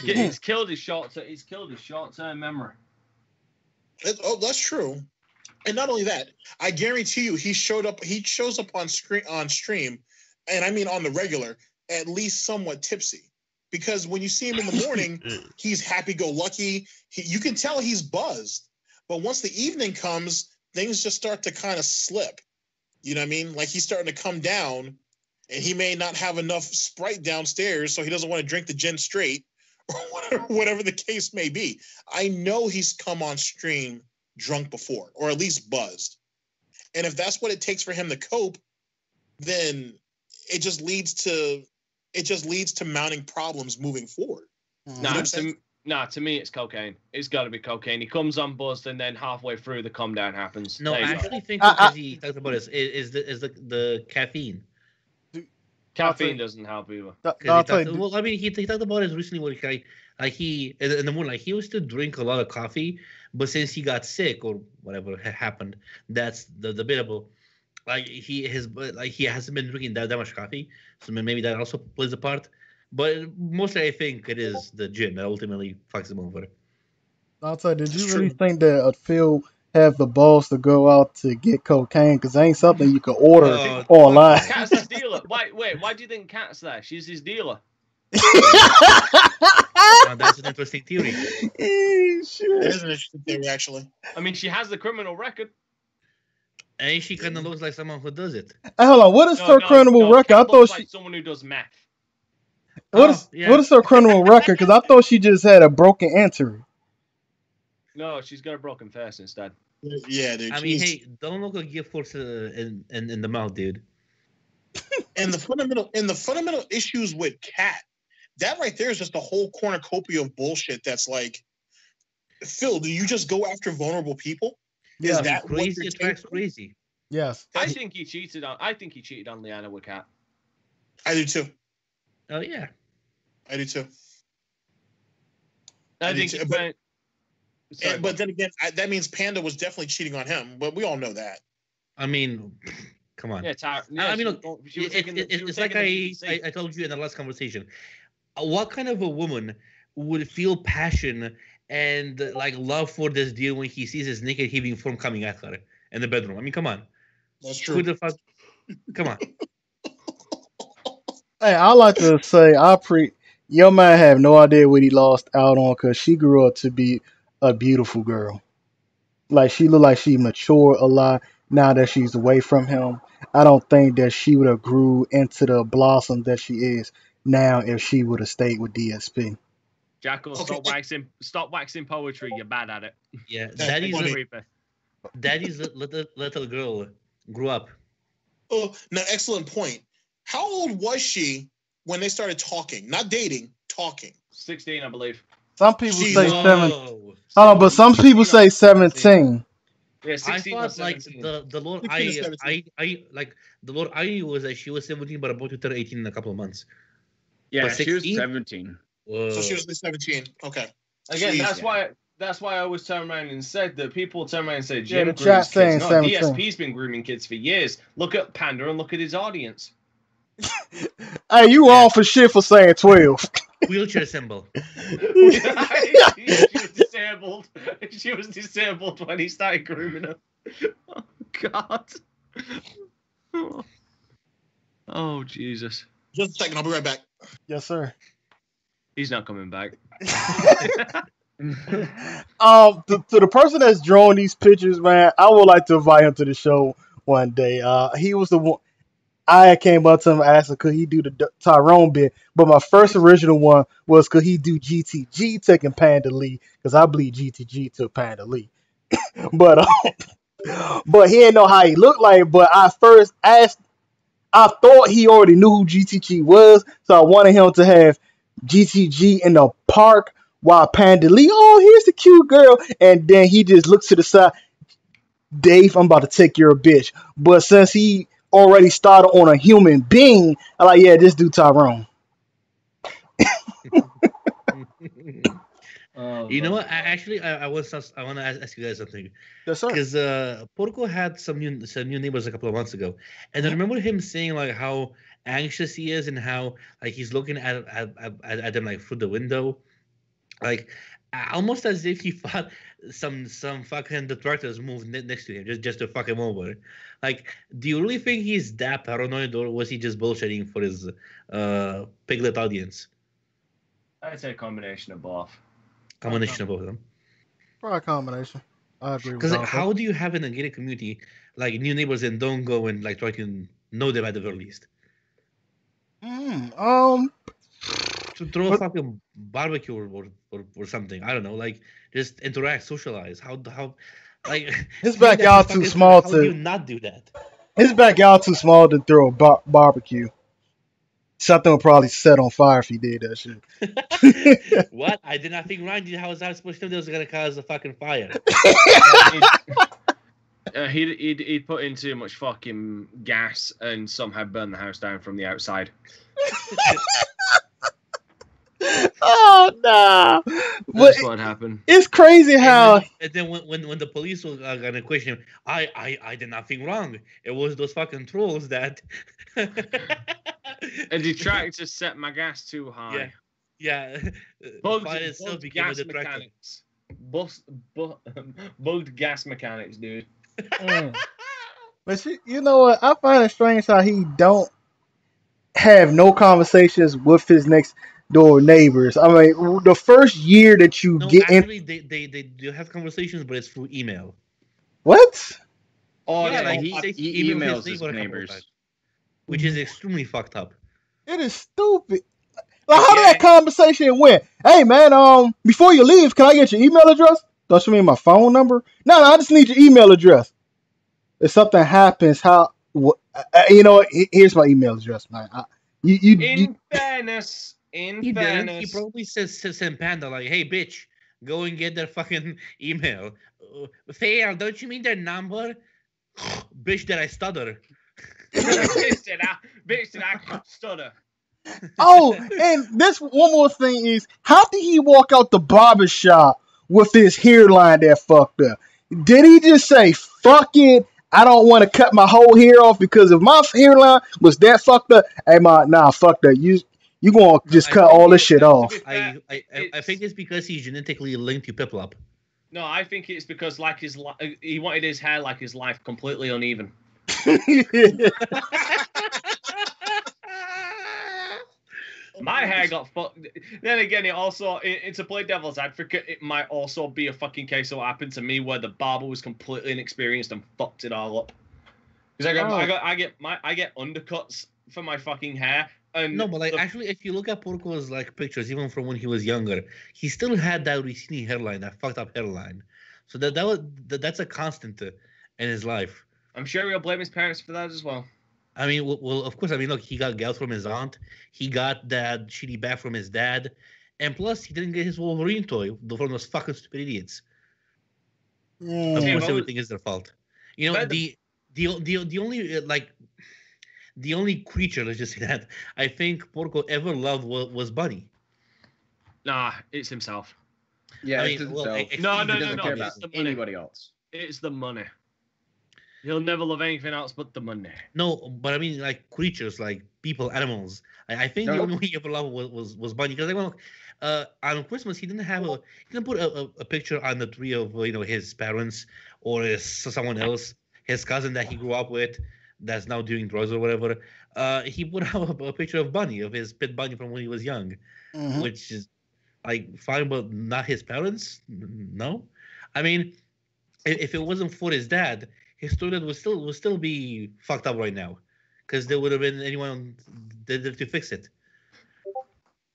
He's killed his short-term memory. That's true. And not only that, I guarantee you, he shows up on stream, and I mean on the regular, at least somewhat tipsy. Because when you see him in the morning, he's happy-go-lucky. You can tell he's buzzed. But once the evening comes, things just start to kind of slip. You know what I mean? Like he's starting to come down, and he may not have enough Sprite downstairs, so he doesn't want to drink the gin straight, or whatever the case may be. I know he's come on stream drunk before, or at least buzzed. And if that's what it takes for him to cope, then it just leads to mounting problems moving forward. To me, it's cocaine. It's got to be cocaine. He comes on buzzed, and then halfway through, the calm down happens. No, I actually think because he talked about is the caffeine. Caffeine doesn't help either. Well, I mean, he talked about it recently where he in the morning, like he used to drink a lot of coffee, but since he got sick or whatever had happened, that's the debatable. Like he hasn't been drinking that much coffee, so maybe that also plays a part. But mostly, I think it is the gin that ultimately fucks him over. I'll did you really think that Phil have the balls to go out to get cocaine? Because it ain't something you can order online. Cat's his dealer. Wait, why do you think Cat's there? She's his dealer. That's an interesting theory. Sure. That is an interesting theory, actually. I mean, she has the criminal record. And she kind of looks like someone who does it. Hey, hold on. What is her criminal record? I thought like someone who does meth. What is her criminal record? Because I thought she just had a broken entry. No, she's got a broken face instead. Yeah, dude. I mean, hey, don't look a GeForce in the mouth, dude. And the fundamental issues with Cat, that right there is just a whole cornucopia of bullshit. That's like, Phil, do you just go after vulnerable people? Yeah, is that crazy? Attracts crazy. Yes. I think he cheated on Liana with Cat. I do too. Oh yeah. I do too. But then again, that means Panda was definitely cheating on him. But we all know that. I mean, come on. Yeah, I mean, look, it's like I told you in the last conversation. What kind of a woman would feel passion and like love for this deal when he sees his naked heaving form coming at her in the bedroom? I mean, come on. That's true. Who the fuck? Come on. Hey, I like to say, your man have no idea what he lost out on because she grew up to be a beautiful girl. Like, she looked like she matured a lot now that she's away from him. I don't think that she would have grew into the blossom that she is now if she would have stayed with DSP. Jackal, stop waxing poetry. You're bad at it. Yeah, Daddy's little girl grew up. Oh, no, excellent point. How old was she when they started talking? Not dating, talking. 16, I believe. Some people say 7. Hold on, but some people say 17. Yeah, 16 I thought like the Lord the Lord I was that she was 17, but about to turn 18 in a couple of months. Yeah, she was 17. Whoa. So she was 17. Okay. Again, that's why I always turn around and said that people turn around and say Jim the chat saying kids. No, DSP's been grooming kids for years. Look at Panda and look at his audience. Hey, you all for shit for saying 12. Wheelchair symbol. She was disabled. She was disabled when he started grooming her. Oh God. Oh Jesus. Just a second, I'll be right back. Yes, sir. He's not coming back. To the person that's drawing these pictures, man, I would like to invite him to the show one day. He was the one. I came up to him and asked him could he do the Tyrone bit, but my first original one was could he do GTG taking Panda Lee because I believe GTG took Panda Lee, but but he didn't know how he looked like. But I first asked, I thought he already knew who GTG was, so I wanted him to have GTG in the park while Panda Lee, oh, here's the cute girl, and then he just looks to the side. Dave, I'm about to take your bitch. But since he already started on a human being, I'm like, yeah, just do Tyrone. You know what? I want to ask you guys something. Yes, sir. Because Porco had some new neighbors a couple of months ago, and I remember him saying like how anxious he is and how like he's looking at them like through the window, like almost as if he thought some fucking detractors moved next to him just to fuck him over. Like, do you really think he's that paranoid, or was he just bullshitting for his piglet audience? I'd say a combination of both. Combination of both of them. Probably a combination. I agree with Because that. like, how do you have in a gated community like new neighbors and don't go and like try to know them at the very least? To throw a fucking barbecue or something. I don't know. Like just interact, socialize. How like his backyard too small how do you not do that? His backyard too small to throw a barbecue. Something would probably set on fire if he did that shit. What? I did not think Ryan did. How was I supposed to know this was gonna cause a fucking fire? He'd put in too much fucking gas and somehow burn the house down from the outside. Oh no! That's what happened. It's crazy how. And then when the police were gonna question him, I did nothing wrong. It was those fucking trolls that. A detractor set my gas too high. Yeah. Bugged gas mechanics. Bugged gas mechanics, dude. But you know what? I find it strange how he don't have no conversations with his next door neighbors. I mean, the first year that you get actually, they do have conversations, but it's through email. What? Oh, yeah, like he emails his neighbors, which is extremely fucked up. It is stupid. Like, how did that conversation went? Hey man, before you leave, can I get your email address? Don't you mean my phone number? No, I just need your email address. If something happens, you know what? Here's my email address, man. In fairness, he probably says Panda like, "Hey, bitch, go and get their fucking email." Fail, don't you mean their number? Bitch, did I stutter? Bitch, did I stutter? Oh, and this one more thing is, how did he walk out the barber shop with his hairline that fucked up? Did he just say, fuck it, I don't want to cut my whole hair off because if my hairline was that fucked up, hey, fuck that. You gonna just cut all this shit off. I think it's because he's genetically linked to Piplup. No, I think it's because like he wanted his hair like his life completely uneven. My hair got fucked. Then again, to play devil's advocate, it might also be a fucking case of what happened to me where the barber was completely inexperienced and fucked it all up. Because I get undercuts for my fucking hair. And no, but like actually, if you look at Porco's like pictures, even from when he was younger, he still had that receding hairline, that fucked up hairline. So that's a constant in his life. I'm sure he'll blame his parents for that as well. I mean, well, of course. I mean, look, he got gals from his aunt. He got that shitty bat from his dad, and plus, he didn't get his Wolverine toy from those fucking stupid idiots. Of course, everything is their fault. You know, the only creature, let's just say that, I think Porco ever loved was Bunny. Nah, it's himself. Yeah, no. He doesn't care about anybody else. It's the money. He'll never love anything else but the money. No, but I mean, like creatures, like people, animals. I think the only one he ever loved was Bunny. Because on Christmas he didn't put a picture on the tree of his parents or someone else, his cousin that he grew up with, that's now doing drugs or whatever. He put out a picture of Bunny, of his pet Bunny from when he was young, which is like fine, but not his parents. No, I mean, if it wasn't for his dad, his toilet would still be fucked up right now, because there would have been anyone to fix it.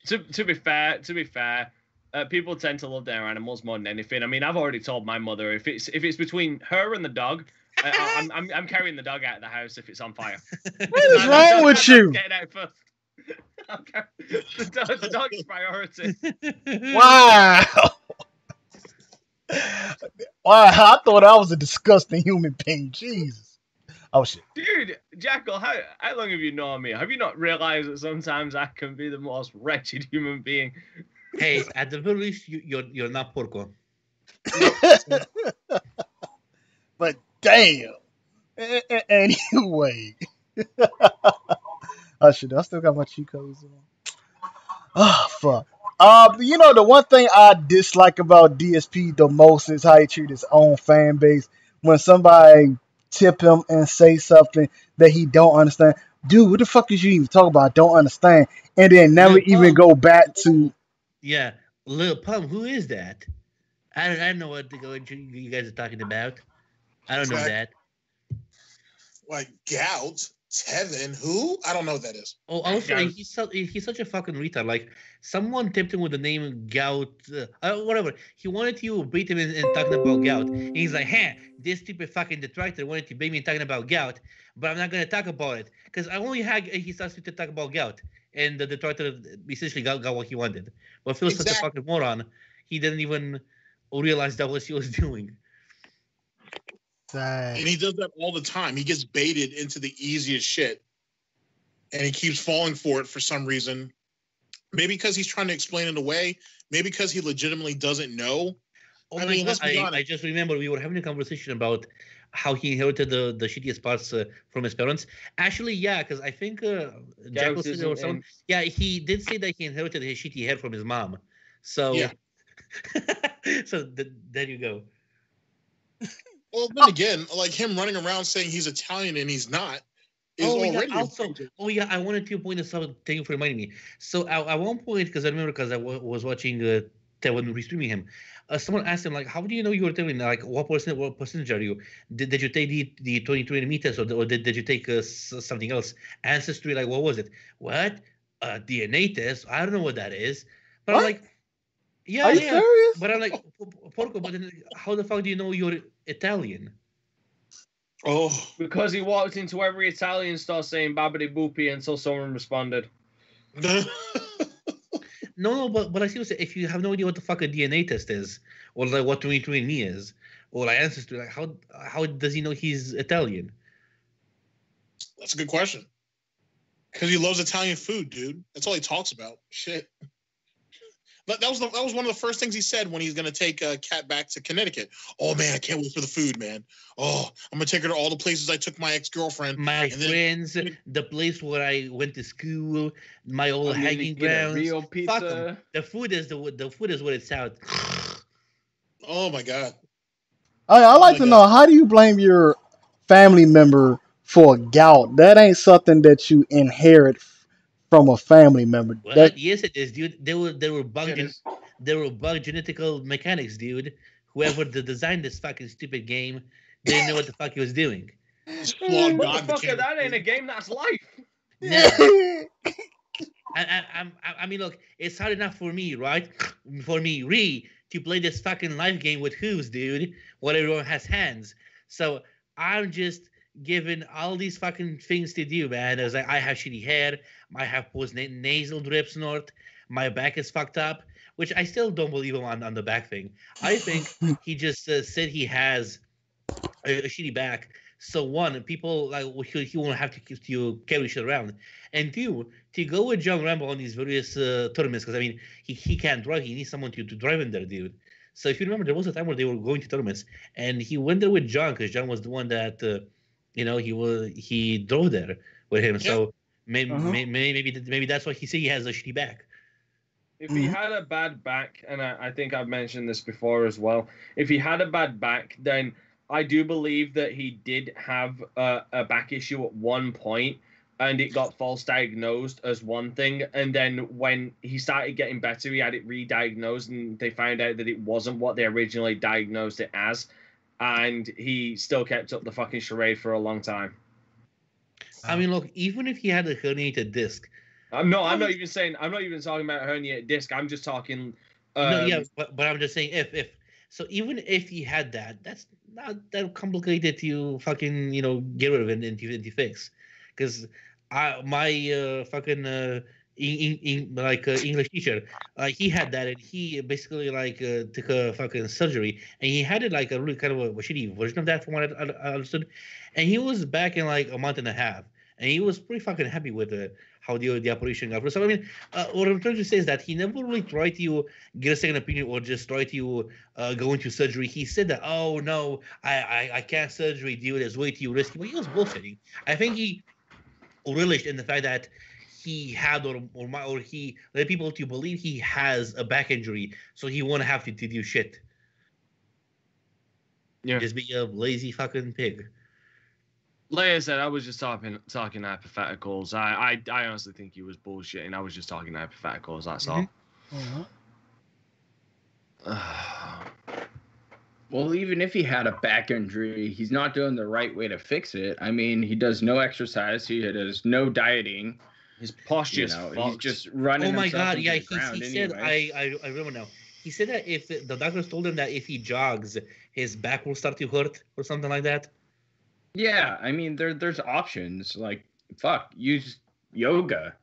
To be fair, people tend to love their animals more than anything. I mean, I've already told my mother if it's between her and the dog, I'm carrying the dog out of the house if it's on fire. What is wrong with you? Getting out first. The dog is priority. Wow. Wow, I thought I was a disgusting human being. Jesus. Oh shit. Dude, Jackal, how long have you known me? Have you not realized that sometimes I can be the most wretched human being? Hey, at the very least, you're not porco. But damn. Anyway. Oh shit, I still got my cheat codes on. Oh fuck. You know, the one thing I dislike about DSP the most is how he treats his own fan base. When somebody tip him and say something that he don't understand, dude, what the fuck is you even talking about? I don't understand, and then never even go back to. Yeah, Lil Pump, who is that? I don't know what you guys are talking about. I don't know that. Like gout. Tevin, who? I don't know what that is. Oh, also, he's such a fucking retard. Like, someone tipped him with the name Gout, whatever. He wanted to beat him in talking about gout. And he's like, this stupid fucking detractor wanted to beat me in talking about gout, but I'm not going to talk about it. Because I only had, he starts to talk about gout. And the detractor essentially got what he wanted. But Phil's such a fucking moron, he didn't even realize that what he was doing. And he does that all the time. He gets baited into the easiest shit. And he keeps falling for it for some reason. Maybe because he's trying to explain it away. Maybe because he legitimately doesn't know. Oh I mean, I just remember we were having a conversation about how he inherited the shittiest parts from his parents. Actually, yeah, because I think Jackal said or something. Yeah, he did say that he inherited his shitty hair from his mom. So, yeah. So there you go. Well, then again, like him running around saying he's Italian and he's not. I wanted to point this out. Thank you for reminding me. So at one point, because I remember, because I was watching Taiwan restreaming him, someone asked him like, "How do you know you were Italian? Like, what percentage are you? Did you take the 23andMe test, or did you take something else? Ancestry? Like, what was it? What? DNA test? I don't know what that is." But what? I'm like, yeah, are you serious? But I'm like, Porco, but then how the fuck do you know you're Italian? Oh, because he walked into every Italian store saying "Babidi Boopy" until someone responded. No, but I seriously, if you have no idea what the fuck a DNA test is, or like what 23andMe is, or like ancestry, like how does he know he's Italian? That's a good question. Because he loves Italian food, dude. That's all he talks about. Shit. That was one of the first things he said when he's gonna take Kat back to Connecticut. Oh man, I can't wait for the food, man. Oh, I'm gonna take her to all the places I took my ex-girlfriend, my friends, the place where I went to school, my old hanging grounds. Real pizza. Fuck 'em. The food is what it's out. Oh my god. I like to know, how do you blame your family member for gout? That ain't something that you inherit from a family member. Well, yes, it is, dude. They were bug genetical mechanics, dude. Whoever designed this fucking stupid game didn't know what the fuck he was doing. Motherfucker, that ain't a game. That's life. No. I mean, look, it's hard enough for me, right? For me, to play this fucking life game with hooves, dude. When everyone has hands. So I'm just given all these fucking things to do, man. As I have shitty hair, I have post-nasal drip snort, my back is fucked up, which I still don't believe him on the back thing. I think he just said he has a shitty back. So one, people like he won't have to carry shit around, and two, to go with John Rambo on these various tournaments, because I mean he can't drive. He needs someone to drive in there, dude. So if you remember, there was a time where they were going to tournaments, and he went there with John because John was the one that he drove there with him. Yeah. So maybe that's why he said he has a shitty back. If he had a bad back, and I think I've mentioned this before as well, if he had a bad back, then I do believe that he did have a back issue at one point, and it got false diagnosed as one thing. And then when he started getting better, he had it re-diagnosed, and they found out that it wasn't what they originally diagnosed it as. And he still kept up the fucking charade for a long time. I mean, look, even if he had a herniated disc. I'm not even talking about herniated disc. I'm just talking. No, yeah, but I'm just saying if. So even if he had that, that's not that complicated to fucking get rid of it and to fix, because my fucking English teacher, he had that and he basically took a fucking surgery and he had it like a really kind of a shitty version of that from what I understood, and he was back in like a month and a half and he was pretty fucking happy with how the operation got. So I mean, what I'm trying to say is that he never really tried to get a second opinion or just try to go into surgery. He said that, oh no, I can't surgery, dude, it's way too risky. But he was bullshitting. I think he relished in the fact that he had or he led people to believe he has a back injury, so he won't have to do shit. Yeah, just be a lazy fucking pig. Lair said I was just talking hypotheticals. I honestly think he was bullshitting. I was just talking hypotheticals. That's all. Well, even if he had a back injury, he's not doing the right way to fix it. I mean, he does no exercise. He does no dieting. His posture he's just running. Oh my god! Yeah, he said. Anyway. I remember now. He said that if the doctors told him that if he jogs, his back will start to hurt or something like that. Yeah, I mean, there's options. Like, use yoga.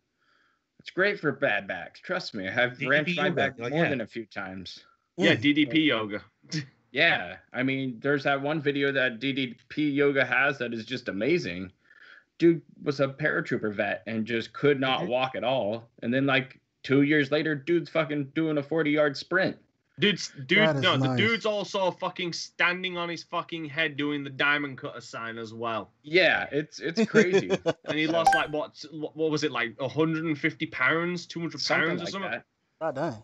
It's great for bad backs. Trust me, I've wrenched my back more than a few times. Yeah, DDP yoga. Yeah, I mean, there's that one video that DDP yoga has that is just amazing. Dude was a paratrooper vet and just could not walk at all. And then, like, 2 years later, dude's fucking doing a 40-yard sprint. The dude's also fucking standing on his fucking head doing the diamond cutter sign as well. Yeah, it's crazy. And he lost like what was it, like 150 pounds, 200 pounds or something? That. God damn.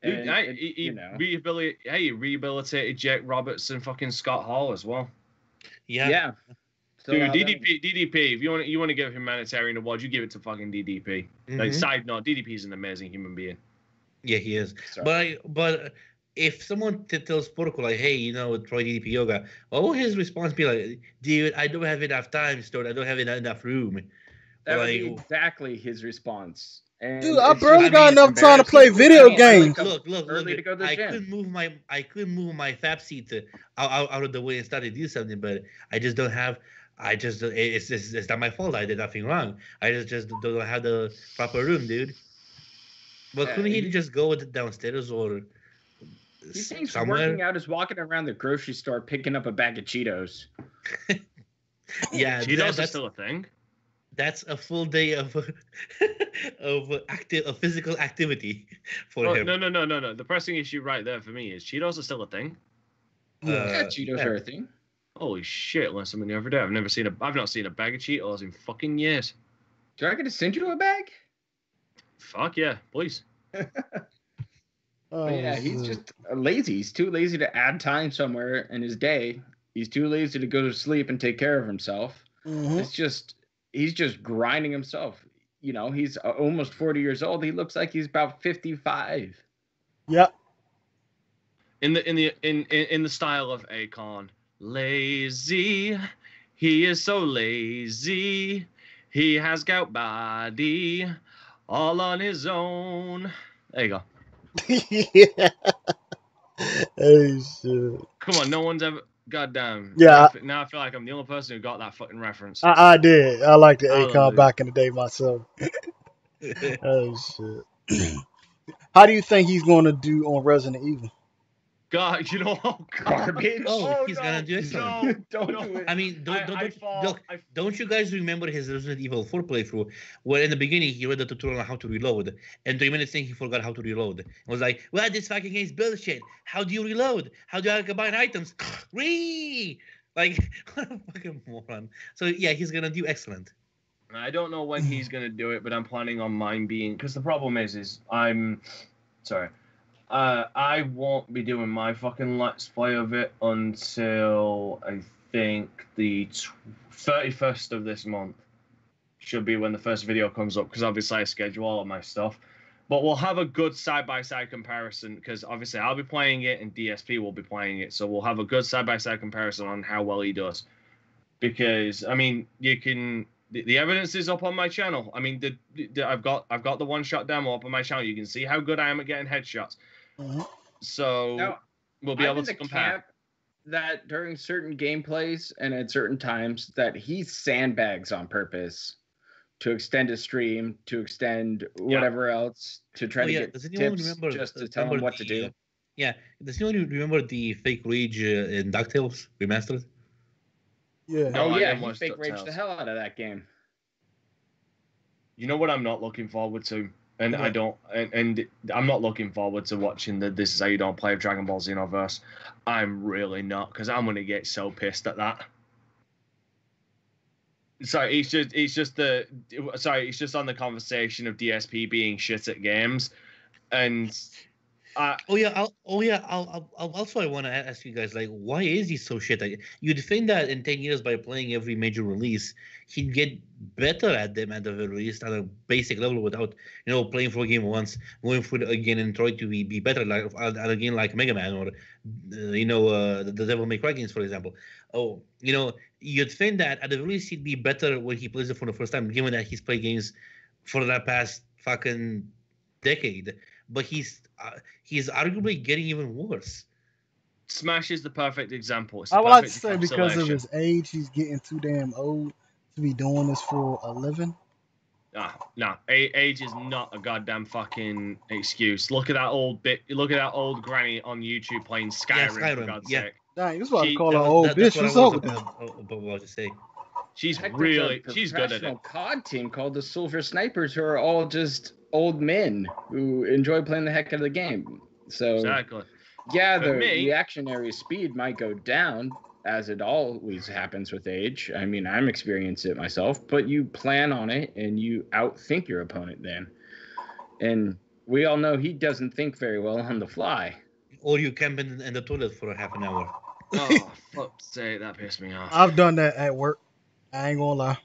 Dude, he rehabilitated Jake Roberts and fucking Scott Hall as well. Yeah. Dude, DDP. If you want to give humanitarian awards, you give it to fucking DDP. Like, side note, DDP is an amazing human being. Yeah, he is. Sorry. But if someone tells Porco, like, hey, try DDP yoga, what will his response be like? Dude, I don't have enough time, Stuart. I don't have enough room. That would be exactly his response. And dude, I barely got enough time to play video games. Look. I couldn't move my fab seat out of the way and start to do something, but I just don't have. It's not my fault. I did nothing wrong. I just don't have the proper room, dude. But couldn't he just go downstairs or he thinks somewhere? Working out is walking around the grocery store picking up a bag of Cheetos. Yeah, Cheetos is still a thing. That's a full day of physical activity for him. No. The pressing issue right there for me is Cheetos are still a thing. Cheetos are a thing. Holy shit! Learned something the other day. I've not seen a bag of Cheetos in fucking years. Do I get to send you a bag? Fuck yeah, please. Yeah, he's just lazy. He's too lazy to add time somewhere in his day. He's too lazy to go to sleep and take care of himself. He's just grinding himself. He's almost 40 years old. He looks like he's about 55. Yep. In the style of Akon, lazy. He is so lazy. He has gout body. All on his own. There you go. Yeah. Oh shit. Come on, no one's ever. Goddamn. Yeah. Now I feel like I'm the only person who got that fucking reference. I did. I liked the Akon back in the day myself. Oh shit. How do you think he's going to do on Resident Evil? God, garbage. He's gonna do it. Don't do it. I mean, don't you guys remember his Resident Evil 4 playthrough, where in the beginning he read the tutorial on how to reload, and 3 minutes in he forgot how to reload. It was like, well, this fucking game is bullshit. How do you reload? How do I combine items? Like, what a fucking moron. So yeah, he's gonna do excellent. I don't know when he's gonna do it, but I'm planning on mine being, because the problem is I'm sorry. I won't be doing my fucking Let's Play of it until I think the 31st of this month should be when the first video comes up, because obviously I schedule all of my stuff. But we'll have a good side-by-side comparison, because obviously I'll be playing it and DSP will be playing it, so we'll have a good side-by-side comparison on how well he does. Because, I mean, you can The evidence is up on my channel. I mean, I've got the one-shot demo up on my channel. You can see how good I am at getting headshots. So now, we'll be able to compare. That during certain gameplays and at certain times that he sandbags on purpose to extend his stream, to extend whatever else, to try to get tips just to tell him what to do. Yeah. Does anyone remember the fake rage in DuckTales remastered? Yeah. Oh yeah, he fake raged the hell out of that game. You know what I'm not looking forward to, and I don't, and I'm not looking forward to watching the "This Is How You Don't Play" of Dragon Ball Xenoverse. I'm really not, because I'm gonna get so pissed at that. Sorry, it's just on the conversation of DSP being shit at games, and. I'll also I want to ask you guys, like, why is he so shit? You'd think that in 10 years by playing every major release, he'd get better at them at the very least at a basic level without, playing for a game once, going through it again and try to be better like at a game like Mega Man or, the Devil May Cry games, for example. You'd think that at the very least he'd be better when he plays it for the first time, given that he's played games for the past fucking decade. But he's arguably getting even worse. Smash is the perfect example. I would like to say because of his age, he's getting too damn old to be doing this for a living. No, age is not a goddamn fucking excuse. Look at that old granny on YouTube playing Skyrim. For God's sake. Dang, you was about to call her old bitch. What's up with that? To say. She's good at it. COD team called the Silver Snipers, who are all just old men who enjoy playing the heck out of the game. So exactly. Yeah, the reactionary speed might go down, as it always happens with age. I mean, I'm experiencing it myself, but you plan on it and you outthink your opponent then. And we all know he doesn't think very well on the fly. Or you camp in the toilet for half an hour. Oh, fuck's sake, that pissed me off. I've done that at work. I ain't gonna lie.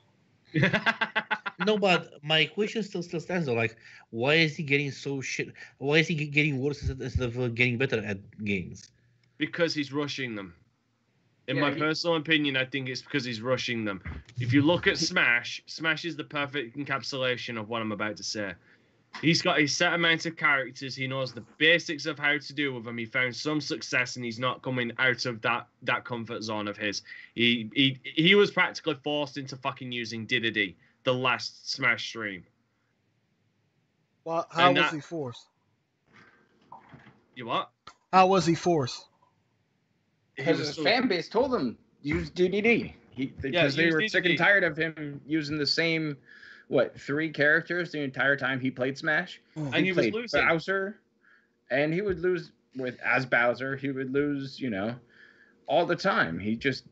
No, but my question still stands though. Like, why is he getting so shit? Why is he getting worse instead of getting better at games? Because he's rushing them. In my personal opinion, I think it's because he's rushing them. If you look at Smash is the perfect encapsulation of what I'm about to say. He's got a set amount of characters. He knows the basics of how to deal with them. He found some success, and he's not coming out of that comfort zone of his. He was practically forced into fucking using Diddy the last Smash stream. Well, how was he forced? You what? How was he forced? Because his fan base told him use DDD. Because they were sick and tired of him using the same 3 characters the entire time he played Smash. And he was losing. Bowser, and he would lose as Bowser. He would lose, all the time. He just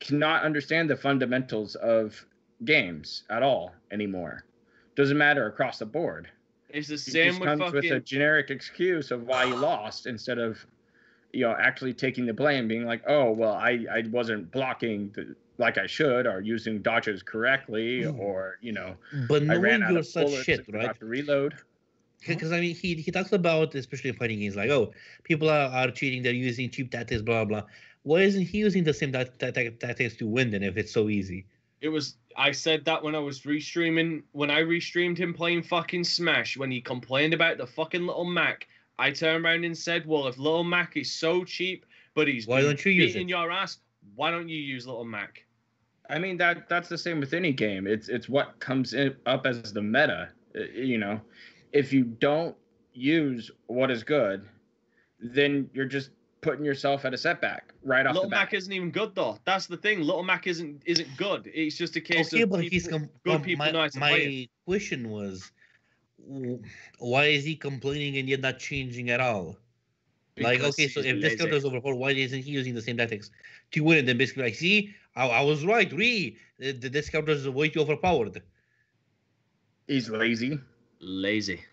cannot understand the fundamentals of games at all anymore. Doesn't matter across the board. It's the same with fucking... with a generic excuse of why he lost instead of, actually taking the blame, being like, oh, well, I wasn't blocking like I should, or using dodges correctly, or But I ran out you're of such shit, right? To reload. Because I mean, he talks about, especially in fighting games, like, oh, people are cheating, they're using cheap tactics, blah blah. Why isn't he using the same tactics to win then if it's so easy? I said that when I was restreaming, when I restreamed him playing fucking Smash, when he complained about the fucking little Mac, I turned around and said, well, if little Mac is so cheap, but he's beating your ass, why don't you use little Mac? I mean, that's the same with any game. It's what comes up as the meta. If you don't use what is good, then you're just putting yourself at a setback right off the bat. Little Mac isn't even good though. That's the thing. Little Mac isn't good. It's just a case of but good people know how to play it. My question was, why is he complaining and yet not changing at all? Because so if this character is overpowered, why isn't he using the same tactics to win it? Then basically, like, see, I was right. This character is way too overpowered. He's lazy. Lazy.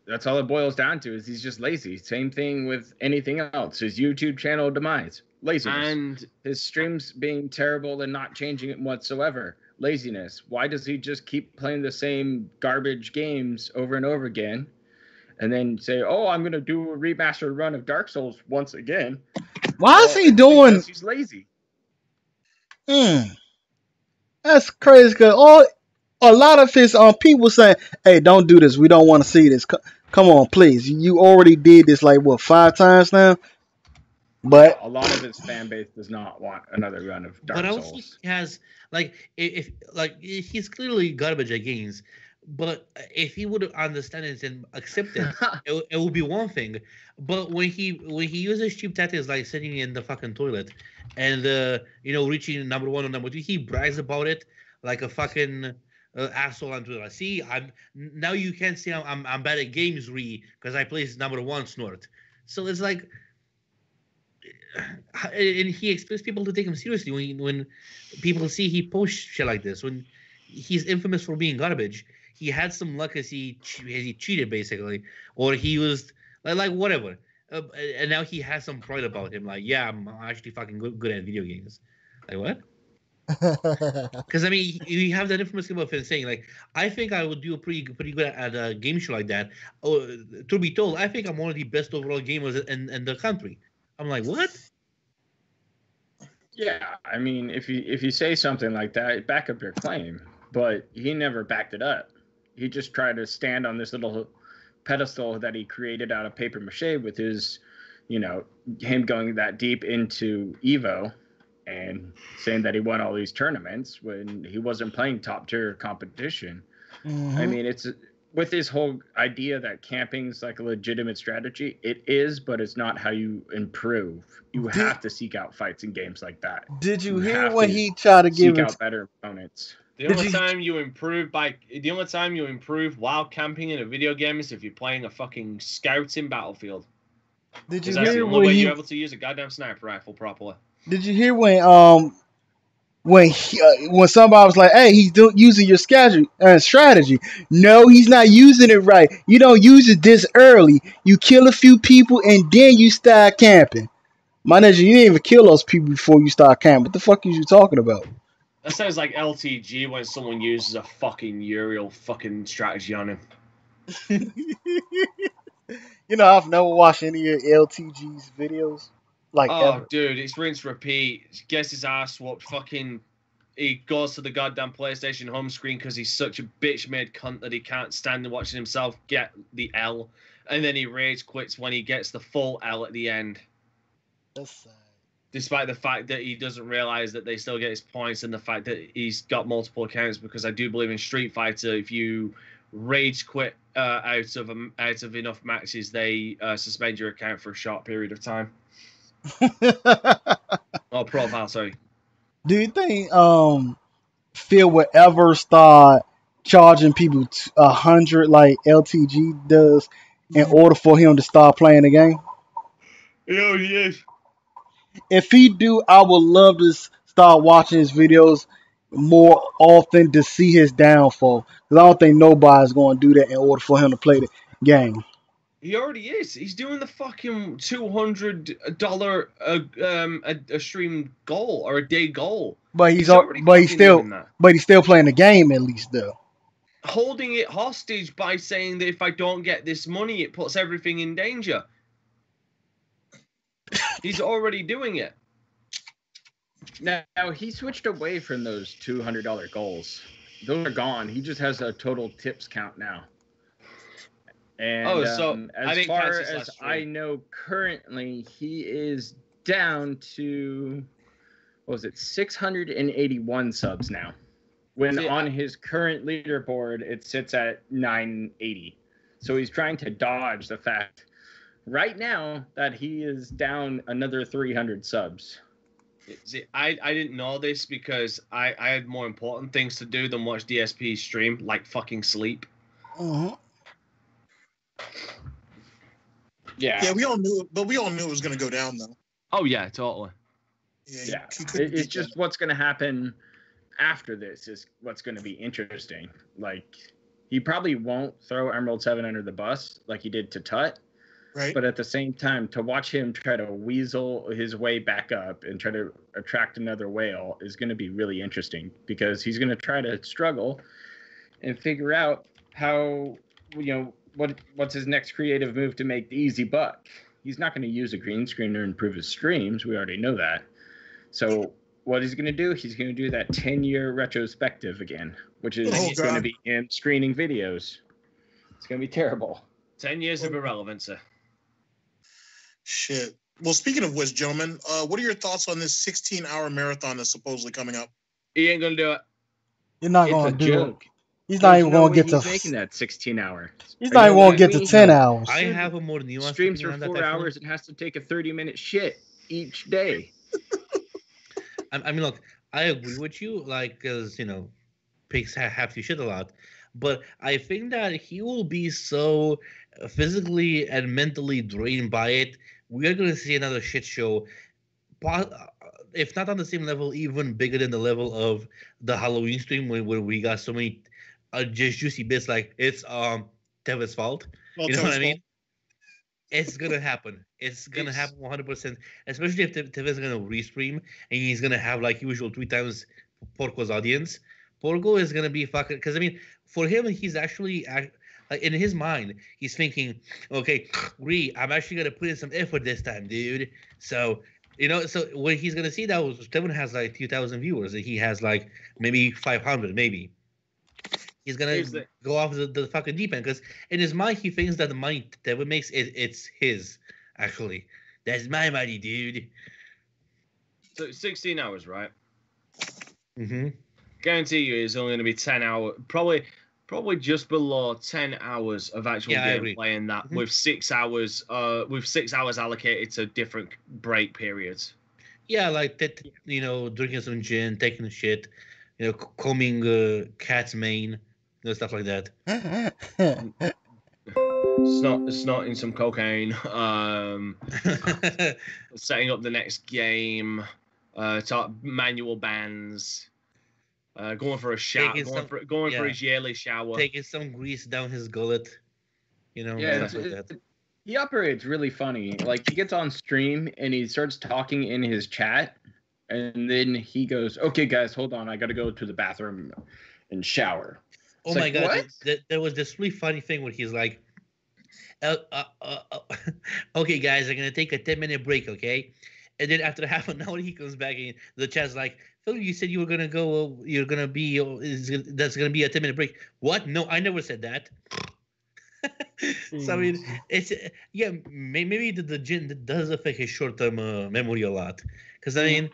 That's all it boils down to, is he's just lazy. Same thing with anything else. His YouTube channel demise. Laziness. And his streams being terrible and not changing it whatsoever. Laziness. Why does he just keep playing the same garbage games over and over again? And then say, oh, I'm going to do a remastered run of Dark Souls once again. Why is he doing... He's lazy. That's crazy, because a lot of his people saying, "Hey, don't do this. We don't want to see this. Come on, please. You already did this like what 5 times now." But a lot of his fan base does not want another run of Dark But I don't think Souls. he has if he's clearly garbage at games. But if he would understand it and accept it, it would be one thing. But when he uses cheap tactics like sitting in the fucking toilet and reaching number 1 or number 2, he brags about it like a fucking asshole on Twitter. See, now you can't say I'm bad at games, because I placed number 1 snort. So it's like, and he expects people to take him seriously when people see he posts shit like this. When he's infamous for being garbage, he had some luck as he cheated basically, or he was like whatever, and now he has some pride about him. Like, yeah, I'm actually fucking good at video games. Like what? Because I mean, you have that infamous clip of him saying like, "I think I would do pretty good at a game show like that." Oh, to be told, I think I'm one of the best overall gamers in the country. I'm like, what? Yeah, I mean, if you say something like that, back up your claim. But he never backed it up. He just tried to stand on this little pedestal that he created out of paper mache with his, him going that deep into Evo and saying that he won all these tournaments when he wasn't playing top tier competition. Mm-hmm. I mean, it's with his whole idea that camping is like a legitimate strategy. It is, but it's not how you improve. You have to seek out fights in games like that. Did you hear when he tried to seek out better opponents? The only time you improve while camping in a video game is if you're playing a fucking scouting battlefield. Did you hear when you're able to use a goddamn sniper rifle properly? Did you hear when somebody was like, "Hey, he's using your strategy"? No, he's not using it right. You don't use it this early. You kill a few people and then you start camping. My ninja, you didn't even kill those people before you start camping. What the fuck is you talking about? That sounds like LTG when someone uses a fucking Uriel fucking strategy on him. I've never watched any of LTG's videos. Ever. Dude, it's rinse repeat. Gets his ass whooped. Fucking, he goes to the goddamn PlayStation home screen because he's such a bitch-made cunt that he can't stand watching himself get the L, and then he rage quits when he gets the full L at the end. That's sad. Despite the fact that he doesn't realize that they still get his points, and the fact that he's got multiple accounts, because I do believe in Street Fighter, if you rage quit out of enough matches, they suspend your account for a short period of time. Oh, profile, sorry. Do you think Phil would ever start charging people 100 like LTG does in order for him to start playing the game? Yeah, he is. If he do, I would love to start watching his videos more often to see his downfall. Because I don't think nobody's going to do that in order for him to play the game. He already is. He's doing the fucking $200 a stream goal or a day goal. But he's still playing the game at least though. Holding it hostage by saying that if I don't get this money, it puts everything in danger. He's already doing it. Now he switched away from those $200 goals. Those are gone. He just has a total tips count now. And as far as I know, currently he is down to 681 subs now. When on his current leaderboard it sits at 980. So he's trying to dodge the fact right now that he is down another 300 subs. See, I didn't know this because I had more important things to do than watch DSP stream, like fucking sleep. Uh-huh. Yeah, we all knew it, but we all knew it was going to go down, though. Oh, yeah, totally. Yeah. It's just what's going to happen after this is what's going to be interesting. Like, he probably won't throw Emerald 7 under the bus like he did to Tut. Right. But at the same time, to watch him try to weasel his way back up and try to attract another whale is going to be really interesting, because he's going to try to struggle and figure out how, what's his next creative move to make the easy buck. He's not going to use a green screen to improve his streams. We already know that. So what he's going to do, he's going to do that 10-year retrospective again, which is going to be him screening videos. It's going to be terrible. 10 years of irrelevancy. Shit. Well, speaking of which, gentlemen, what are your thoughts on this 16-hour marathon that's supposedly coming up? He ain't going to do it. You're not going to do joke. it. He's not even going to get to... He's making that 16-hour. He's not even going to get to 10 hours. I have a more nuanced streams for 4 hours. It has to take a 30-minute shit each day. I mean, look, I agree with you, like, because, you know, pigs have to shit a lot. But I think that he will be so physically and mentally drained by it. We are going to see another shit show. If not on the same level, even bigger than the level of the Halloween stream where we got so many just juicy bits like it's Teva's fault. Well, you know what I mean? It's gonna happen. It's gonna happen 100%. Especially if Teva's gonna restream and he's gonna have like usual 3 times Porco's audience. Porco is gonna be fucking, because I mean, for him, he's actually like in his mind, he's thinking, okay, I'm actually gonna put in some effort this time, dude. So. You know, so when he's gonna see that, Tevin has like 2,000 viewers, and he has like maybe 500, maybe. He's gonna go off the fucking deep end because in his mind he thinks that the money Tevin makes it's his. Actually, that's my money, dude. So 16 hours, right? Mm-hmm. Guarantee you, it's only gonna be 10 hours, probably just below 10 hours of actual gameplay in that, with 6 hours allocated to different break periods. Yeah, like that, you know, drinking some gin, taking a shit, you know, combing cat's mane, you know, stuff like that. Snorting some cocaine, setting up the next game, manual bans. Going for a shower, going for his yearly shower, taking some grease down his gullet, you know. Yeah, stuff like that. He operates really funny. Like he gets on stream and he starts talking in his chat, and then he goes, "Okay, guys, hold on, I got to go to the bathroom and shower." Oh my god, there was this really funny thing where he's like, "Okay, guys, I'm gonna take a 10-minute break, okay?" And then after half an hour, he comes back and the chat's like, Phil, you said you were gonna go. You're gonna be. That's gonna be a 10-minute break. What? No, I never said that. So I mean, it's maybe the gin does affect his short-term memory a lot. Because I mean,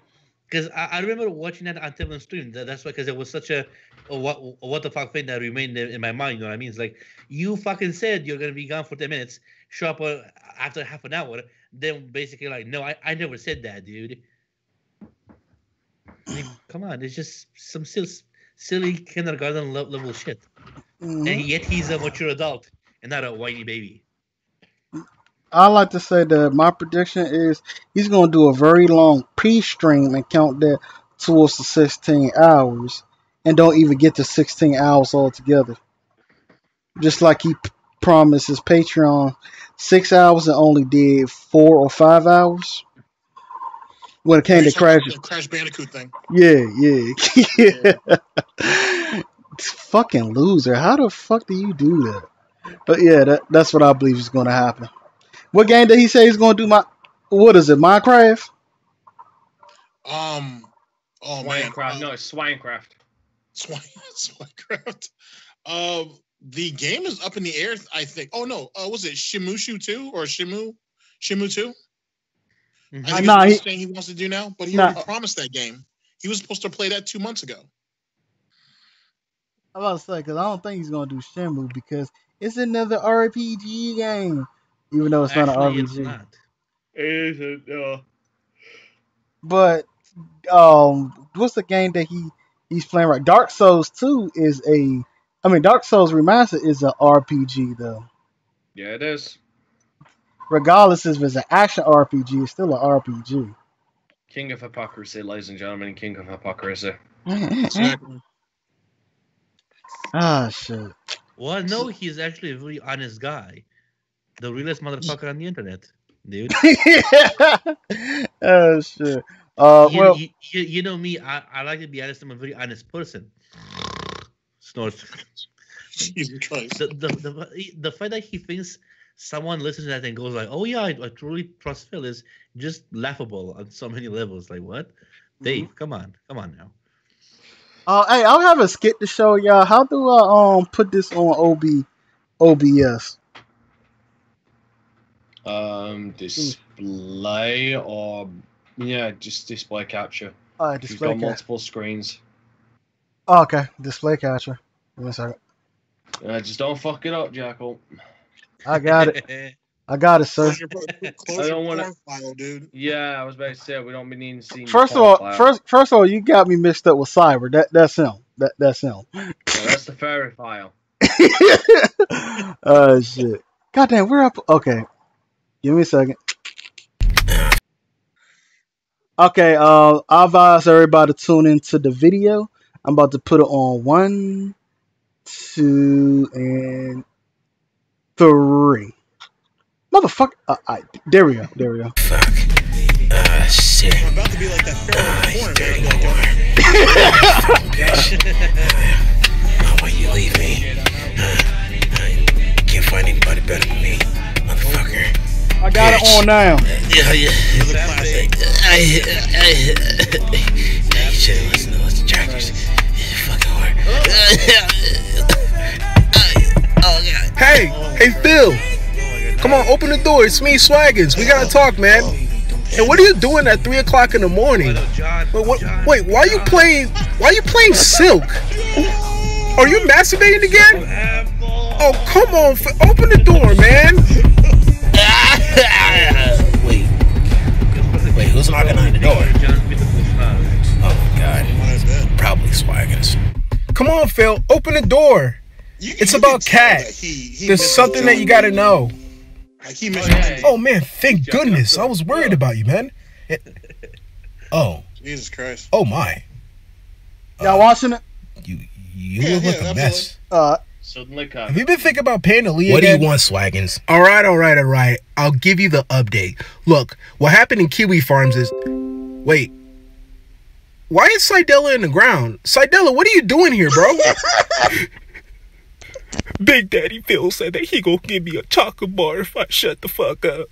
because I remember watching that on Tevin's stream. That's why, because it was such a what the fuck thing that remained in my mind. You know what I mean? It's like you fucking said you're gonna be gone for 10 minutes. Show up after half an hour. Then basically like, no, I never said that, dude. I mean, come on, it's just some silly kindergarten level shit. And yet he's a mature adult and not a whiny baby. I like to say that my prediction is he's going to do a very long pre-stream and count that towards the 16 hours and don't even get to 16 hours altogether. Just like he promised his Patreon 6 hours and only did 4 or 5 hours. When it came to Crash Bandicoot thing. Yeah. Fucking loser. How the fuck do you do that? But yeah, that's what I believe is going to happen. What game did he say he's going to do? What is it? Minecraft? Swinecraft. No, it's Swinecraft. Swinecraft. The game is up in the air, I think. Oh no, was it Shimushu 2 or Shimu 2? I think he's saying he wants to do now, but he already promised that game. He was supposed to play that 2 months ago. I was about to say, because I don't think he's going to do Shenmue because it's another RPG game, even though it's not an RPG. It's not. It isn't. But what's the game that he's playing right? Dark Souls 2 is Dark Souls Remastered is an RPG though. Yeah, it is. Regardless if it's an action RPG, it's still an RPG. King of hypocrisy, ladies and gentlemen. King of hypocrisy. Exactly. Shit. Well, no, he's actually a very honest guy. The realest motherfucker on the internet, dude. Oh, shit. You know me, I like to be honest. I'm a very honest person. Snort. Jesus Christ. The fact that he thinks someone listens to that and goes like, "Oh yeah, I truly trust Phil," is just laughable on so many levels. Like what? Dave, come on now. Hey, I'll have a skit to show y'all. How do I put this on OBS? Display or just display capture. Display You've got multiple screens. Oh, okay, display capture. Give me a second. Just don't fuck it up, Jackal. I got it. I got it, sir. Close your porn file, dude. Yeah, I was about to say we don't be needing to see. First of all, you got me mixed up with Cyber. That's him. That's him. Yeah, that's the fairy file. Oh shit! Goddamn, we're up. Okay, give me a second. Okay, I'll advise everybody to tune into the video. I'm about to put it on 1, 2, and 3. Motherfucker. There we go. Fuck. Shit. I'm about to be like that fairy Why you leave me? I can't find anybody better than me, motherfucker. I got it on now. Yeah. You should listen to those jackers. Fucking hard. Oh god. Hey, Phil. Come on, open the door. It's me, Swaggins. We gotta talk, man. And what are you doing at 3 o'clock in the morning? Wait, why are you playing Silk? Are you masturbating again? Oh, come on, open the door, man. Wait, who's knocking on the door? Oh god, probably Swaggins. Come on, Phil, open the door. It's about Cat. There's something that you gotta know. Oh man, thank goodness. I was worried about you, man. Oh. Jesus Christ. Oh my. Y'all watching it? You look like a mess. Have you been thinking about paying the lead? What do you want, Swaggins? All right. I'll give you the update. Look, what happened in Kiwi Farms is... Wait. Why is Sidella in the ground? Sidella, what are you doing here, bro? Big Daddy Phil said that he gonna give me a chocolate bar if I shut the fuck up.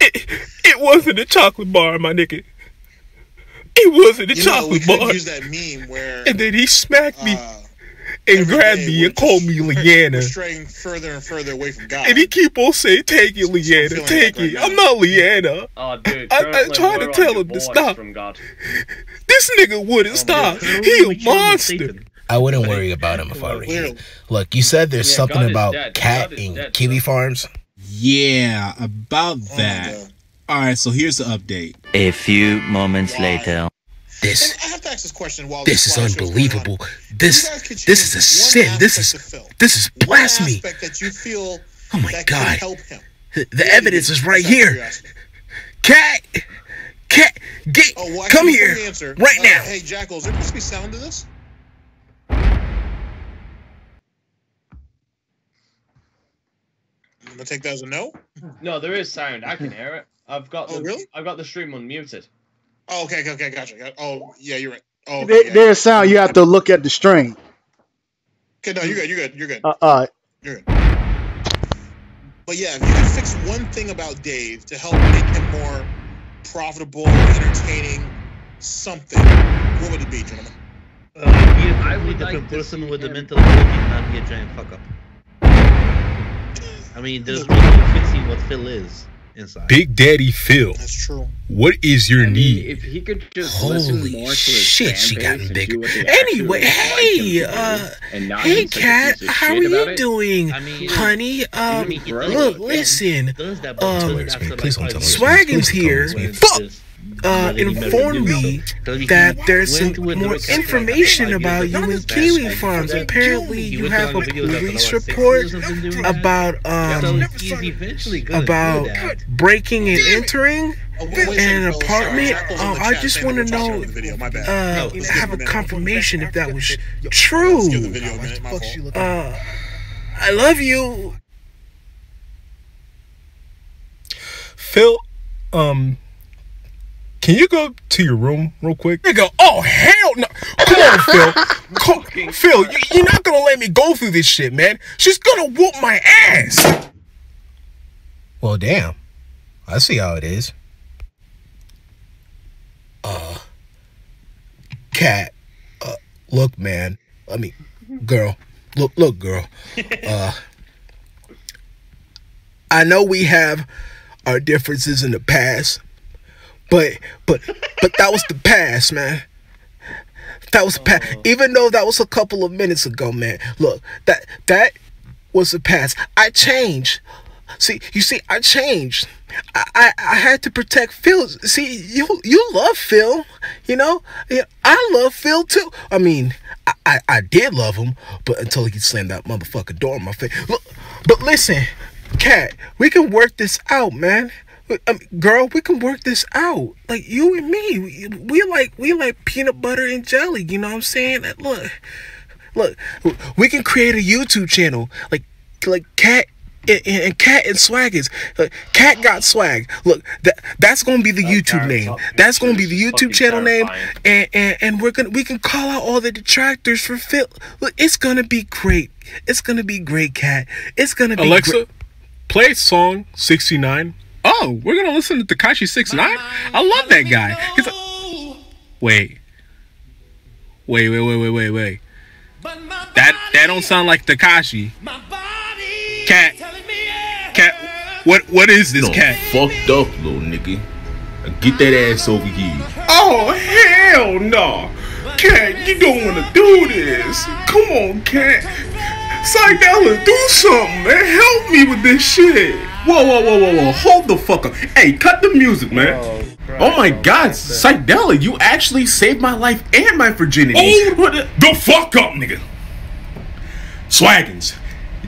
It wasn't a chocolate bar, my nigga. It wasn't a chocolate bar. Use that meme where, and then he smacked me and grabbed me and called me Leanna. We're straying further and further away from God. And he keep on saying, take it, Leanna, take it. I'm not Leanna. Oh, dude, I tried to tell him to stop. This nigga wouldn't stop. He a monster. I wouldn't worry about him if I were you. Look, you said there's something about Cat in Kiwi Farms? Yeah, about that. Alright, so here's the update. A few moments later. This I have to ask this question while this is unbelievable. This is a sin. This is blasphemy. That you feel oh my that god. Help him. The evidence is right here. Cat, get come here right now. Hey, Jackal, is there supposed to be sound to this? I'm gonna take that as a no. No, there is sound. I can hear it. I've got the stream unmuted. Oh, okay, gotcha. Oh, yeah, you're right. Oh, there's sound. You have to look at the string. Okay, no, you're good. All right. You're good. But yeah, if you could fix one thing about Dave to help make him more profitable, entertaining, something, what would it be, gentlemen? Be a completely different person with a mental ability and not be a giant fuck up. I mean, there's no fixing what Phil is inside. Big Daddy Phil. That's true. What is your need? If he could just listen more to his shit, she got bigger. Anyway, hey, Cat, how are you doing, honey? Look, listen. Please don't tell me. Swaggins here. Fuck. Informed me that there's some more information about you in Kiwi Farms. Apparently, you have a police report about breaking and entering an apartment. I just want to know, have a confirmation if that was true. I love you, Phil. Can you go to your room real quick? Nigga, oh hell no! Come on, Phil. Phil, you're not gonna let me go through this shit, man. She's gonna whoop my ass. Well, damn. I see how it is. Cat, look, man. I mean, girl. Look, girl. I know we have our differences in the past, but that was the past, man. That was the past. Even though that was a couple of minutes ago, man. Look, that was the past. I changed. You see, I changed. I had to protect Phil. See, you love Phil, you know? Yeah, I love Phil too. I mean, I did love him, but until he slammed that motherfucking door in my face. Look, but listen, Cat, we can work this out, man. Girl, we can work this out. Like you and me, we like peanut butter and jelly. You know what I'm saying? Look, we can create a YouTube channel like Cat. And Cat and Swaggins. Cat got swag. Look, that's gonna be the YouTube name. That's gonna be the YouTube channel name. And we can call out all the detractors for Phil. Look, it's gonna be great. It's gonna be great, Cat. It's gonna be Alexa, play song 69. Oh, we're gonna listen to Tekashi 69? I love that guy. He's wait. That don't sound like Tekashi. Cat, what is this, Cat? Fucked up, little nigga. Get that ass over here. Oh, hell no. Cat, you don't want to do this. Come on, Cat. Psydella, do something, man. Help me with this shit. Whoa. Hold the fuck up. Hey, cut the music, man. Oh my God, Psydella, you actually saved my life and my virginity. Oh, the fuck up, nigga. Swaggins,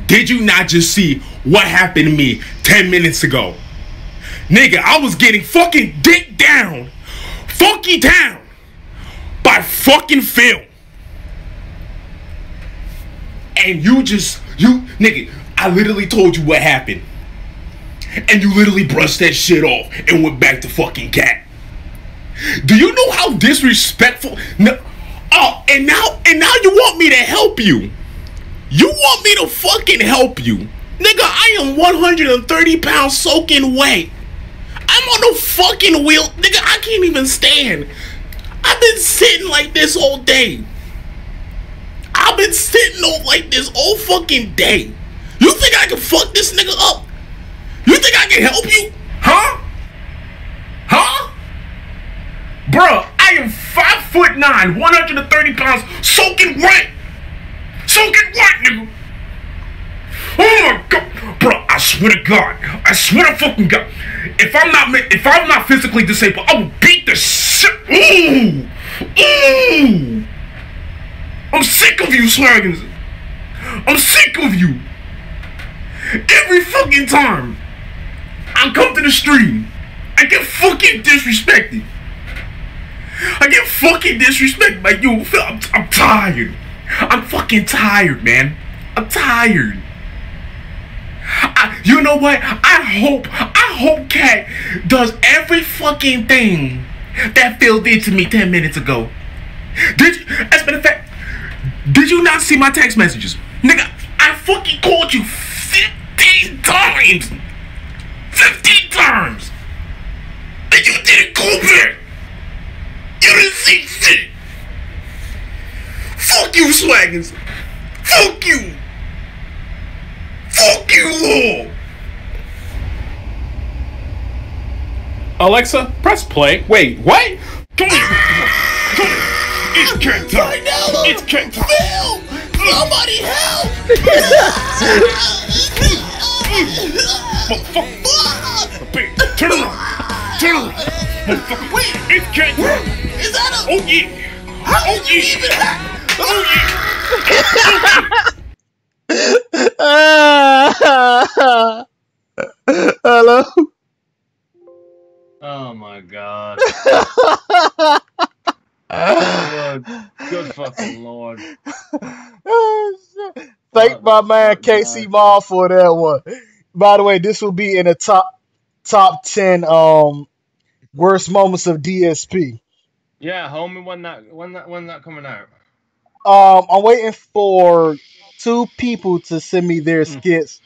did you not just see what happened to me 10 minutes ago? Nigga, I was getting fucking dick down, funky down, by fucking Phil. And you nigga, I literally told you what happened. And you literally brushed that shit off and went back to fucking Cat. Do you know how disrespectful? No. Oh, and now you want me to help you. You want me to fucking help you. Nigga, I am 130 pounds soaking wet. I'm on a fucking wheel. Nigga, I can't even stand. I've been sitting like this all day. I've been sitting like this all fucking day. You think I can fuck this nigga up? You think I can help you? Huh? Bruh, I am 5'9", 130 pounds, soaking wet. Nigga. Oh my God, bro! I swear to fucking God, if I'm not physically disabled, I will beat the shit. Ooh! I'm sick of you, Swaggins. I'm sick of you. Every fucking time I come to the stream, I get fucking disrespected. Like you, I'm tired. I'm fucking tired, man. I'm tired. You know what? I hope Cat does every fucking thing that Phil did to me 10 minutes ago. As a matter of fact, did you not see my text messages? Nigga, I fucking called you 15 times. 15 times. And you didn't call back. You didn't see shit. Fuck you, Swaggins. Fuck you. Fuck you all. Alexa, press play. Wait, what? Come here. It's Cat time. It's Cat time. Phil! Somebody help! Motherfucker. Turn around. Motherfucker. Wait, it's Cat time. Is that a... Oh, yeah. How did you even have... Hello? Oh my God. Oh, Lord. Good fucking Lord. Thank my man KC Mall for that one. By the way, this will be in the top 10 worst moments of DSP. Yeah, homie, when that coming out? I'm waiting for 2 people to send me their skits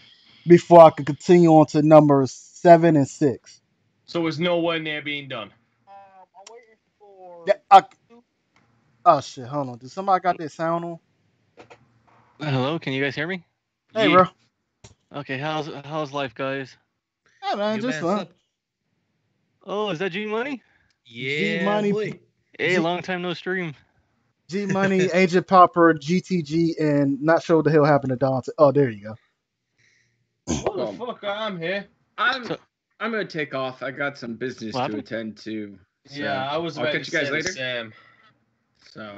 before I can continue on to numbers 7 and 6. So it's nowhere near being done. I'm waiting for Oh shit, hold on. Did somebody got that sound on? Hello, can you guys hear me? Hey, bro. Okay, how's life, guys? Yeah, man, just fun. Oh, is that G Money? Yeah, G-Money. boy. Hey, long time no stream. G Money, Agent Popper, GTG, and not sure what the hell happened to Danta. Oh, there you go. What the fuck? I'm here. I'm gonna take off. I got some business to attend to. So Yeah, I was about I'll catch to you guys say later. the same. So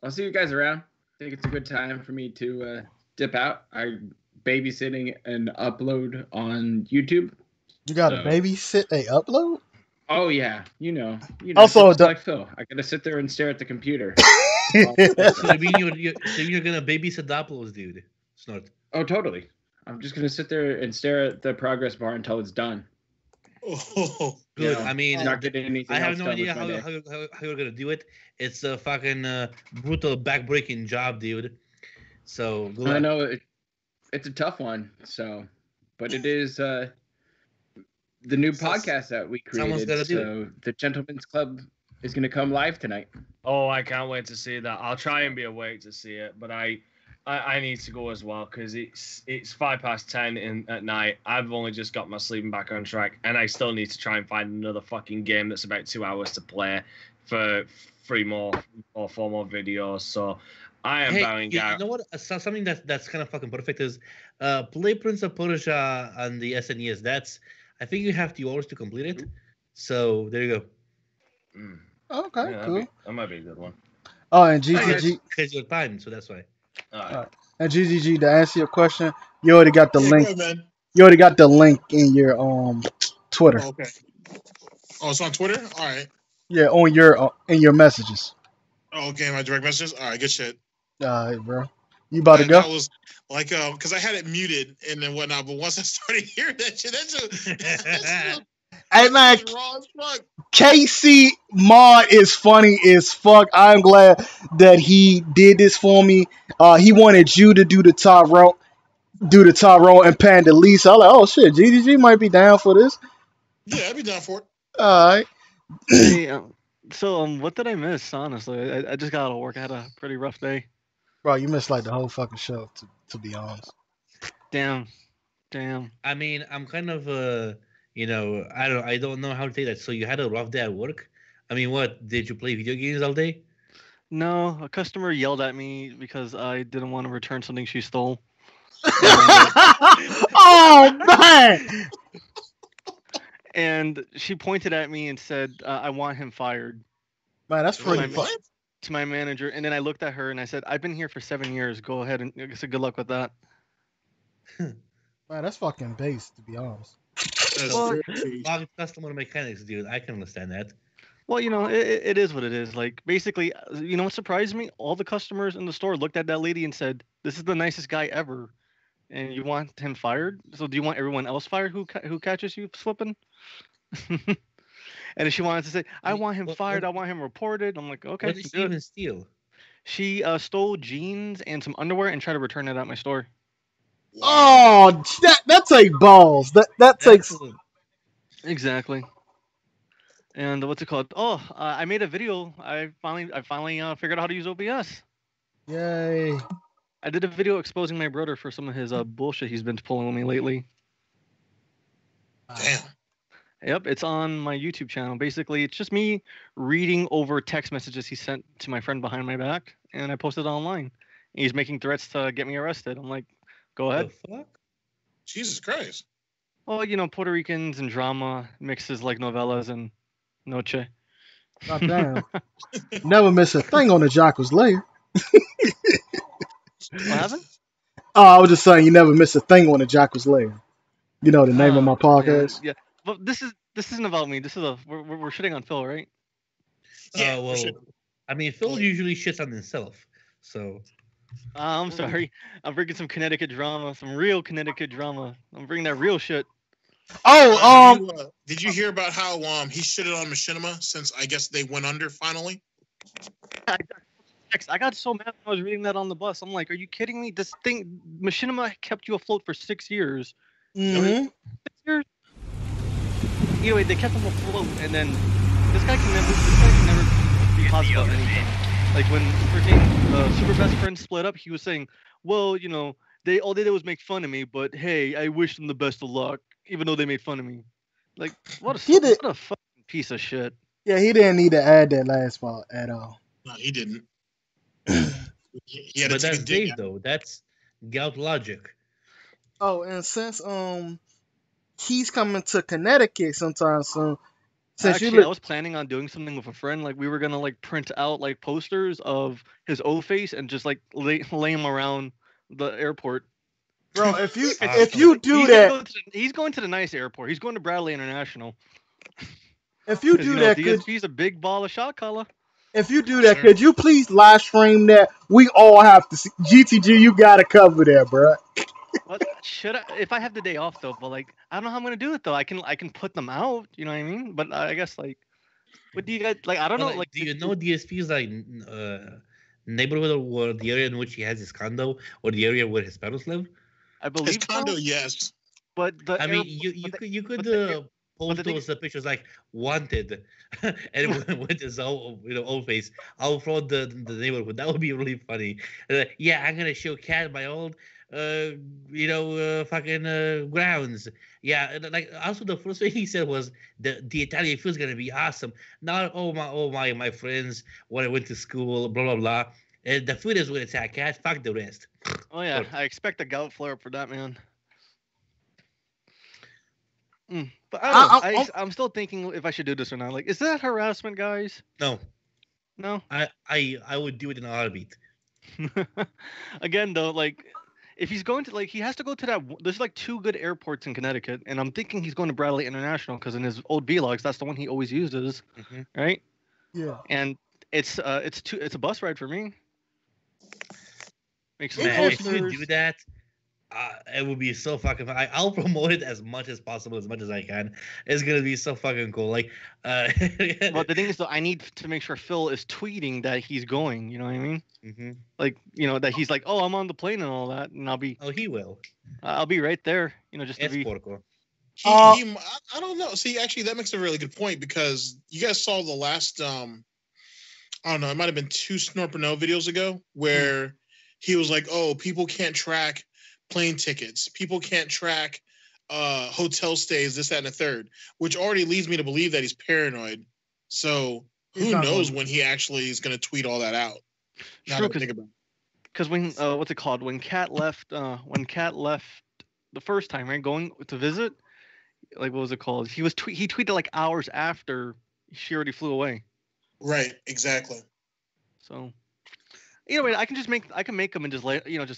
I'll see you guys around. I think it's a good time for me to dip out. I'm babysitting an upload on YouTube. You got to babysit a upload? Oh yeah, you know. Also, just like Phil, I gotta sit there and stare at the computer. So you're gonna babysit the uploads, dude? Snort. Oh, totally. I'm just gonna sit there and stare at the progress bar until it's done. Oh, good. I mean, not getting anything I have else no done idea with my how you're gonna do it. It's a fucking brutal backbreaking job, dude. So good luck. I know it's a tough one. So, but it is the new podcast that we created. So the Gentleman's Club is gonna come live tonight. Oh, I can't wait to see that. I'll try and be awake to see it, but I need to go as well because it's 10:05 at night. I've only just got my sleeping back on track, and I still need to try and find another fucking game that's about 2 hours to play for 3 more or 4 more videos. So I am bowing out. You know what? Something that's kind of fucking perfect is play Prince of Persia on the SNES. I think you have 2 hours to complete it. So there you go. Okay, yeah, cool. That might be a good one. Oh, and GTG. Because your time, so that's why. All right. And GTG, to answer your question, you already got the link. Good, man. You already got the link in your Twitter. Oh, okay. Oh, it's on Twitter. All right. Yeah, on your in your messages. Oh, okay, my direct messages. All right, good shit. All right, bro. You about to go? That was like, because I had it muted and then whatnot, but once I started hearing that shit, Hey man, raw as fuck. KC Mod is funny as fuck. I'm glad that he did this for me. He wanted you to do the Tyrone and Panda Lisa. I was like, oh shit, GTG might be down for this. Yeah, I'd be down for it. All right. Hey, so what did I miss? Honestly, I just got out of work. I had a pretty rough day. Bro, you missed like the whole fucking show. To be honest. Damn. I mean, I'm kind of I don't know how to take that. So you had a rough day at work? I mean, what, did you play video games all day? No, a customer yelled at me because I didn't want to return something she stole. Oh man! And she pointed at me and said, "I want him fired." Man, that's pretty fun. To my manager, and then I looked at her and I said, "I've been here for 7 years. Go ahead and I said, good luck with that." Man, that's fucking base, to be honest. Well, customer mechanics, dude. I can understand that. Well, it is what it is. Like, basically, what surprised me? All the customers in the store looked at that lady and said, "This is the nicest guy ever, and you want him fired? So do you want everyone else fired who catches you slipping?" And she wanted to say, "I want him fired. I want him reported." I'm like, okay. What did she even steal? She stole jeans and some underwear and tried to return it at my store. Oh, that takes balls. That takes exactly. And what's it called? Oh, I made a video. I finally figured out how to use OBS. Yay! I did a video exposing my brother for some of his bullshit he's been pulling with me lately. Damn. Yep, it's on my YouTube channel. Basically, it's just me reading over text messages he sent to my friend behind my back, and I posted it online. He's making threats to get me arrested. I'm like, go ahead. The fuck? Jesus Christ. Well, Puerto Ricans and drama mixes like novellas and noche. God damn. Never miss a thing on the Jackal's Lair. What happened? Oh, I was just saying you never miss a thing on the Jackal's Lair. You know the name of my podcast? Yeah. But this isn't about me. This is we're shitting on Phil, right? Yeah, well, I mean, Phil usually shits on himself, so. I'm sorry. I'm bringing some Connecticut drama, some real Connecticut drama. I'm bringing that real shit. Oh, did you hear about how he shitted on Machinima since I guess they went under finally? I got so mad when I was reading that on the bus. I'm like, are you kidding me? This thing, Machinima kept you afloat for 6 years. Mm-hmm. 6 years. Anyway, they kept him afloat, and then this guy can never be positive about anything. Like when freaking Super Best Friends split up, he was saying, "Well, you know, all they did was make fun of me, but hey, I wish them the best of luck, even though they made fun of me." Like, what a fucking piece of shit. Yeah, he didn't need to add that last part at all. No, he didn't. But that's Dave though. That's gout logic. Oh, and since he's coming to Connecticut sometime soon. Actually, I was planning on doing something with a friend. Like we were gonna like print out like posters of his O face and just like lay him around the airport. Bro, if you do that, he's going to the nice airport. He's going to Bradley International. If you do that, DSP's a big ball of shot caller. If you do that, could you please live stream that? We all have to see. GTG, you gotta cover that, bro. What should I? If I have the day off though, but like I don't know how I'm gonna do it though. I can put them out. You know what I mean? But I guess like, what do you guys like? I don't know. Like, do you know DSP's like neighborhood or the area in which he has his condo or the area where his parents live? I believe his condo, yes. But you could post those pictures like wanted, and with his old face out front the neighborhood. That would be really funny. Yeah, I'm gonna show Cat my old fucking grounds. Yeah, like also the first thing he said was the Italian food's gonna be awesome. Not my friends when I went to school, blah blah blah. And the food is where it's at, Cat. Fuck the rest. Oh yeah, I expect a gout flare up for that, man. But I don't know. I'm still thinking if I should do this or not. Like, is that harassment, guys? No. I would do it in a heartbeat. Again, though, like, if he's going to, like, he has to go to that. There's like 2 good airports in Connecticut, and I'm thinking he's going to Bradley International because in his old vlogs, that's the one he always uses, right? Yeah. And it's a bus ride for me. Make some Man, if posters. you do that, it would be so fucking fun. I'll promote it as much as possible, as much as I can. It's gonna be so fucking cool. Like, well, the thing is, though, I need to make sure Phil is tweeting that he's going. You know what I mean? Mm-hmm. Like, you know, that he's like, oh, I'm on the plane and all that, and I'll be. Oh, he will. I'll be right there. You know, just to be. I don't know. See, actually, that makes a really good point because you guys saw the last. I don't know. It might have been 2 Snorpino videos ago where he was like, "Oh, people can't track plane tickets. People can't track hotel stays, this, that, and the third," which already leads me to believe that he's paranoid. So who knows when he actually is going to tweet all that out? True, because when what's it called? When Kat left the first time, right, going to visit, like what was it called? He tweeted like hours after she already flew away. Right, exactly. So, either way, I can make him and just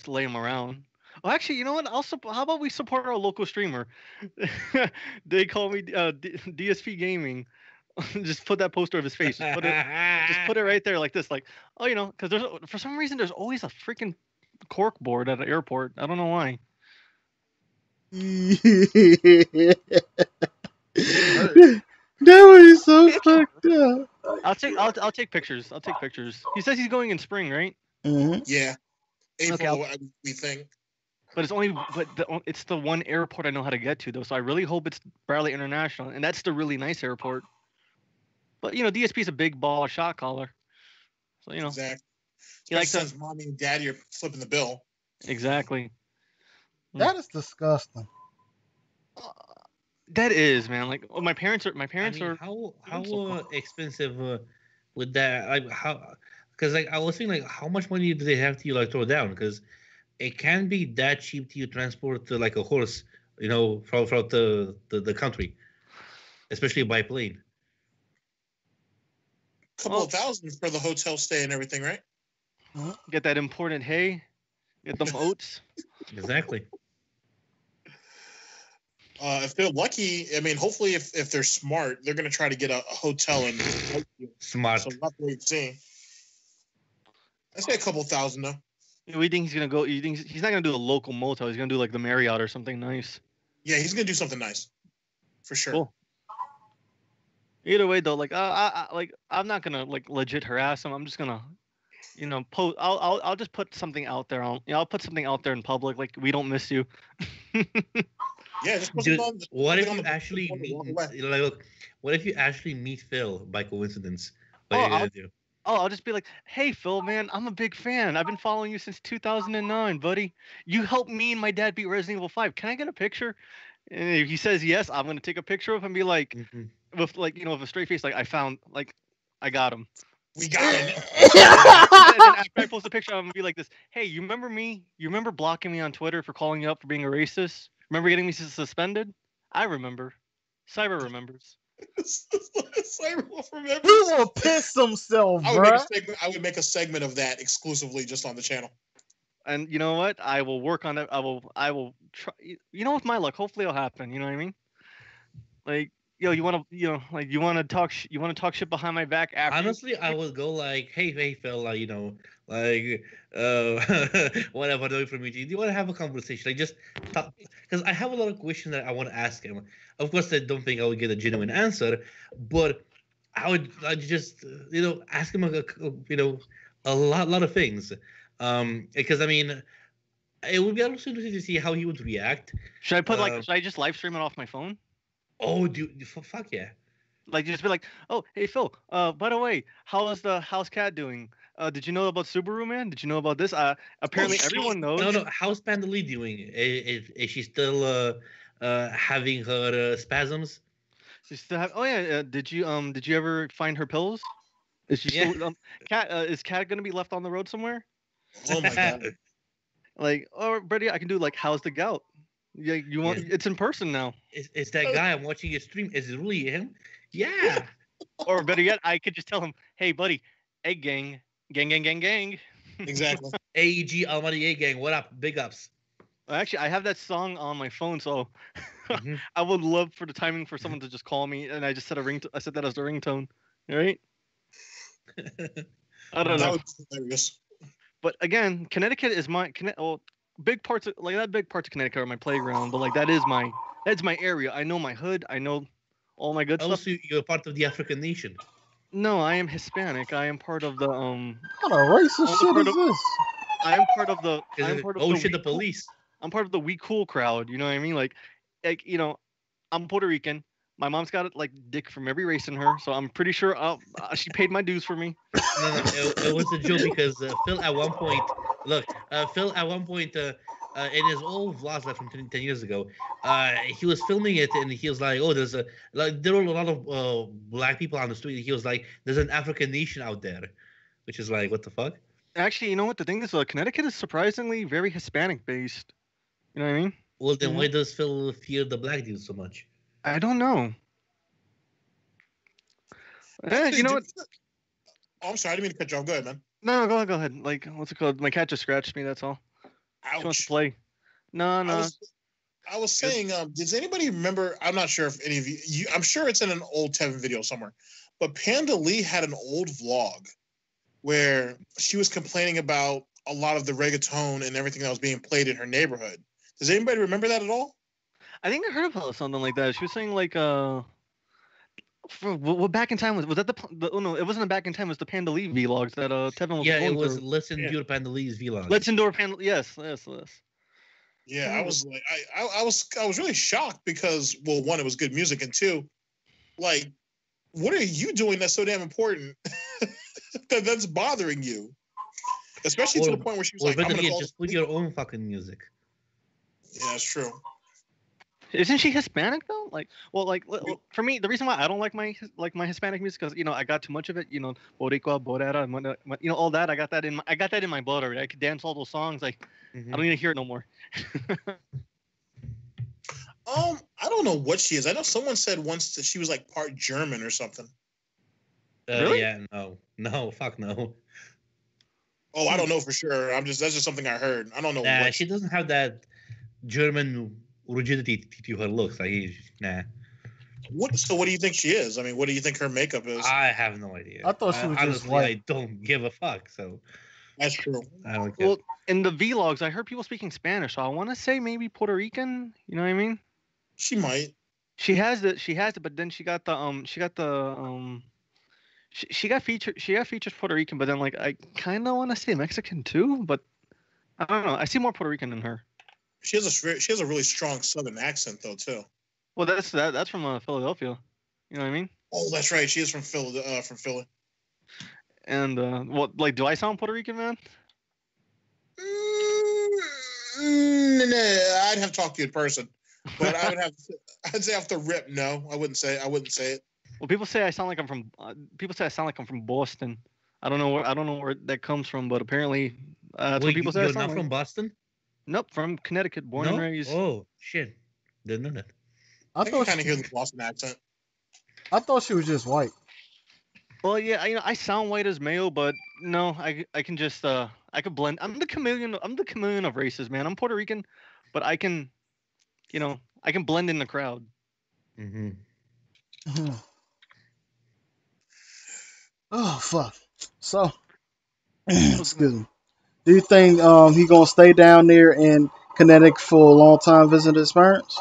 lay him around. Oh, actually, you know what? How about we support our local streamer? They call me DSP Gaming. Just put that poster of his face. Just put it right there like this. Like, oh, you know, because for some reason there's always a freaking cork board at an airport. I don't know why. That was so fucked up. I'll take pictures. I'll take pictures. He says he's going in spring, right? Mm-hmm. Yeah, April. We think. But it's the one airport I know how to get to though. So I really hope it's Bradley International, and that's the really nice airport. But you know, DSP's a big ball of shot caller, so you know. Exactly. He likes since mommy and daddy are flipping the bill. Exactly. That is disgusting. That is, man. Like, my parents are. How expensive would that? Like, how? Because like I was thinking, like, how much money do they have to like throw down? Because it can't be that cheap to transport like a horse, you know, throughout the country, especially by plane. Couple of thousand for the hotel stay and everything, right? Get that imported hay, get them oats. Exactly. If they're lucky, I mean, hopefully, if they're smart, they're going to try to get a hotel in. Smart. So not wait and see. I say a couple thousand though. We think he's gonna go. You think he's not gonna do a local motel? He's gonna do like the Marriott or something nice. Yeah, he's gonna do something nice, for sure. Cool. Either way, though, like I'm not gonna like legit harass him. I'm just gonna, you know, post. I'll just put something out there. I'll put something out there in public. Like, we don't miss you. Yeah, just Dude, what if you actually meet? Look, what if you actually meet Phil by coincidence? What are you gonna do? I'll just be like, hey, Phil, man, I'm a big fan. I've been following you since 2009, buddy. You helped me and my dad beat Resident Evil 5. Can I get a picture? And if he says yes, I'm going to take a picture of him and be like, with like, with a straight face, like, I got him. We got him. And then after I post a picture, I'm going to be like this, hey, you remember me? You remember blocking me on Twitter for calling you up for being a racist? Remember getting me suspended? I remember. Cyber remembers. Cyber remembers. He will piss himself, bro. I would make a segment of that exclusively just on the channel. And you know what? I will work on it. I will try. You know, with my luck, hopefully it'll happen. You know what I mean? Like, you want to talk shit behind my back after. Honestly, I would go like, hey, Phil, whatever doing for me. Do you want to have a conversation? Like, just talk, because I have a lot of questions that I want to ask him. Of course, I don't think I would get a genuine answer, but I'd just ask him a lot of things. Because I mean, it would be also interesting to see how he would react. Should I put should I just live stream it off my phone? Oh, fuck yeah! Like, just be like, oh, hey Phil. By the way, how's Cat doing? Did you know about Subaru, man? Did you know about this? Apparently everyone knows. No. How's Panda Lee doing? Is she still having her spasms? She still have. Oh yeah. Did you ever find her pills? Is she still? Cat is Cat gonna be left on the road somewhere? Oh my god. Like, oh, buddy, I can do like, how's the gout? Yeah, you want? It's in person now. It's that guy I'm watching his stream. Is it really him? Yeah. Or better yet, I could just tell him, hey, buddy, egg gang. Exactly. AEG Almighty Egg Gang. What up? Big ups. Actually, I have that song on my phone, so I would love for the timing for someone to just call me, and I just set I set that as the ringtone. All right. I don't know. But again, Connecticut is my big parts of Connecticut are my playground, but like that's my area. I know my hood. I know all my good stuff. So you're part of the African nation. No, I am Hispanic. I am part of the What a racist shit is this? I am part of the. The police. I'm part of the We Cool crowd. You know what I mean? Like I'm Puerto Rican. My mom's got like dick from every race in her, so I'm pretty sure she paid my dues for me. No, it was a joke because Phil at one point, in his old vlogs like from 10 years ago, he was filming it and he was like, "Oh, there were a lot of black people on the street." He was like, "There's an African nation out there," which is like, what the fuck? Actually, you know what the thing is? Connecticut is surprisingly very Hispanic based. You know what I mean? Well, then why does Phil fear the black dudes so much? I don't know. You know what? Oh, I'm sorry, I didn't mean to cut you off. Go ahead, man. No, go ahead. Like, what's it called? My cat just scratched me. That's all. Ouch. She wants to play. No. I was saying, does anybody remember? I'm not sure if any of you. I'm sure it's in an old Tevin video somewhere. But Panda Lee had an old vlog where she was complaining about a lot of the reggaeton and everything that was being played in her neighborhood. Does anybody remember that at all? I think I heard about something like that. She was saying like, what back in time was that oh no, it wasn't a back in time. It was the Panda Lee vlogs that Tevin was. Yeah, going it was. through. Let's endure Panda Lee's vlogs. Let's endure Panda. Yes. Yeah, I was like, I was really shocked because, well, one, it was good music, and two, like, what are you doing that's so damn important that's bothering you? Especially to the point where she was like, I'm gonna just put your own fucking music. Yeah, that's true. Isn't she Hispanic though? Like, for me, the reason why I don't like my Hispanic music because I got too much of it. Boricua, Borera, all that. I got that in my blood already. I could dance all those songs. Like, I don't need to hear it no more. I don't know what she is. I know someone said once that she was like part German or something. Really? Yeah, no, fuck no. Oh, I don't know for sure. That's just something I heard. I don't know. Nah, she doesn't have that German rigidity to her looks. Like, nah. So what do you think she is? I mean, what do you think her makeup is? I have no idea. I thought she was honestly, just white. I don't give a fuck. So that's true. I don't care. Well, in the vlogs, I heard people speaking Spanish, so I want to say maybe Puerto Rican. You know what I mean? She might. She has it, but then she got features Puerto Rican, but then like I kind of want to say Mexican too, but I don't know. I see more Puerto Rican than her. She has a really strong Southern accent though too. Well, that's from Philadelphia. You know what I mean? Oh, that's right. She is from Philly. And what, like, do I sound Puerto Rican, man? Nah, I'd have to talk to you in person, but I'd say off the rip, no, I wouldn't say it. Well, people say I sound like I'm from. People say I sound like I'm from Boston. I don't know where that comes from, but apparently that's what people say. You're not from Boston? Nope, from Connecticut, born and raised. Oh shit, didn't know that. I thought kind of hear the Boston accent. I thought she was just white. Well, yeah, I sound white as Mayo, but no, I can just I could blend. I'm the chameleon of races, man. I'm Puerto Rican, but I can blend in the crowd. Mm-hmm. Oh fuck. So, excuse me. Do you think he gonna stay down there in Connecticut for a long time, visit his parents?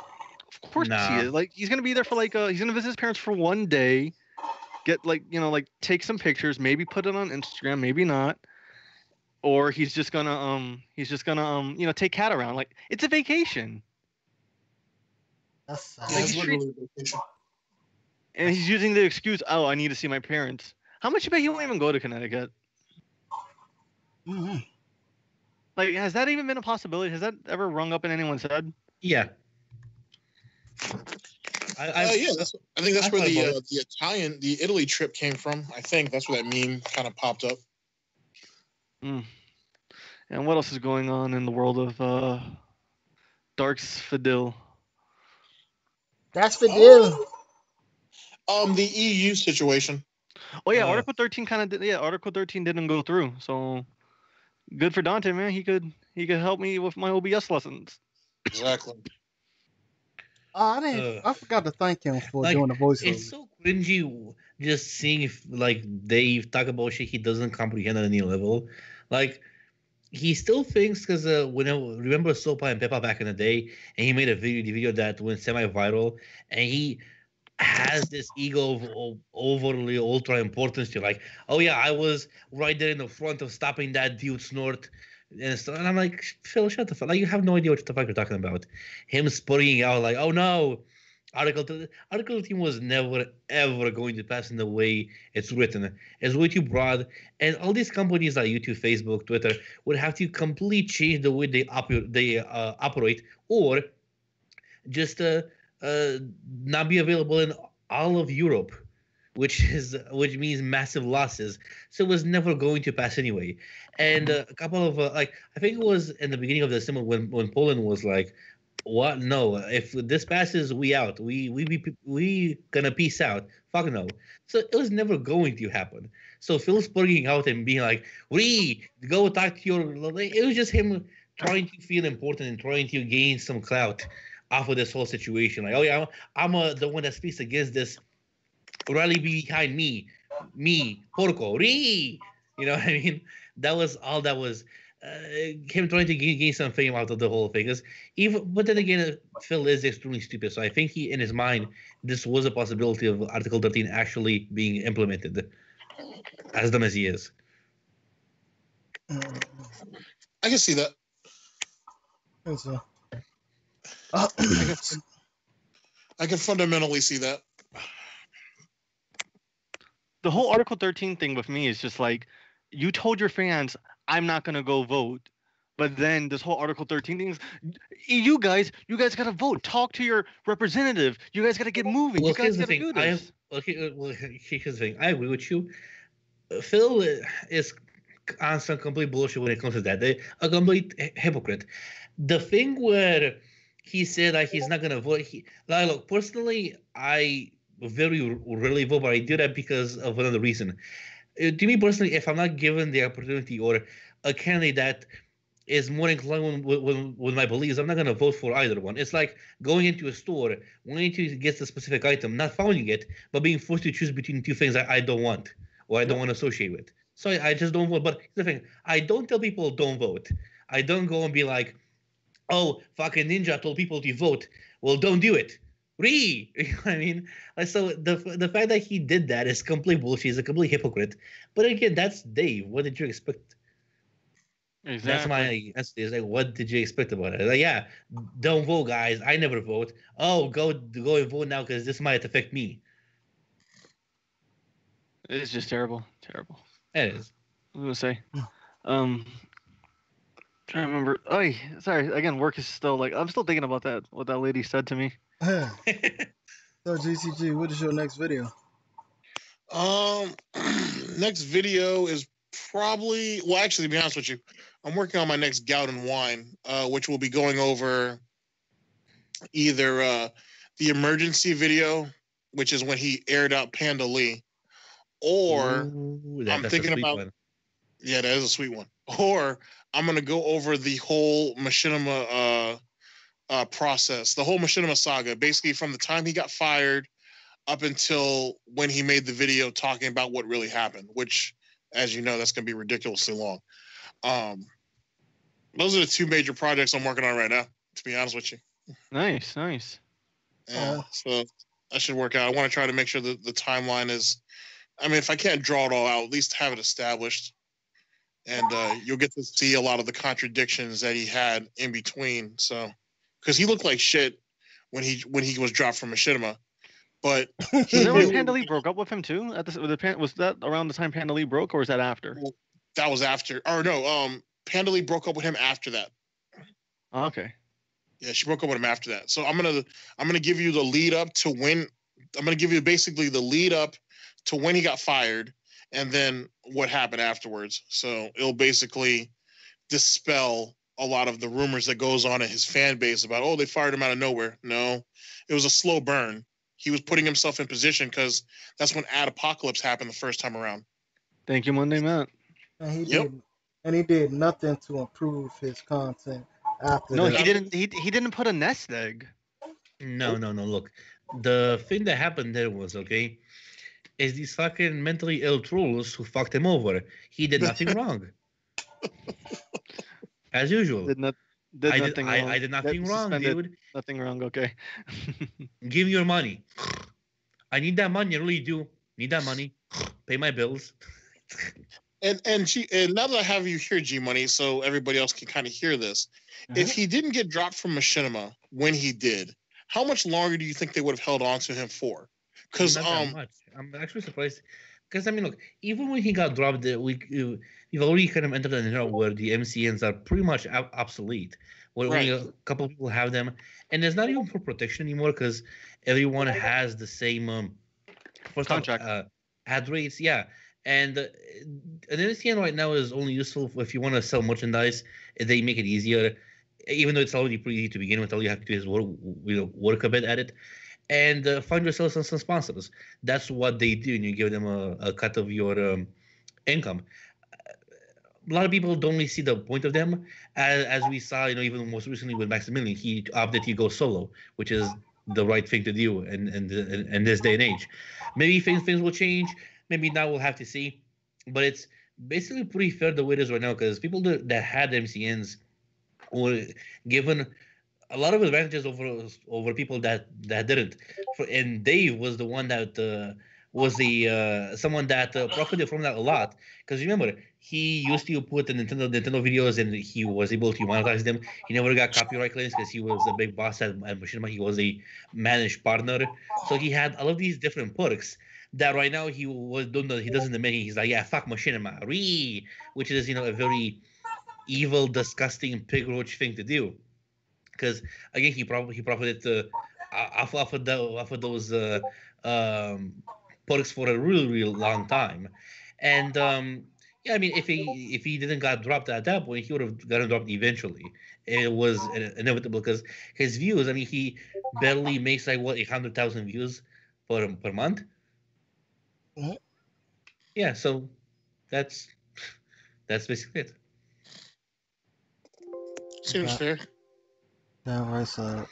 Of course he is. Like, he's gonna be there for he's gonna visit his parents for one day, get take some pictures, maybe put it on Instagram, maybe not, or he's just gonna take Cat around. Like, it's a vacation. That's it's literally a vacation. And he's using the excuse, "Oh, I need to see my parents." How much you bet he won't even go to Connecticut? Mm-hmm. Like, has that even been a possibility? Has that ever rung up in anyone's head? Yeah. I think that's where the Italy trip came from. I think that's where that meme kind of popped up. And what else is going on in the world of Dark's Fidel? That's Fidel. The EU situation. Oh yeah, Article 13 kind of did. Yeah, Article 13 didn't go through. So good for Dante, man. He could help me with my OBS lessons. Exactly. I forgot to thank him for doing the voiceover. It's so cringy just seeing if Dave talk about shit he doesn't comprehend at any level. Like, he still thinks because remember Sopa and Peppa back in the day, and he made a video that went semi-viral, and he has this ego of overly ultra importance to, like, oh yeah, I was right there in the front of stopping that dude snort and stuff. And I'm like, Phil, shut the fuck. Like, you have no idea what the fuck you're talking about. Him spurting out like, oh no, Article 13 was never ever going to pass in the way it's written. It's way too broad, and all these companies like YouTube, Facebook, Twitter would have to completely change the way they operate, or just not be available in all of Europe, which means massive losses. So it was never going to pass anyway. And a couple of I think it was in the beginning of the summer when Poland was like, "What? No! If this passes, we out. We gonna peace out. Fuck no." So it was never going to happen. So Phil spurting out and being like, "We go talk to your." It was just him trying to feel important and trying to gain some clout off of this whole situation. Like, oh yeah, I'm the one that speaks against this. Rally behind me, Porco, you know what I mean? That was all that was him trying to gain some fame out of the whole thing. But then again, Phil is extremely stupid, so I think he, in his mind, this was a possibility of Article 13 actually being implemented, as dumb as he is. I can see that. I can fundamentally see that. The whole Article 13 thing with me is just like, you told your fans, I'm not going to go vote. But then this whole Article 13 thing is, you guys got to vote. Talk to your representative. You guys got to get moving. Well, you guys got to do this. Here's the thing. I agree with you. Phil is on some complete bullshit when it comes to that. They're a complete hypocrite. The thing where he said like he's not going to vote. Look, personally, I very rarely vote, but I do that because of another reason. To me personally, if I'm not given the opportunity or a candidate that is more inclined with my beliefs, I'm not going to vote for either one. It's like going into a store, wanting to get the specific item, not finding it, but being forced to choose between two things I don't want or I don't want to associate with. So I just don't vote. But here's the thing, I don't tell people don't vote. I don't go and be like, oh, fucking Ninja told people to vote. Well, don't do it. You know what I mean? So the fact that he did that is complete bullshit. He's a complete hypocrite. But again, that's Dave. What did you expect? Exactly. That's my answer. Is like, what did you expect about it? Like, yeah, don't vote, guys. I never vote. Oh, go and vote now because this might affect me. It's just terrible. It is. I was gonna say, trying to remember. Oh, sorry. Again, work is still like I'm still thinking about that. What that lady said to me. So GTG, what is your next video? Next video is probably, well, actually, to be honest with you, I'm working on my next Gout and Wine, which will be going over either the emergency video, which is when he aired out Panda Lee, or I'm thinking about one. Yeah, that is a sweet one. Or I'm gonna go over the whole Machinima process, the whole Machinima saga, basically from the time he got fired up until when he made the video talking about what really happened, which, as you know, that's going to be ridiculously long. Those are the two major projects I'm working on right now, to be honest with you. Nice, nice. Yeah, so that should work out. I want to try to make sure that the timeline is, I mean, if I can't draw it all out, at least have it established. And you'll get to see a lot of the contradictions that he had in between. So, because he looked like shit when he was dropped from Machinima. But was that when Panda Lee broke up with him too? Was that around the time Panda Lee broke, or was that after? That was after. Or no, Panda Lee broke up with him after that. Oh, okay. Yeah, she broke up with him after that. So I'm gonna give you the lead up to when I'm gonna give you basically the lead up to when he got fired, and then what happened afterwards. So it'll basically dispel a lot of the rumors that goes on in his fan base about, oh, they fired him out of nowhere. No, it was a slow burn. He was putting himself in position because that's when Apocalypse happened the first time around. Thank you, Monday Matt. And he did nothing to improve his content after. No, that. he didn't. He didn't put a nest egg. No. Look, the thing that happened there was is these fucking mentally ill trolls who fucked him over. He did nothing wrong. As usual. I did nothing wrong, dude. Nothing wrong, okay. Give me your money. I need that money, I really do. Need that money. Pay my bills. And now that I have you here, G Money, so everybody else can kind of hear this. If he didn't get dropped from Machinima when he did, how much longer do you think they would have held on to him for? Because I'm actually surprised. Because I mean, look, even when he got dropped, we've already kind of entered an era where the MCNs are pretty much obsolete. Where only a couple of people have them, and it's not even for protection anymore because everyone has the same contract ad rates. Yeah, and an MCN right now is only useful if you want to sell merchandise. They make it easier, even though it's already pretty easy to begin with. All you have to do is work a bit at it. And find yourself some sponsors. That's what they do, and you give them a cut of your income. A lot of people don't really see the point of them, as we saw, even most recently with Maximilian. He opted to go solo, which is the right thing to do in this day and age. Maybe things will change. Maybe now we'll have to see. But it's basically pretty fair the way it is right now, because people that had MCNs were given a lot of advantages over people that didn't. And Dave was the one that was someone that profited from that a lot. Because remember, he used to put the Nintendo videos, and he was able to monetize them. He never got copyright claims because he was a big boss at Machinima. He was a managed partner, so he had all of these different perks that right now he doesn't admit. He's like, yeah, fuck Machinima, which is a very evil, disgusting pig roach thing to do. Because again, he profited off of those perks for a really long time, and yeah, I mean, if he didn't got dropped at that point, he would have gotten dropped eventually. It was inevitable because his views. I mean, he barely makes 800,000 views per month. What? Yeah, so that's basically it. Seems fair. Yeah, right side.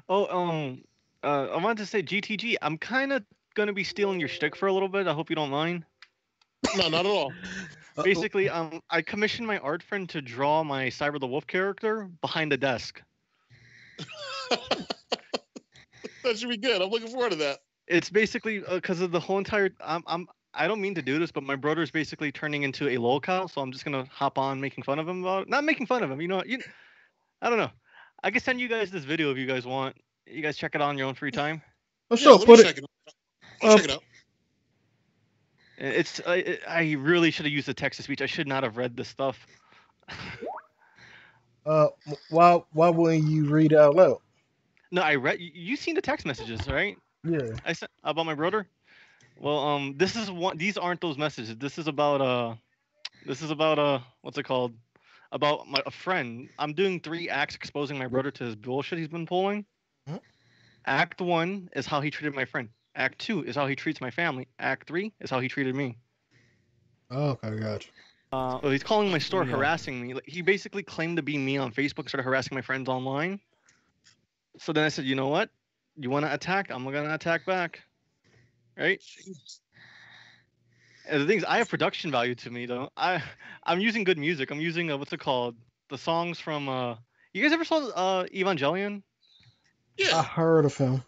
Oh, I wanted to say, GTG, I'm kind of gonna be stealing your shtick for a little bit. I hope you don't mind. No, not at all. Basically, I commissioned my art friend to draw my Cyber the Wolf character behind the desk. That should be good. I'm looking forward to that. It's basically because of the whole entire. I don't mean to do this, but my brother's basically turning into a lolcow, so I'm just gonna hop on making fun of him about it. Not making fun of him, I don't know. I can send you guys this video if you guys want. You guys check it out on your own free time. Oh, sure. Check it out. I really should have used the text to speech. I should not have read this stuff. Why wouldn't you read it out loud? No, I read. You seen the text messages, right? Yeah. I sent about my brother. Well, this is one. These aren't those messages. This is about what's it called? About a friend. I'm doing 3 acts exposing my brother to his bullshit he's been pulling. Mhm. Act 1 is how he treated my friend. Act 2 is how he treats my family. Act 3 is how he treated me. Oh, okay, gotcha. Well, he's calling my store, harassing me. Like, he basically claimed to be me on Facebook, started harassing my friends online. So then I said, you know what? You want to attack? I'm gonna attack back. Right? And the thing is, I have production value to me, though. I'm using good music. I'm using what's it called? The songs from You guys ever saw Evangelion? Yeah. I heard of him.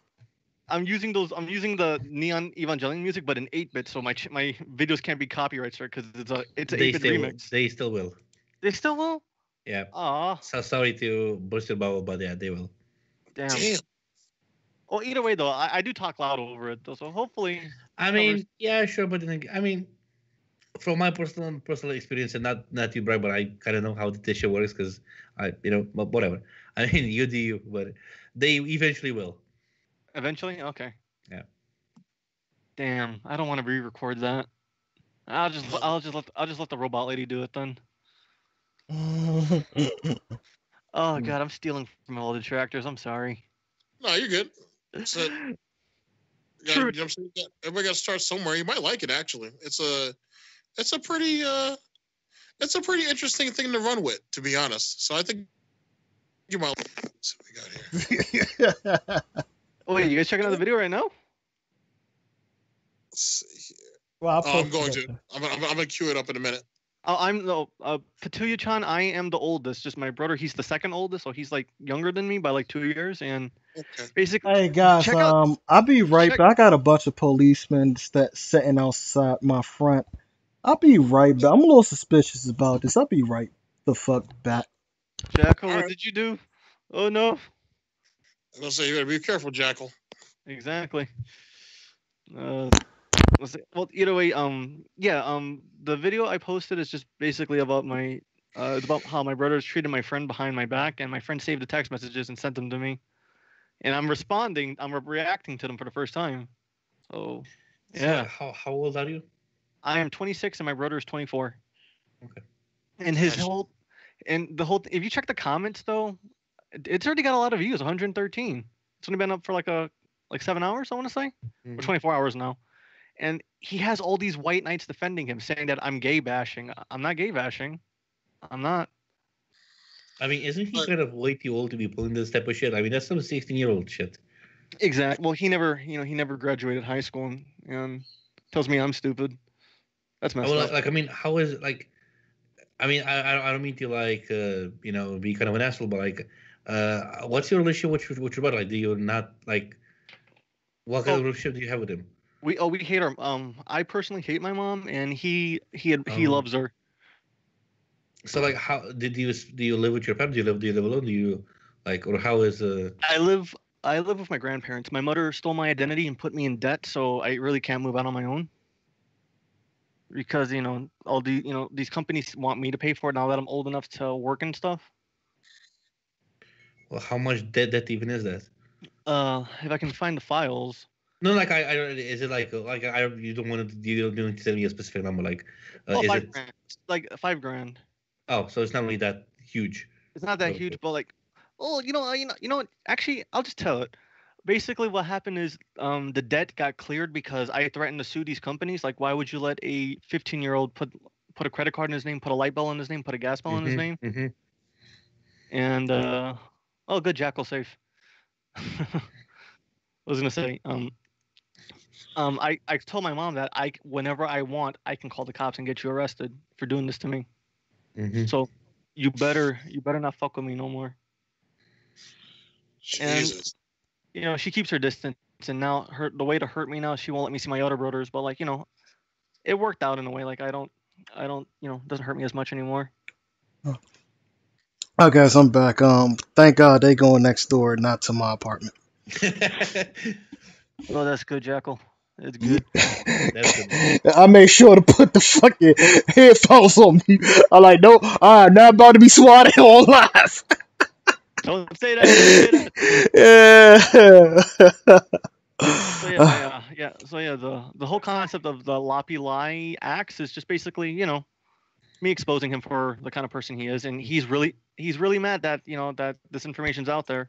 I'm using the Neon Evangelion music, but in 8-bit, so my videos can't be copyright struck because it's an 8-bit remix. They still will. They still will? Yeah. Aw. So sorry to burst your bubble, but yeah, they will. Damn. Well, either way, though, I do talk loud over it, though, so hopefully... I mean, yeah, sure, but then, I mean, from my personal experience, and not to brag, but I kind of know how this shit works because but whatever. I mean, you do you, but they eventually will. Eventually? Okay. Yeah. Damn, I don't want to re-record that. I'll just let the robot lady do it then. Oh god, I'm stealing from all the detractors. I'm sorry. No, you're good. So, everybody got to start somewhere. You might like it actually. It's a pretty interesting thing to run with, to be honest. So I think you might. Let's see what we got here. Oh wait, you guys checking out the video right now? Let's see here. Well, I'm going to. I'm gonna cue it up in a minute. Patuya-chan, I am the oldest. Just my brother, he's the second oldest, so he's like younger than me by like 2 years. And basically, hey guys, I'll be right back. I got a bunch of policemen sitting outside my front. I'll be right back. I'm a little suspicious about this. I'll be right the fuck back. Jackal, what did you do? Oh no. I'm gonna say you better be careful, Jackal. Exactly. Well, either way, the video I posted is just basically about it's about how my brother's treated my friend behind my back, and my friend saved the text messages and sent them to me, and I'm reacting to them for the first time. So, yeah. So how old are you? I am 26, and my brother is 24. Okay. And if you check the comments though, it's already got a lot of views, 113. It's only been up for like 7 hours, I want to say, or 24 hours now. And he has all these white knights defending him, saying that I'm gay bashing. I'm not gay bashing. I'm not. I mean, isn't he kind of way too old to be pulling this type of shit? I mean, that's some 16-year-old shit. Exactly. Well, he never graduated high school and tells me I'm stupid. That's messed up. Like, I mean, how is it like? I mean, I don't mean to be kind of an asshole, but like, what's your relationship with your brother? Like, do you not like? What kind of relationship do you have with him? We hate our I personally hate my mom, and he loves her. So like, how do you live with your family? Do you live alone? Do you like, or how is I live with my grandparents. My mother stole my identity and put me in debt, so I really can't move out on my own. Because these companies want me to pay for it now that I'm old enough to work and stuff. Well, how much debt even is that? If I can find the files. No, like I is it like you don't want to tell me a specific number like is it $5,000, like $5,000. Oh, so it's not really that huge. It's not that huge, but like, you know what? Actually, I'll just tell it. Basically, what happened is the debt got cleared because I threatened to sue these companies. Like, why would you let a 15-year-old put a credit card in his name, put a light bill in his name, put a gas bill in his name? Mm-hmm. And good, Jackal safe. I was gonna say I told my mom that whenever I want, I can call the cops and get you arrested for doing this to me. Mm-hmm. So you better not fuck with me no more. Jesus. And she keeps her distance, and now the way to hurt me now, she won't let me see my other brothers. But like, it worked out in a way. Like I don't, it doesn't hurt me as much anymore. Oh, guys, I'm back. Thank God they going next door, not to my apartment. Well, that's good, Jackal. It's good. That's good. I made sure to put the fucking headphones on me. I'm like, no, I'm not about to be swatted on live. Don't say that. Don't say Yeah. So yeah, the whole concept of the Loppy Lie axe is just basically, me exposing him for the kind of person he is, and he's really mad that that this information's out there.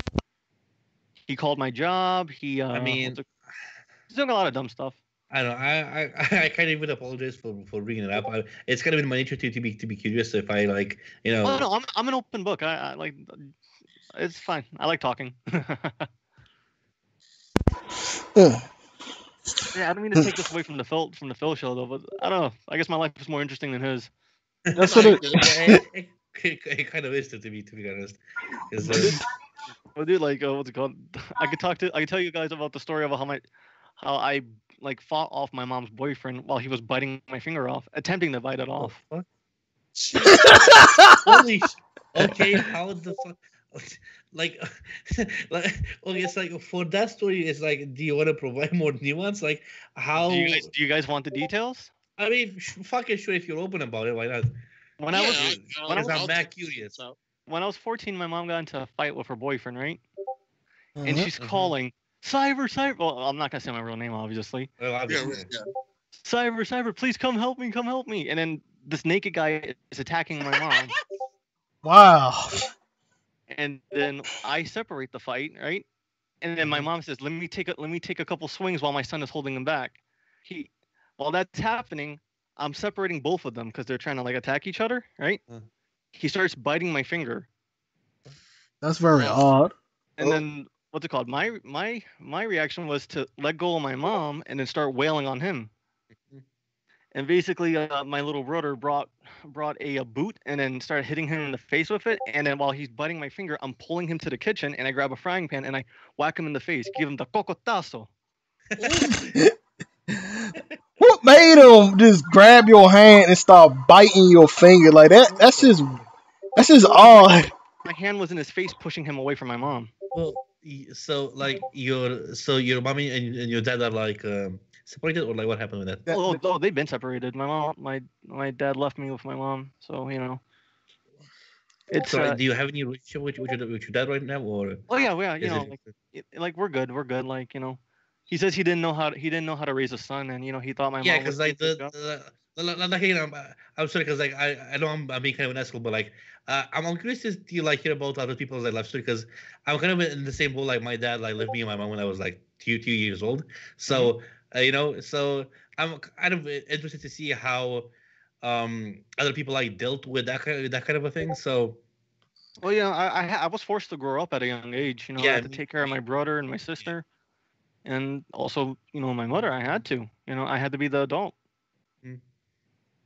He called my job. He's doing a lot of dumb stuff. I don't know. I can't even apologize for bringing it up. It's kind of in my nature to be curious. If I like, Oh no, I'm an open book. I like. It's fine. I like talking. Yeah, I don't mean to take this away from the Phil show though, but I don't know. I guess my life is more interesting than his. That's what it kind of is to be honest. Well, dude, like what's it called? I could tell you guys about the story of how I like fought off my mom's boyfriend while he was biting my finger off, attempting to bite it off. Holy okay, how the fuck? Like okay, it's like for that story, it's like, do you want to provide more nuance? Like how? Do you guys want the details? I mean, fucking sure, if you're open about it, why not? I'm that curious. When I was 14, my mom got into a fight with her boyfriend, right? And she's calling Cyber. Well, I'm not gonna say my real name, obviously. Well, obviously. Yeah. Cyber, please come help me. And then this naked guy is attacking my mom. Wow. And then I separate the fight, right? And then my mom says, "Let me take a couple swings while my son is holding him back." While that's happening, I'm separating both of them because they're trying to like attack each other, right? He starts biting my finger. That's very odd. And then what's it called? My reaction was to let go of my mom and then start wailing on him. And basically, my little brother brought a boot and then started hitting him in the face with it. And then while he's biting my finger, I'm pulling him to the kitchen and I grab a frying pan and I whack him in the face, give him the cocotazo. What made him just grab your hand and start biting your finger like that? That's just odd. My hand was in his face, pushing him away from my mom. Well, so like your mommy and your dad are like separated, or like what happened with that? Oh, they've been separated. My dad left me with my mom, so It's. So, do you have any relationship with your dad right now, or? Oh yeah, like we're good. Like he says he didn't know how to raise a son, and he thought my mom. Yeah, because like I'm sorry, because like I know I'm being kind of an asshole, but like I'm curious to like hear about other people's like life story, because I'm kind of in the same boat. Like my dad like left me and my mom when I was like two years old, so so I'm kind of interested to see how other people like dealt with that kind of a thing. So. Well, I was forced to grow up at a young age. I had to take care of my brother and my sister. And also, my mother, I had to. I had to be the adult,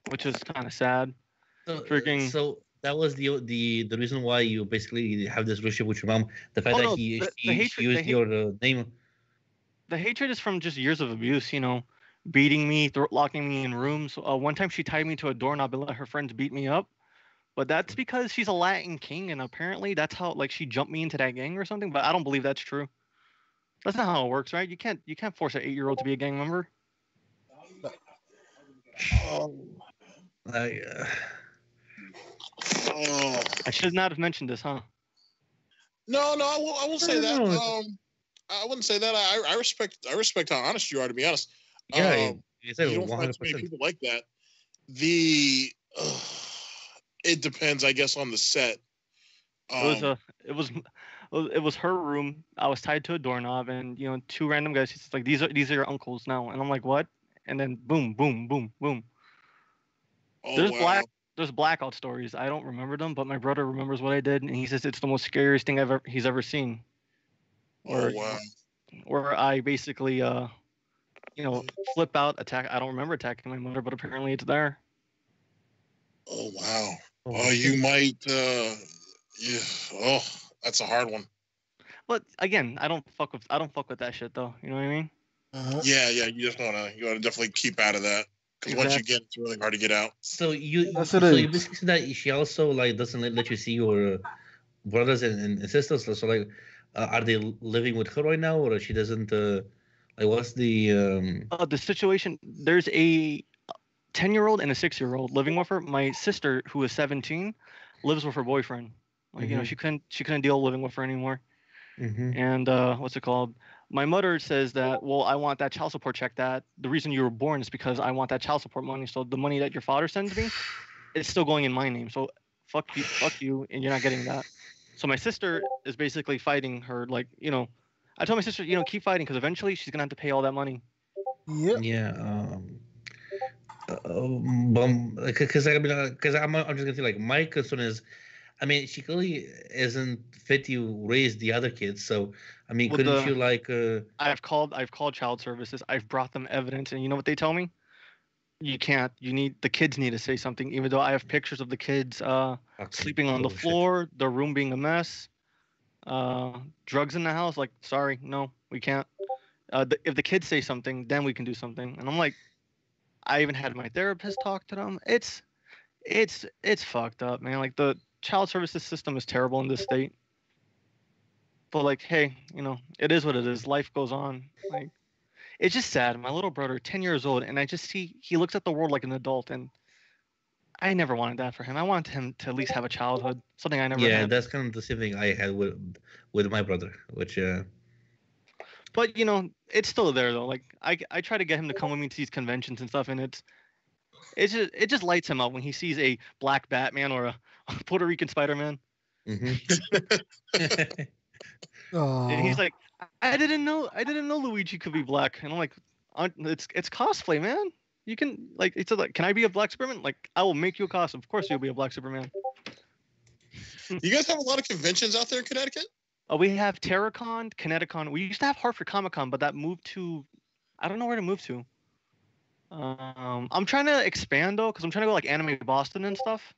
which is kind of sad. So that was the reason why you basically have this relationship with your mom. The fact that she used your name. The hatred is from just years of abuse. Beating me, locking me in rooms. One time she tied me to a doorknob and let her friends beat me up. But that's because she's a Latin king, and apparently that's how like she jumped me into that gang or something. But I don't believe that's true. That's not how it works, right? You can't force an 8-year-old to be a gang member. I should not have mentioned this, huh? No, I will say that. I wouldn't say that. I respect how honest you are, to be honest. Yeah, you don't find too many people like that. It depends, I guess, on the set. It was her room. I was tied to a doorknob, and two random guys. She's like, "These are your uncles now," and I'm like, "What?" And then boom, boom, boom, boom. Oh, There's blackout stories. I don't remember them, but my brother remembers what I did, and he says it's the most scariest thing he's ever seen. Where I basically flip out, attack. I don't remember attacking my mother, but apparently it's there. Oh wow. Oh, you might. Yeah. Oh, that's a hard one. But again, I don't fuck with that shit though. You know what I mean? Yeah. You just wanna definitely keep out of that, because once you get, it's really hard to get out. So you basically said that she also like doesn't let you see your brothers and sisters. So like, are they living with her right now, or she doesn't Like, what's the situation? There's a 10-year-old and a 6-year-old living with her. My sister, who is 17, lives with her boyfriend. Like, you know, she couldn't deal living with her anymore. And what's it called? My mother says that, well, I want that child support check. That the reason you were born is because I want that child support money. So the money that your father sends me, it's still going in my name. So fuck you, and you're not getting that. So my sister is basically fighting her. Like, you know, I told my sister, you know, keep fighting because eventually she's gonna have to pay all that money. Yep. Yeah. Because I'm just gonna say, like, my concern is, I mean, she clearly isn't fit to raise the other kids. So, I mean, couldn't you like? I've called child services. I've brought them evidence, and you know what they tell me? You can't. The kids need to say something. Even though I have pictures of the kids sleeping on the floor, the room being a mess, drugs in the house. Like, sorry, no, we can't. If the kids say something, then we can do something. And I'm like, I even had my therapist talk to them. It's fucked up, man. Like, the child services system is terrible in this state. But like, hey, you know, it is what it is. Life goes on. Like, it's just sad. My little brother, 10 years old, and I just see he looks at the world like an adult, and I never wanted that for him. I wanted him to at least have a childhood, something I never had. Yeah, that's kind of the same thing I had with my brother, which. But you know, it's still there though. Like, I try to get him to come with me to these conventions and stuff, and it just lights him up when he sees a black Batman or a Puerto Rican Spider-Man. And he's like, I didn't know Luigi could be black. And I'm like, it's cosplay, man. You can, like, it's like, can I be a black Superman? Like, I will make you a costume. Of course you'll be a black Superman. You guys have a lot of conventions out there in Connecticut? We have TerraCon, Kineticon. We used to have Hartford Comic Con, but that moved to, I don't know where to move to. I'm trying to expand though, because I'm trying to go like Anime Boston and stuff.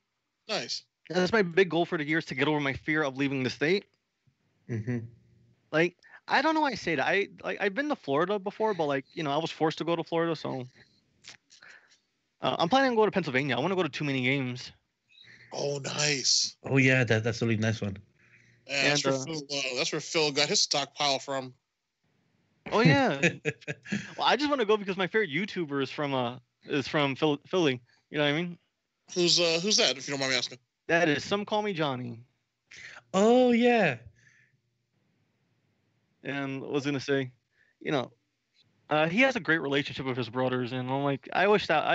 Nice. That's my big goal for the year, is to get over my fear of leaving the state. Like, I don't know why I say that. I've been to Florida before, but like, you know, I was forced to go to Florida, so I'm planning to go to Pennsylvania. I want to go to too many games. Oh, nice. Oh yeah, that's a really nice one. Yeah, that's where Phil got his stockpile from. Oh yeah. Well, I just want to go because my favorite YouTuber is from Philly. You know what I mean? Who's that? If you don't mind me asking. That is Some Call Me Johnny. Oh yeah. And I was gonna say, you know, he has a great relationship with his brothers, and I'm like, I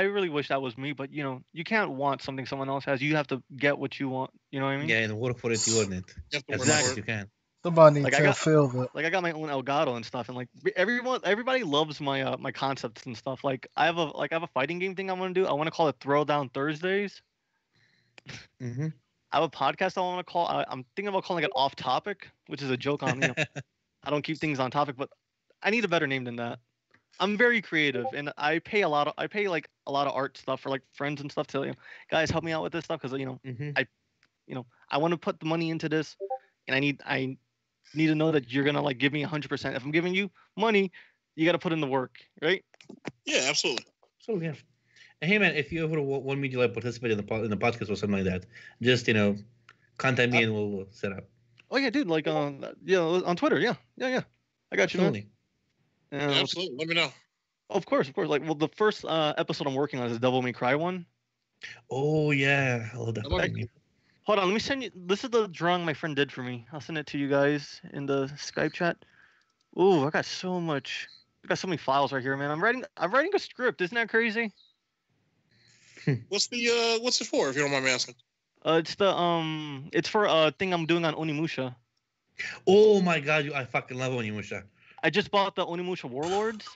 really wish that was me, but you know, you can't want something someone else has. You have to get what you want. You know what I mean? Yeah, and work for it, you earn it. As much as you can. Somebody like, tell Phil that. Like, I got my own Elgato and stuff, and like everybody loves my my concepts and stuff. Like, I have a fighting game thing I want to do. I want to call it Throwdown Thursdays. I have a podcast I want to call. I'm thinking about calling it Off Topic, which is a joke on, you know, I don't keep things on topic, but I need a better name than that. I'm very creative, and I pay like a lot of art stuff for like friends and stuff to, you know, guys, help me out with this stuff, because you know, I want to put the money into this, and I need to know that you're gonna like give me 100%. If I'm giving you money, you got to put in the work, right? Yeah, absolutely. So yeah. And hey man, if you ever want me to like participate in the podcast or something like that, just, you know, contact me and we'll set up. Oh yeah, dude, like on Twitter, yeah. I got you, man. Absolutely. Let me know. Of course. Like, well, the first episode I'm working on is the Devil May Cry one. Oh yeah, I love that. Hold on, let me send you. This is the drawing my friend did for me. I'll send it to you guys in the Skype chat. Ooh, I got so many files right here, man. I'm writing a script. Isn't that crazy? What's it for, if you don't mind me asking? It's for a thing I'm doing on Onimusha. Oh my god, I fucking love Onimusha. I just bought the Onimusha Warlords.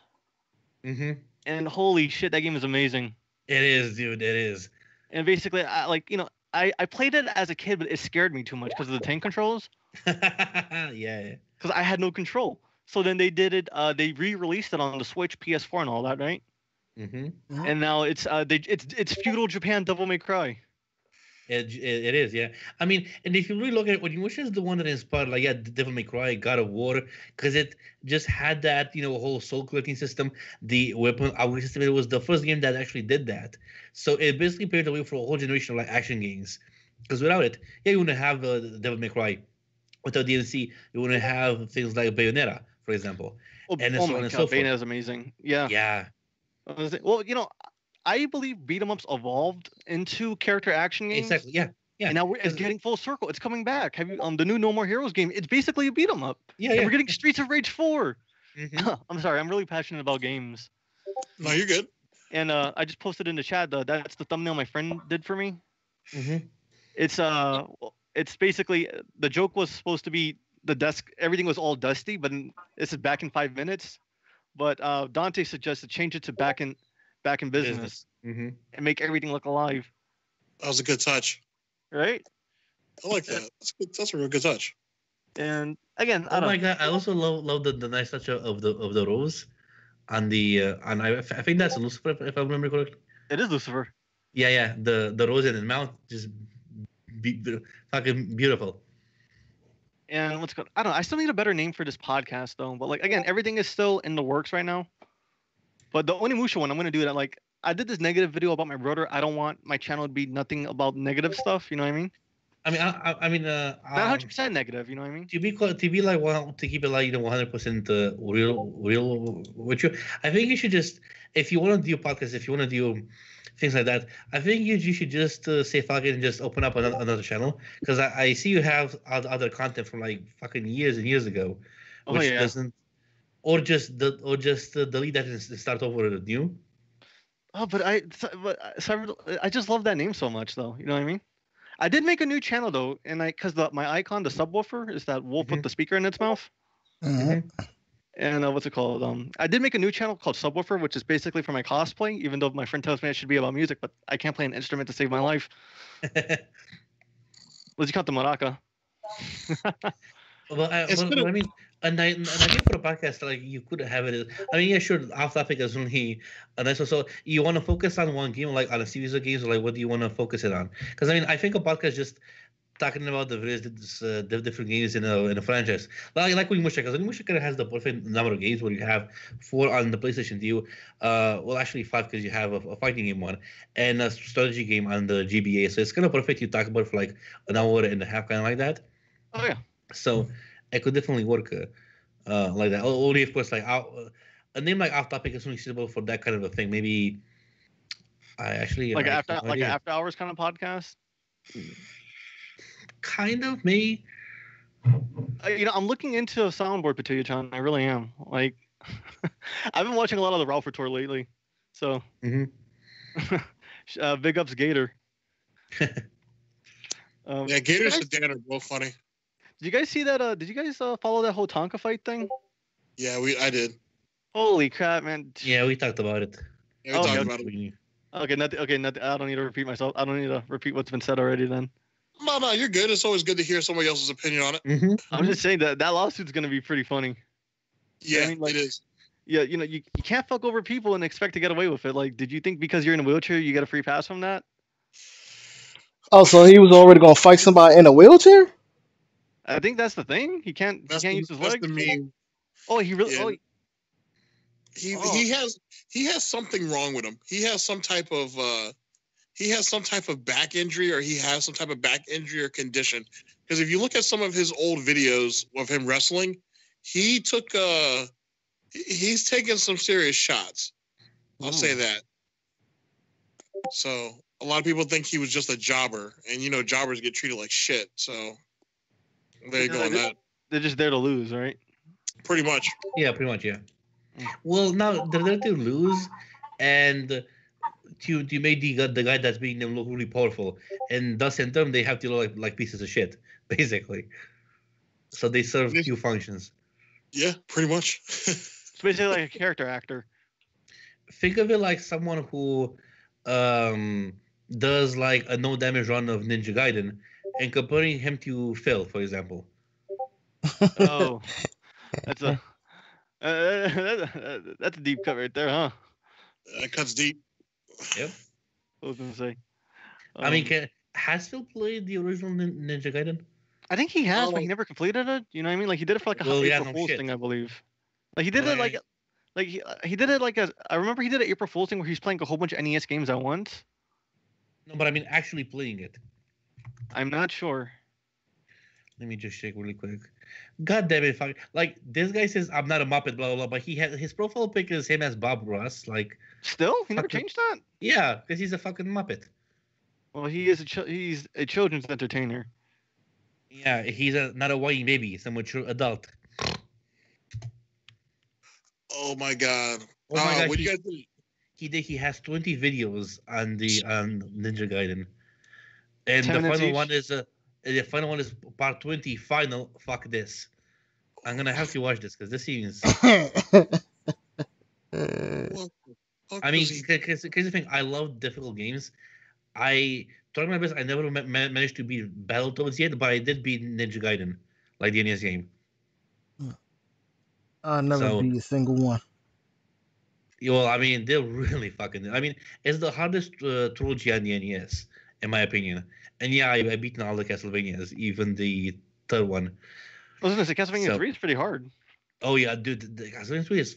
And holy shit, that game is amazing. It is, dude. It is. And basically, I played it as a kid, but it scared me too much because of the tank controls. Yeah. Because I had no control. So then they did it. They re-released it on the Switch, PS4, and all that, right? And now it's feudal Japan Devil May Cry. It is, yeah. I mean, and if you really look at it, Onimusha is the one that inspired, like, yeah, Devil May Cry, God of War, because it just had that, you know, whole soul collecting system, the weapon upgrade system. It was the first game that actually did that. So it basically paved the way for a whole generation of like action games. Because without it, yeah, you wouldn't have Devil May Cry. Without DLC, you wouldn't have things like Bayonetta, for example. and oh so my on and god, so forth. Bayonetta is amazing. Yeah. Yeah. Well, I believe beat 'em ups evolved into character action games. Exactly. Yeah. Yeah. And now it's getting full circle. It's coming back. Have you the new No More Heroes game? It's basically a beat 'em up. Yeah. And Yeah. we're getting Streets of Rage 4. Mm-hmm. I'm sorry. I'm really passionate about games. No, you're good. And I just posted in the chat. That's the thumbnail my friend did for me. Mm-hmm. It's basically the joke was supposed to be the desk. Everything was all dusty, but this is back in 5 minutes. But Dante suggested change it to back in business, Mm-hmm. and make everything look alive. That was a good touch. Right? I like that. That's good. That's a real good touch. And again, oh my god, I also love the nice touch of the rose, and I think that's Lucifer if I remember correctly. It is Lucifer. Yeah, the rose in his mouth just fucking beautiful. And what's good? I don't know. I still need a better name for this podcast though. But like again, everything is still in the works right now. But the Onimusha one, I'm gonna do that. Like I did this negative video about my brother. I don't want my channel to be nothing about negative stuff. You know what I mean? I mean, not 100% negative. You know what I mean? To be like, well, to keep it like 100% real with you. I think you should just, if you want to do podcasts, if you want to do things like that, I think you should just say fuck it and just open up another channel, because I see you have other content from like fucking years and years ago, which doesn't, or just delete that and start over new. Oh, but I just love that name so much though. You know what I mean? I did make a new channel though, and because my icon, the subwoofer, is that wolf with the speaker in its mouth. Mm-hmm. And what's it called? I did make a new channel called Subwoofer, which is basically for my cosplay. Even though my friend tells me it should be about music, but I can't play an instrument to save my life. Let's count the maraca. Well, I mean, and I think for a podcast, like you could have it. I mean, yeah, sure. Off topic is only a nice one. So you want to focus on one game, like on a series of games, or like what do you want to focus it on? Because I mean, I think a podcast just talking about the various different games in a franchise, like with Mushkin, because Mushkin has the perfect number of games where you have 4 on the PlayStation 2, well actually 5 because you have a fighting game one and a strategy game on the GBA, so it's kind of perfect to talk about for like an hour and a half, kind of like that. Oh yeah. So it could definitely work like that. Only of course, like a name like Off Topic is only suitable for that kind of a thing. Maybe I actually like an after hours kind of podcast. Kind of, maybe. I'm looking into a soundboard, Petunia John. I really am. Like, I've been watching a lot of the Ralph Tour lately, so big ups Gator. Yeah, Gator and Dan are both funny. Did you guys see that? Did you guys follow that whole Tonka fight thing? Yeah, I did. Holy crap, man! Yeah, we talked about it. Yeah, we talked about it. Okay, nothing. I don't need to repeat myself. I don't need to repeat what's been said already. Then. No, you're good. It's always good to hear somebody else's opinion on it. Mm-hmm. I'm just saying that lawsuit's going to be pretty funny. Yeah, I mean, like, it is. Yeah, you can't fuck over people and expect to get away with it. Like, did you think because you're in a wheelchair you get a free pass from that? Oh, so he was already going to fight somebody in a wheelchair? I think that's the thing. He can't use his legs. Oh, he really. Yeah. He has something wrong with him. He has some type of back injury, or he has some type of back injury or condition. Because if you look at some of his old videos of him wrestling, he's taken some serious shots. I'll say that. So a lot of people think he was just a jobber, and jobbers get treated like shit. So there you go on that. They're just there to lose, right? Pretty much. Yeah, pretty much. Yeah. Well, now they're there to lose, and to make the guy that's beating them look really powerful, and thus in turn they have to look like pieces of shit, basically. So they serve two functions. Yeah, pretty much. It's basically like a character actor. Think of it like someone who does like a no damage run of Ninja Gaiden, and comparing him to Phil, for example. Oh, that's a that's a deep cut right there, huh? That cuts deep. Yep. I was gonna say. I mean, has Phil played the original Ninja Gaiden? I think he has, but he never completed it. You know what I mean? Like he did it for like a April Fool's thing, I believe. Like he did it he did it like I remember he did an April Fool's thing where he's playing a whole bunch of NES games at once. No, but I mean actually playing it. I'm not sure. Let me just check really quick. God damn it! Fuck. Like this guy says, I'm not a Muppet, blah blah blah. But he has his profile pic is him as Bob Ross. Like, still, he never changed that. Yeah, because he's a fucking Muppet. Well, he's a children's entertainer. Yeah, he's not a whiny baby. He's a mature adult. Oh my god! Oh my god! What you guys do? He has 20 videos on Ninja Gaiden, and the final one is part 20. Final. Fuck this. I'm gonna have to watch this because this seems. I mean, because the thing, I love difficult games. I tried my best. I never managed to beat Battletoads yet, but I did beat Ninja Gaiden, like the NES game. I never beat a single one. Well, I mean, they're really fucking. I mean, it's the hardest trilogy on the NES, in my opinion. And yeah, I beaten all the Castlevanias, even the third one. I was gonna say Castlevania 3 is pretty hard. Oh yeah, dude, the Castlevania 3 is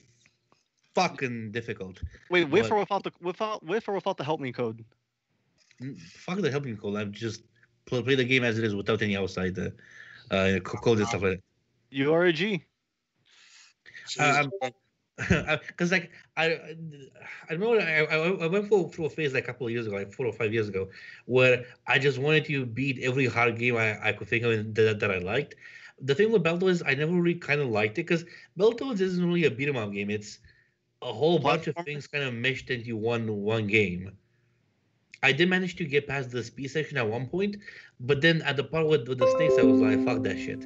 fucking difficult. Wait, with or without the help me code? Fuck the help me code. I'm just play the game as it is without any outside code and stuff like that. You are a G. Because like I remember I went through a phase like a couple of years ago, like 4 or 5 years ago, where I just wanted to beat every hard game I could think of that I liked. The thing with Battletoads is I never really kind of liked it because Battletoads isn't really a beat 'em up game. It's a whole bunch of things kind of meshed into one game. I did manage to get past the speed section at one point, but then at the part with the snakes, I was like, "Fuck that shit,"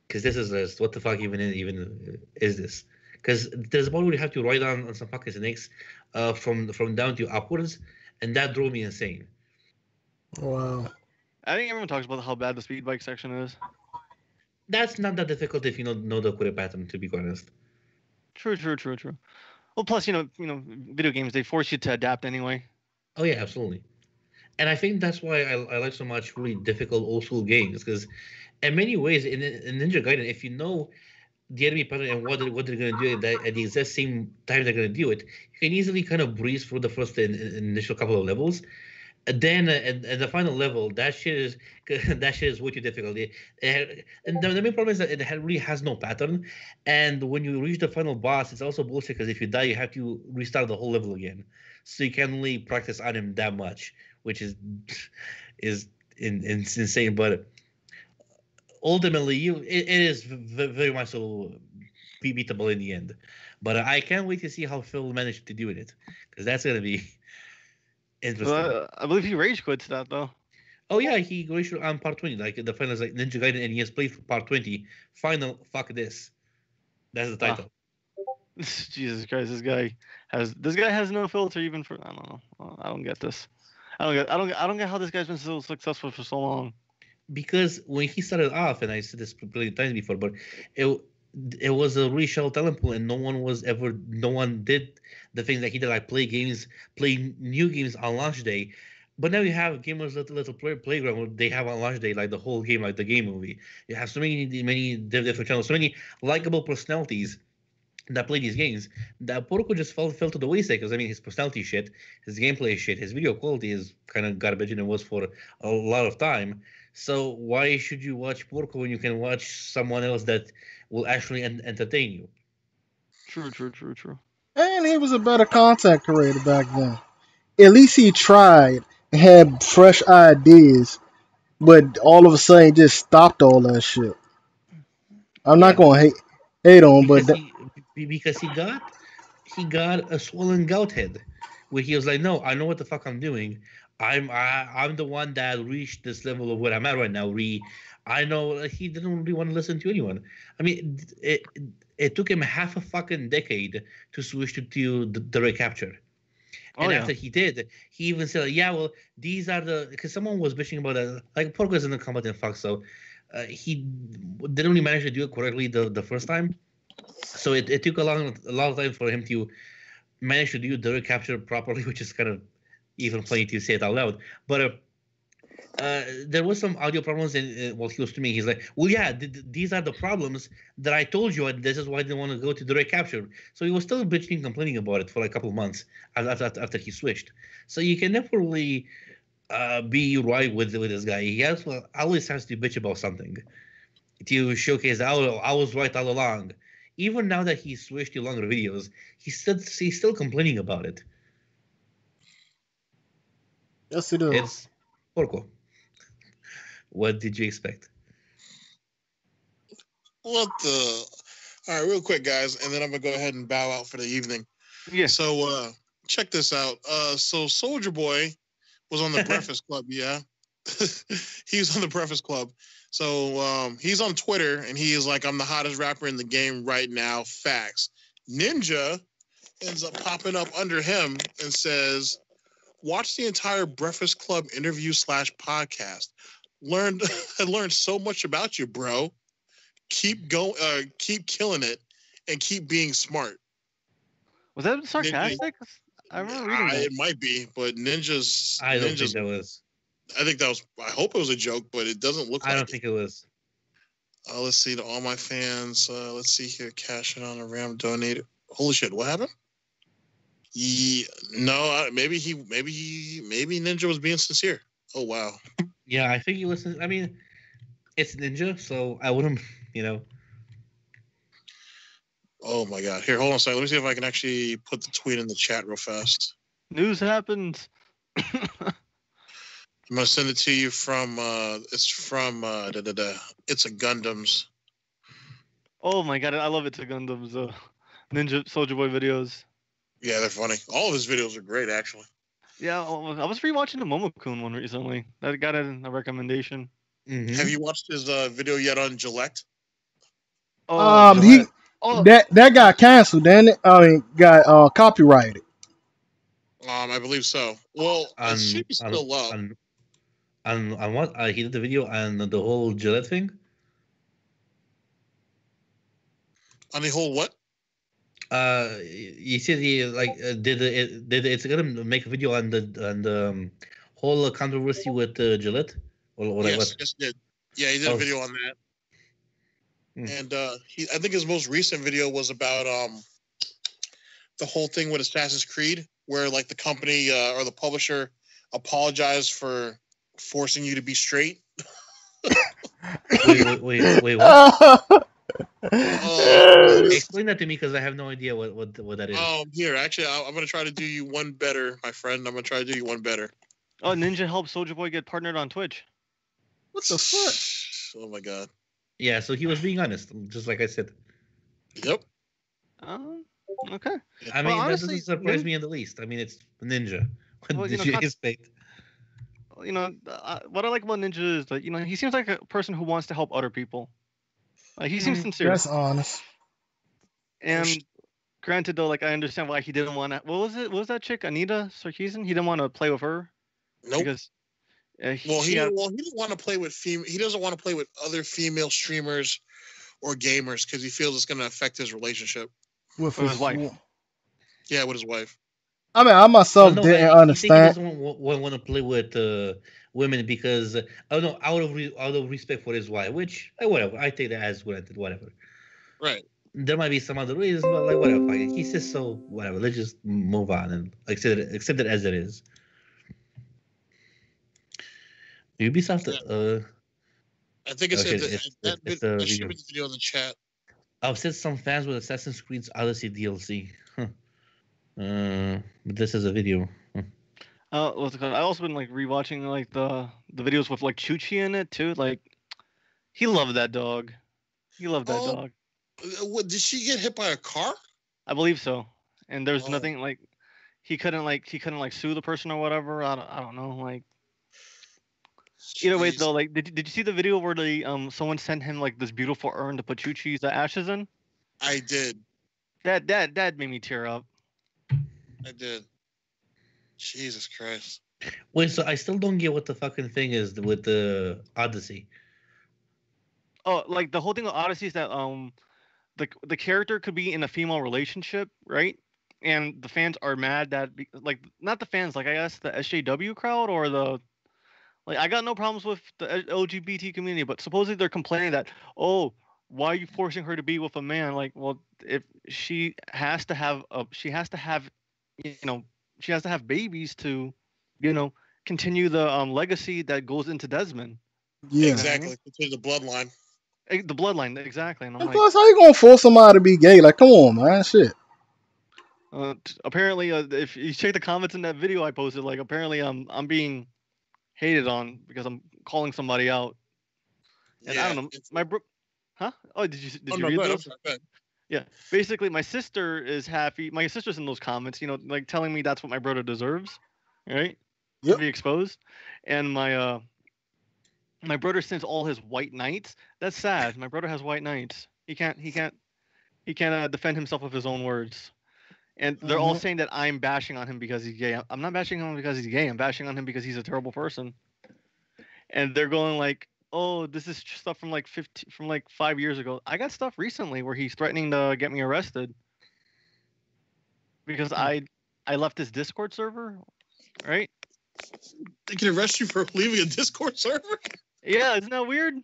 because this is just what the fuck even is this? Because there's a part where you have to ride on some fucking snakes, from down to upwards, and that drove me insane. Wow. I think everyone talks about how bad the speed bike section is. That's not that difficult if you know the query pattern, to be honest. True. Well, plus video games, they force you to adapt anyway. Oh yeah, absolutely. And I think that's why I like so much really difficult old school games, because in many ways in Ninja Gaiden, if you know the enemy pattern and what they're going to do at the exact same time they're going to do it, you can easily kind of breeze through the first initial couple of levels. And then at the final level, that shit is way too difficult. And the main problem is that it really has no pattern. And when you reach the final boss, it's also bullshit because if you die, you have to restart the whole level again. So you can only practice on him that much, which is insane. But ultimately, it is very much so beatable in the end. But I can't wait to see how Phil managed to do it, because that's gonna be interesting. I believe he rage quits that though. Oh yeah, he rage on part 20. Like the final is like Ninja Gaiden, and he has played for part 20. Final, fuck this. That's the title. Jesus Christ, this guy has no filter even for. I don't know. I don't get this. I don't get how this guy's been so successful for so long. Because when he started off, and I said this plenty of times before, but it was a really shallow talent pool, and no one did the things that he did, like play new games on launch day. But now you have gamers little playground where they have on launch day like the whole game, like the game movie. You have so many different channels, so many likable personalities that play these games. That Porco just fell to the wayside, because I mean his personality shit, his gameplay shit, his video quality is kind of garbage, and it was for a lot of time. So why should you watch Porco when you can watch someone else that will actually entertain you? True. And he was a better content creator back then. At least he tried and had fresh ideas, but all of a sudden just stopped all that shit. I'm not going to hate on, because he got a swollen gout head, where he was like, no, I know what the fuck I'm doing. I'm the one that reached this level of where I'm at right now. I know he didn't really want to listen to anyone. I mean, it took him half a fucking decade to switch to the recapture. And after he did, he even said, yeah, well, these are because someone was bitching about that. Like, Porco isn't a competent fuck, so he didn't really manage to do it correctly the first time. So it took a lot of time for him to manage to do the recapture properly, which is kind of even funny to say it out loud. But there was some audio problems, and while he was to me, he's like, well, yeah, these are the problems that I told you, and this is why I didn't want to go to the recapture. So he was still bitching, complaining about it for like a couple of months after he switched. So you can never really be right with this guy. He always has to bitch about something. to showcase I was right all along. Even now that he switched to longer videos, he's still complaining about it. Yes, it is. It's Porco. What did you expect? What the? All right, real quick, guys, and then I'm gonna go ahead and bow out for the evening. Yeah. So check this out. So Soldier Boy was on the Breakfast Club. Yeah, he was on the Breakfast Club. So he's on Twitter, and he is like, "I'm the hottest rapper in the game right now." Facts. Ninja ends up popping up under him and says, "Watch the entire Breakfast Club interview / podcast. I learned so much about you, bro. Keep going, keep killing it, and keep being smart." Was that sarcastic? I remember reading that. It might be, but Ninja's. I don't think that was. I think that was. I hope it was a joke, but it doesn't look like it. I don't think it was. Let's see, to all my fans. Let's see here. Cash in on a RAM donated. Holy shit! What happened? No, maybe Ninja was being sincere. Oh wow. Yeah, I think he listens. I mean, it's Ninja, so I wouldn't. Oh my god! Here, hold on a second. Let me see if I can actually put the tweet in the chat real fast. News happens. I'm gonna send it to you from. It's from. It's a Gundams. Oh my god! I love It's a Gundams. Ninja Soldier Boy videos. Yeah, they're funny. All of his videos are great, actually. Yeah, I was rewatching the Momokun one recently. That got a recommendation. Mm-hmm. Have you watched his video yet on Gillette? That got canceled, didn't it? I mean, got copyrighted. I believe so. Well, it should be still up. On what? He did the video on the whole Gillette thing. On the whole what? You said he did it's gonna make a video on the whole controversy with Gillette or yes, yes, did. Yeah, he did a video on that. And I think his most recent video was about the whole thing with Assassin's Creed, where like the company or the publisher apologized for forcing you to be straight. Wait, what? Explain that to me because I have no idea what that is. Here, actually, I'm gonna try to do you one better, my friend. I'm gonna try to do you one better. Oh, Ninja helped Soldier Boy get partnered on Twitch. What the fuck? Oh my god. Yeah, so he was being honest, just like I said. Yep. Okay. I mean, honestly, that doesn't surprise me in the least. I mean, it's Ninja. What did you expect? What I like about Ninja is that he seems like a person who wants to help other people. He seems sincere. That's honest. And granted, though, I understand why he didn't want to. What was it? What was that chick, Anita Sarkeesian? He didn't want to play with her. Nope. Because he didn't want to play with He doesn't want to play with other female streamers or gamers because he feels it's going to affect his relationship with his wife. Yeah, with his wife. I mean, I myself didn't understand. He doesn't want to play with women because out of respect for his wife, which whatever, I take that as granted, whatever. Right. There might be some other reasons, but whatever. He says so. Whatever. Let's just move on and accept it as it is. Ubisoft. I think it's that should be the video in the chat. Upset some fans with Assassin's Creed Odyssey DLC. But this is a video. What's it called? I also been rewatching the videos with Chuchi in it too. He loved that dog. He loved that dog. What, did she get hit by a car? I believe so. And there's nothing he couldn't sue the person or whatever. I don't know. Either way though, did you see the video where someone sent him this beautiful urn to put Chuchi's ashes in? I did. That made me tear up. I did. Jesus Christ. Wait, so I still don't get what the fucking thing is with the Odyssey. Oh, the whole thing with Odyssey is that the character could be in a female relationship, right? And the fans are mad that not the fans, I guess the SJW crowd or the I got no problems with the LGBT community, but supposedly they're complaining that, oh, why are you forcing her to be with a man? Well, if she has to have babies to, continue the legacy that goes into Desmond. Yeah, exactly. Continue the bloodline. The bloodline, exactly. And I'm And like, plus, how you gonna force somebody to be gay? Like, come on, man, shit. Apparently, if you check the comments in that video I posted, like apparently I'm being hated on because I'm calling somebody out. And I don't know, my bro, huh? Oh, did you read those? Yeah, basically, my sister is happy. My sister's in those comments, like telling me that's what my brother deserves, right? Yep. To be exposed, and my brother sends all his white knights. That's sad. My brother has white knights. He can't defend himself with his own words. And they're all saying that I'm bashing on him because he's gay. I'm not bashing on him because he's gay. I'm bashing on him because he's a terrible person. And they're going like, "Oh, this is stuff from like 5 years ago." I got stuff recently where he's threatening to get me arrested because I left his Discord server, right? They can arrest you for leaving a Discord server? Yeah, isn't that weird?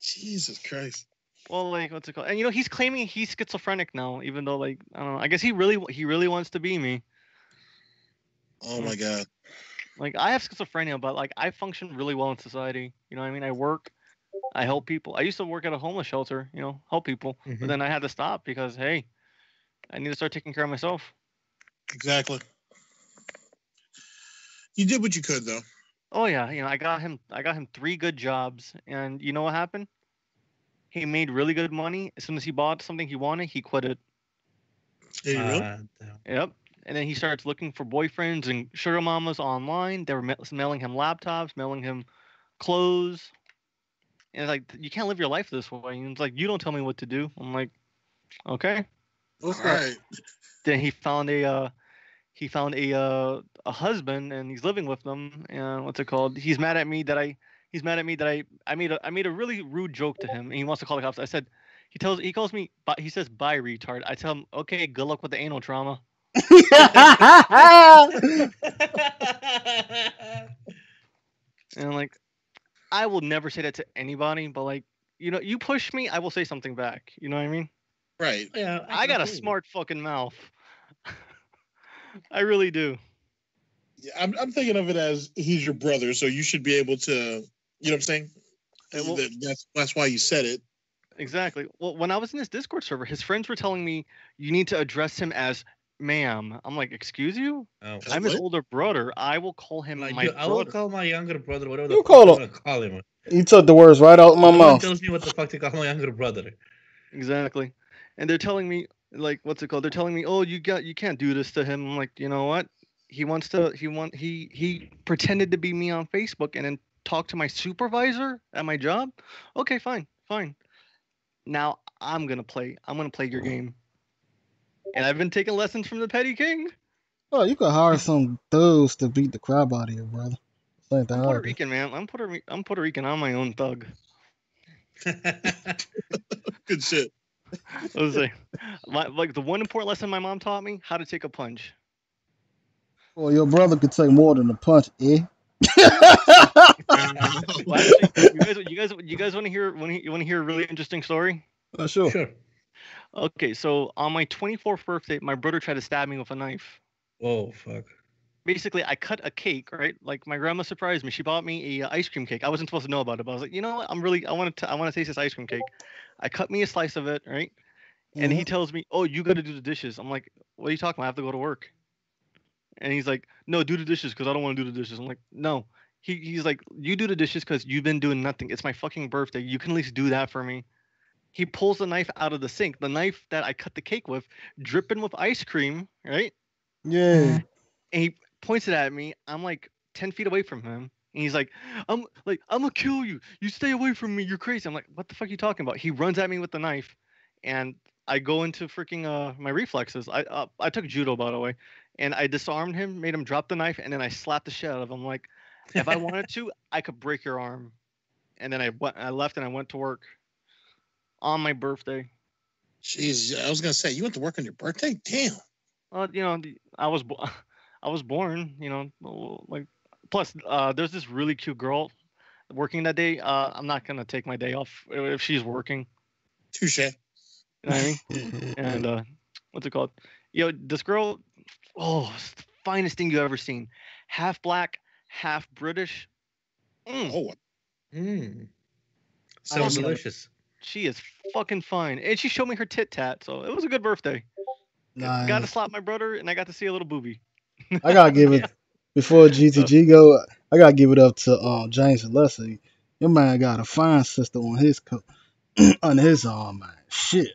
Jesus Christ. Well, like, what's it called? And he's claiming he's schizophrenic now, even though, like, I don't know. I guess he really wants to be me. Oh my God. Like, I have schizophrenia, but like I function really well in society. You know what I mean? I work, I help people. I used to work at a homeless shelter, help people. But then I had to stop because, hey, I need to start taking care of myself. Exactly. You did what you could, though. Oh yeah, I got him 3 good jobs, and you know what happened? He made really good money. As soon as he bought something he wanted, he quit it. Yep. And then he starts looking for boyfriends and sugar mamas online. They were mailing him laptops, mailing him clothes. And it's like, you can't live your life this way. And it's like, you don't tell me what to do. I'm like, okay. All right. Then he found a husband, and he's living with them. And what's it called? He's mad at me that I made a really rude joke to him, and he wants to call the cops. I said, he says bye retard. I tell him, okay, good luck with the anal trauma. And like, I will never say that to anybody, but like, you push me, I will say something back. You know what I mean? Right. Yeah. I got a smart fucking mouth. I really do. Yeah, I'm thinking of it as he's your brother, so you should be able to, you know what I'm saying? Well, that's why you said it. Exactly. Well, when I was in this Discord server, his friends were telling me you need to address him as ma'am. I'm like, excuse you? Oh, I'm his older brother. I will call him my brother. I will call my younger brother whatever you call him. You took the words right out of my mouth. No one tells me what the fuck to call my younger brother. Exactly. And they're telling me, like, what's it called? They're telling me, oh, you can't do this to him. I'm like, you know what? He pretended to be me on Facebook and then talked to my supervisor at my job. Okay, fine. Now I'm gonna play your game. And I've been taking lessons from the Petty King. Oh, you could hire some thugs to beat the crap out of you, brother. I'm Puerto Rican, man. I'm Puerto Rican. I'm my own thug. Good shit. I was like, the one important lesson my mom taught me: how to take a punch. Well, your brother could take more than a punch, eh? Well, actually, you guys want to hear a really interesting story? Sure. Okay, so on my 24th birthday, my brother tried to stab me with a knife. Oh fuck. Basically, I cut a cake, right? Like, my grandma surprised me. She bought me a ice cream cake. I wasn't supposed to know about it, but I was like, you know what? I want to taste this ice cream cake. I cut me a slice of it, right? And he tells me, oh, you got to do the dishes. I'm like, what are you talking about? I have to go to work. And he's like, no, do the dishes because I don't want to do the dishes. I'm like, no. He's like, you do the dishes because you've been doing nothing. It's my fucking birthday. You can at least do that for me. He pulls the knife out of the sink, the knife that I cut the cake with, dripping with ice cream, right? Yeah. And he points it at me. I'm like 10 feet away from him. And he's like, I'm gonna kill you. You stay away from me. You're crazy. I'm like, what the fuck are you talking about? He runs at me with the knife, and I go into freaking my reflexes. I took judo, by the way, and I disarmed him, made him drop the knife, and then I slapped the shit out of him. Like, if I wanted to, I could break your arm. And then I left and I went to work on my birthday. Jeez, I was gonna say, you went to work on your birthday? Damn. I was born. Like, plus, there's this really cute girl working that day. I'm not gonna take my day off if she's working. Touche. You know what I mean? And what's it called? This girl, it's the finest thing you've ever seen. Half black, half British. Sounds delicious. she is fucking fine, and she showed me her tit tat, so it was a good birthday. Nice. Got to slap my brother, and I got to see a little booby. I gotta give it before GTG go. I gotta give it up to James and Leslie. Your man got a fine sister on his on his arm, man. Shit.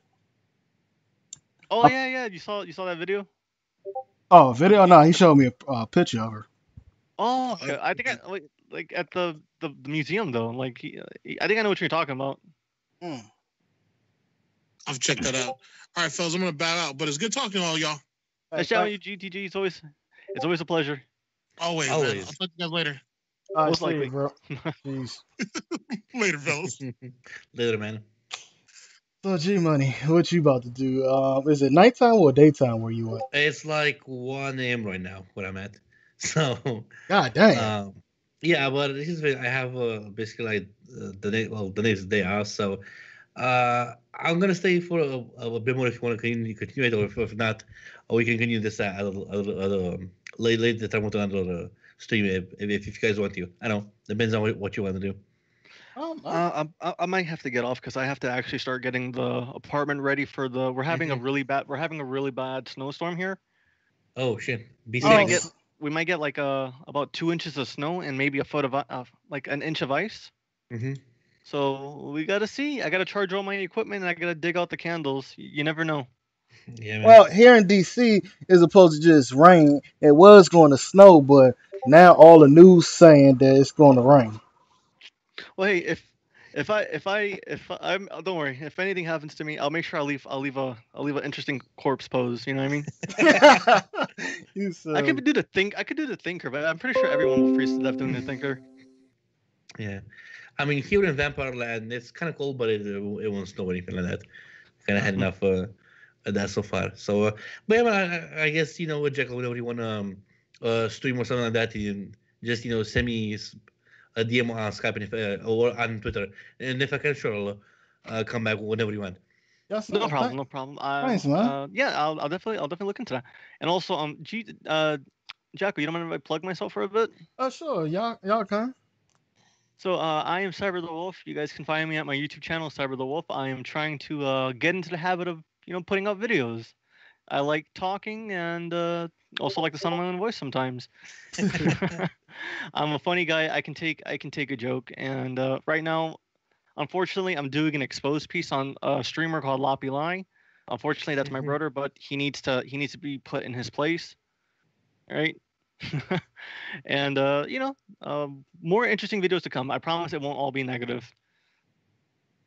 Oh yeah. You saw that video? Oh, video? No, he showed me a picture of her. Oh, okay. I think like at the museum though. Like I think I know what you're talking about. I've checked that out. All right, fellas, I'm gonna bow out, but it's good talking to all y'all. Nice chatting with you, GTG. It's always a pleasure. Always. Man. I'll talk to you guys later. Most likely, bro. Peace. Later, fellas. Later, man. So, G Money, what you about to do? Is it nighttime or daytime where you at? It's like 1 a.m. right now where I'm at. So. God damn. Yeah, but here's the thing. I have basically like the next day off, so I'm gonna stay for a bit more if you want to continue it, or if not, we can continue this at a later time with another stream if you guys want to. I don't know, depends on what you want to do. I might have to get off because I have to actually start getting the apartment ready for the. We're having a really bad snowstorm here. Oh shit! We might get like about 2 inches of snow and maybe a foot of like an inch of ice. Mm-hmm. So we gotta see. I gotta charge all my equipment and I gotta dig out the candles. You never know. Yeah, man. Well, here in DC, it's supposed to just rain. It was going to snow, but now all the news saying that it's going to rain. Well, hey, if I'm don't worry. If anything happens to me, I'll make sure I'll leave an interesting corpse pose. You know what I mean? I could do the thinker, but I'm pretty sure everyone will freeze to death doing the thinker. Yeah, I mean here in Vampire Land, it's kind of cold, but it won't snow or anything like that. Kind of had enough that so far. So, but yeah, I guess with Jackal, whenever you want to stream or something like that, you just send me a DM on Skype or on Twitter, and if I can, sure, I'll come back whenever you want. Yes, no problem. Thanks, man. Yeah, I'll definitely look into that. And also, Jackal, you don't mind if I plug myself for a bit? Oh, sure. Y'all can. So I am Cyber the Wolf. You guys can find me at my YouTube channel, Cyber the Wolf. I am trying to get into the habit of putting up videos. I like talking and also like the sound of my own voice sometimes. I'm a funny guy. I can take a joke. And right now, unfortunately, I'm doing an exposed piece on a streamer called Loppy Lai. Unfortunately, that's my brother, but he needs to be put in his place. All right. And more interesting videos to come. I promise it won't all be negative.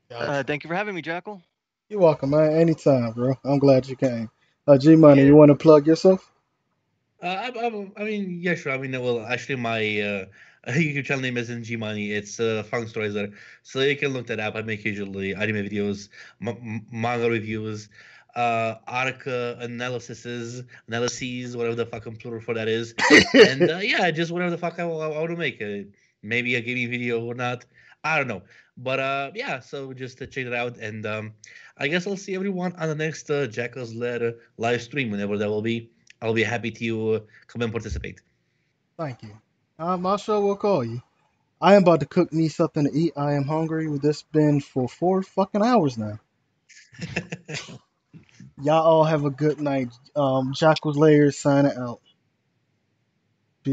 Gotcha. Thank you for having me, Jackal. You're welcome, man. Anytime, bro. I'm glad you came. G Money, you want to plug yourself? I mean, yeah, sure. I mean, well, actually, my YouTube channel name isn't G Money. It's Fun Stories there, so you can look that up. I make usually anime videos, manga reviews, arc analyses, whatever the fucking plural for that is, and yeah, just whatever the fuck I want to make. Maybe a gaming video or not. I don't know. But yeah, so just to check it out, and I guess I'll see everyone on the next Jackal's Lair live stream whenever that will be. I'll be happy to come and participate. Thank you. I'm sure we'll call you. I am about to cook me something to eat. I am hungry. This been for 4 fucking hours now. Y'all all have a good night. Jackal's Lair signing out.